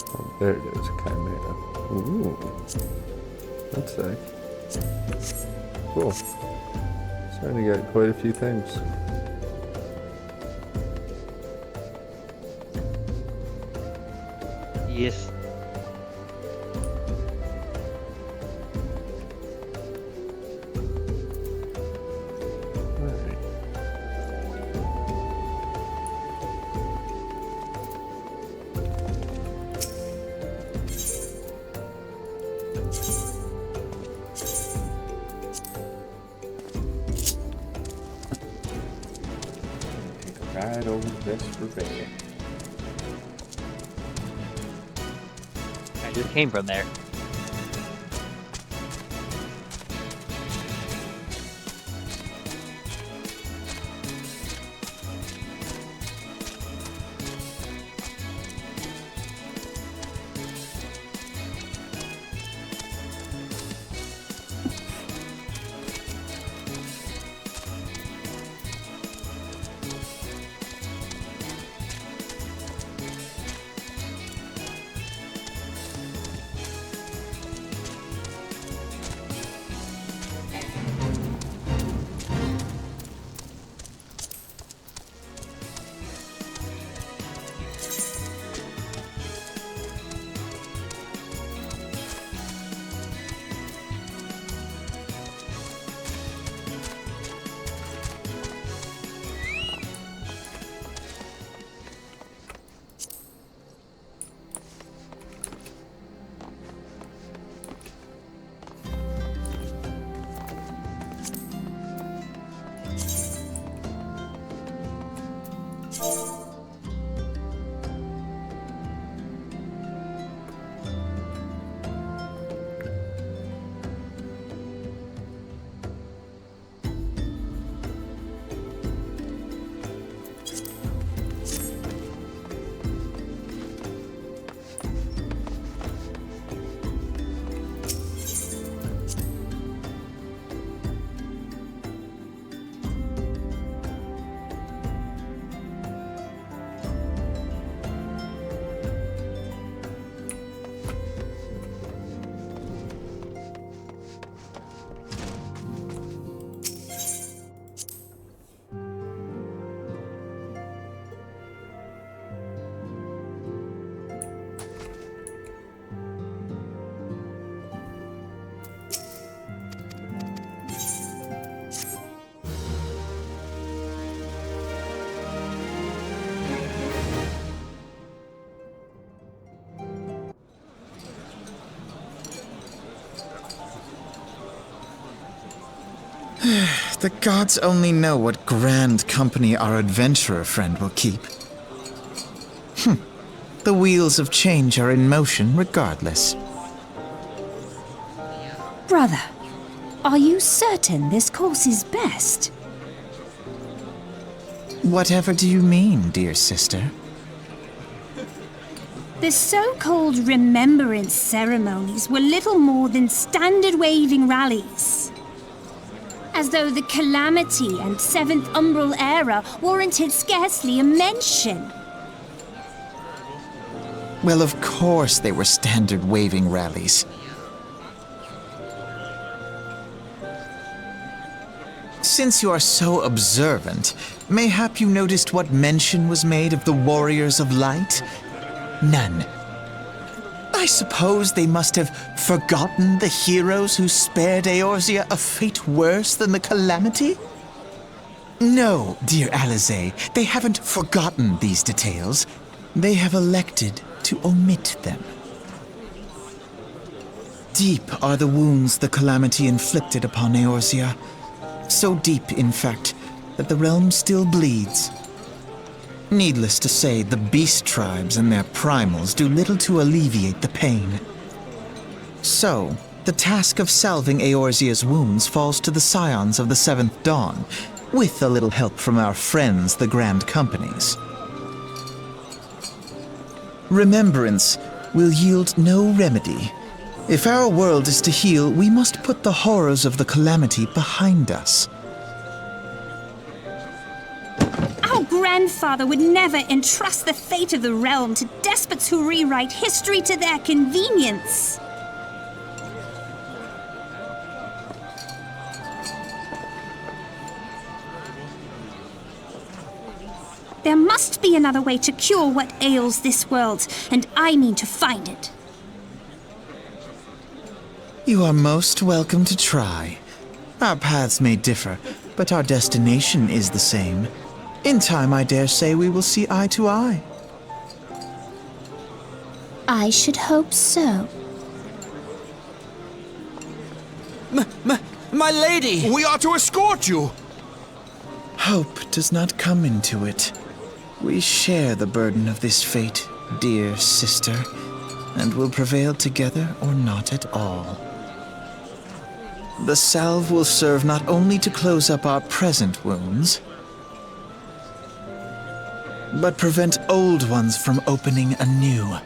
Oh, there it is, Chimera. Ooh, that's sick. Cool. Starting to get quite a few things. Yes. Right over this ravine. I just came from there. The gods only know what grand company our adventurer friend will keep. The wheels of change are in motion regardless. Brother, are you certain this course is best? Whatever do you mean, dear sister? The so-called remembrance ceremonies were little more than standard waving rallies. As though the Calamity and Seventh Umbral Era warranted scarcely a mention. Well, of course they were standard waving rallies. Since you are so observant, mayhap you noticed what mention was made of the Warriors of Light? None. I suppose they must have forgotten the heroes who spared Eorzea a fate worse than the Calamity? No, dear Alizé, they haven't forgotten these details. They have elected to omit them. Deep are the wounds the Calamity inflicted upon Eorzea. So deep, in fact, that the realm still bleeds. Needless to say, the beast tribes and their primals do little to alleviate the pain. So, the task of salving Eorzea's wounds falls to the scions of the Seventh Dawn, with a little help from our friends, the Grand Companies. Remembrance will yield no remedy. If our world is to heal, we must put the horrors of the Calamity behind us. Our grandfather would never entrust the fate of the realm to despots who rewrite history to their convenience. There must be another way to cure what ails this world, and I mean to find it. You are most welcome to try. Our paths may differ, but our destination is the same. In time, I dare say we will see eye to eye. I should hope so. My lady! We are to escort you! Hope does not come into it. We share the burden of this fate, dear sister, and will prevail together or not at all. The salve will serve not only to close up our present wounds, but prevent old ones from opening anew.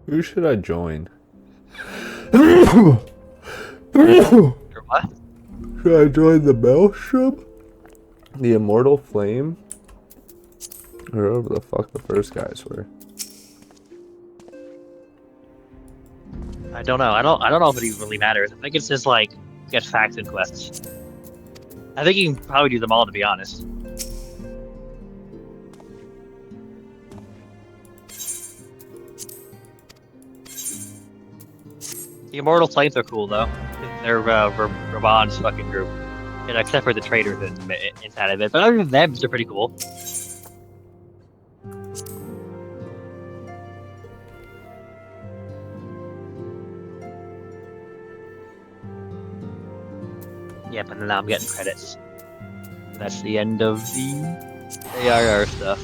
Who should I join? Or what? Should I join the Maelstrom? The Immortal Flame? Or whatever the fuck the first guys were. I don't know. I don't know if it even really matters. I think it's just like get faction quests. I think you can probably do them all, to be honest. The Immortal Flames are cool though. They're Raban's fucking group, except for the traders inside of it. But other than them, they're pretty cool. Yep, and now I'm getting credits. That's the end of the ARR stuff.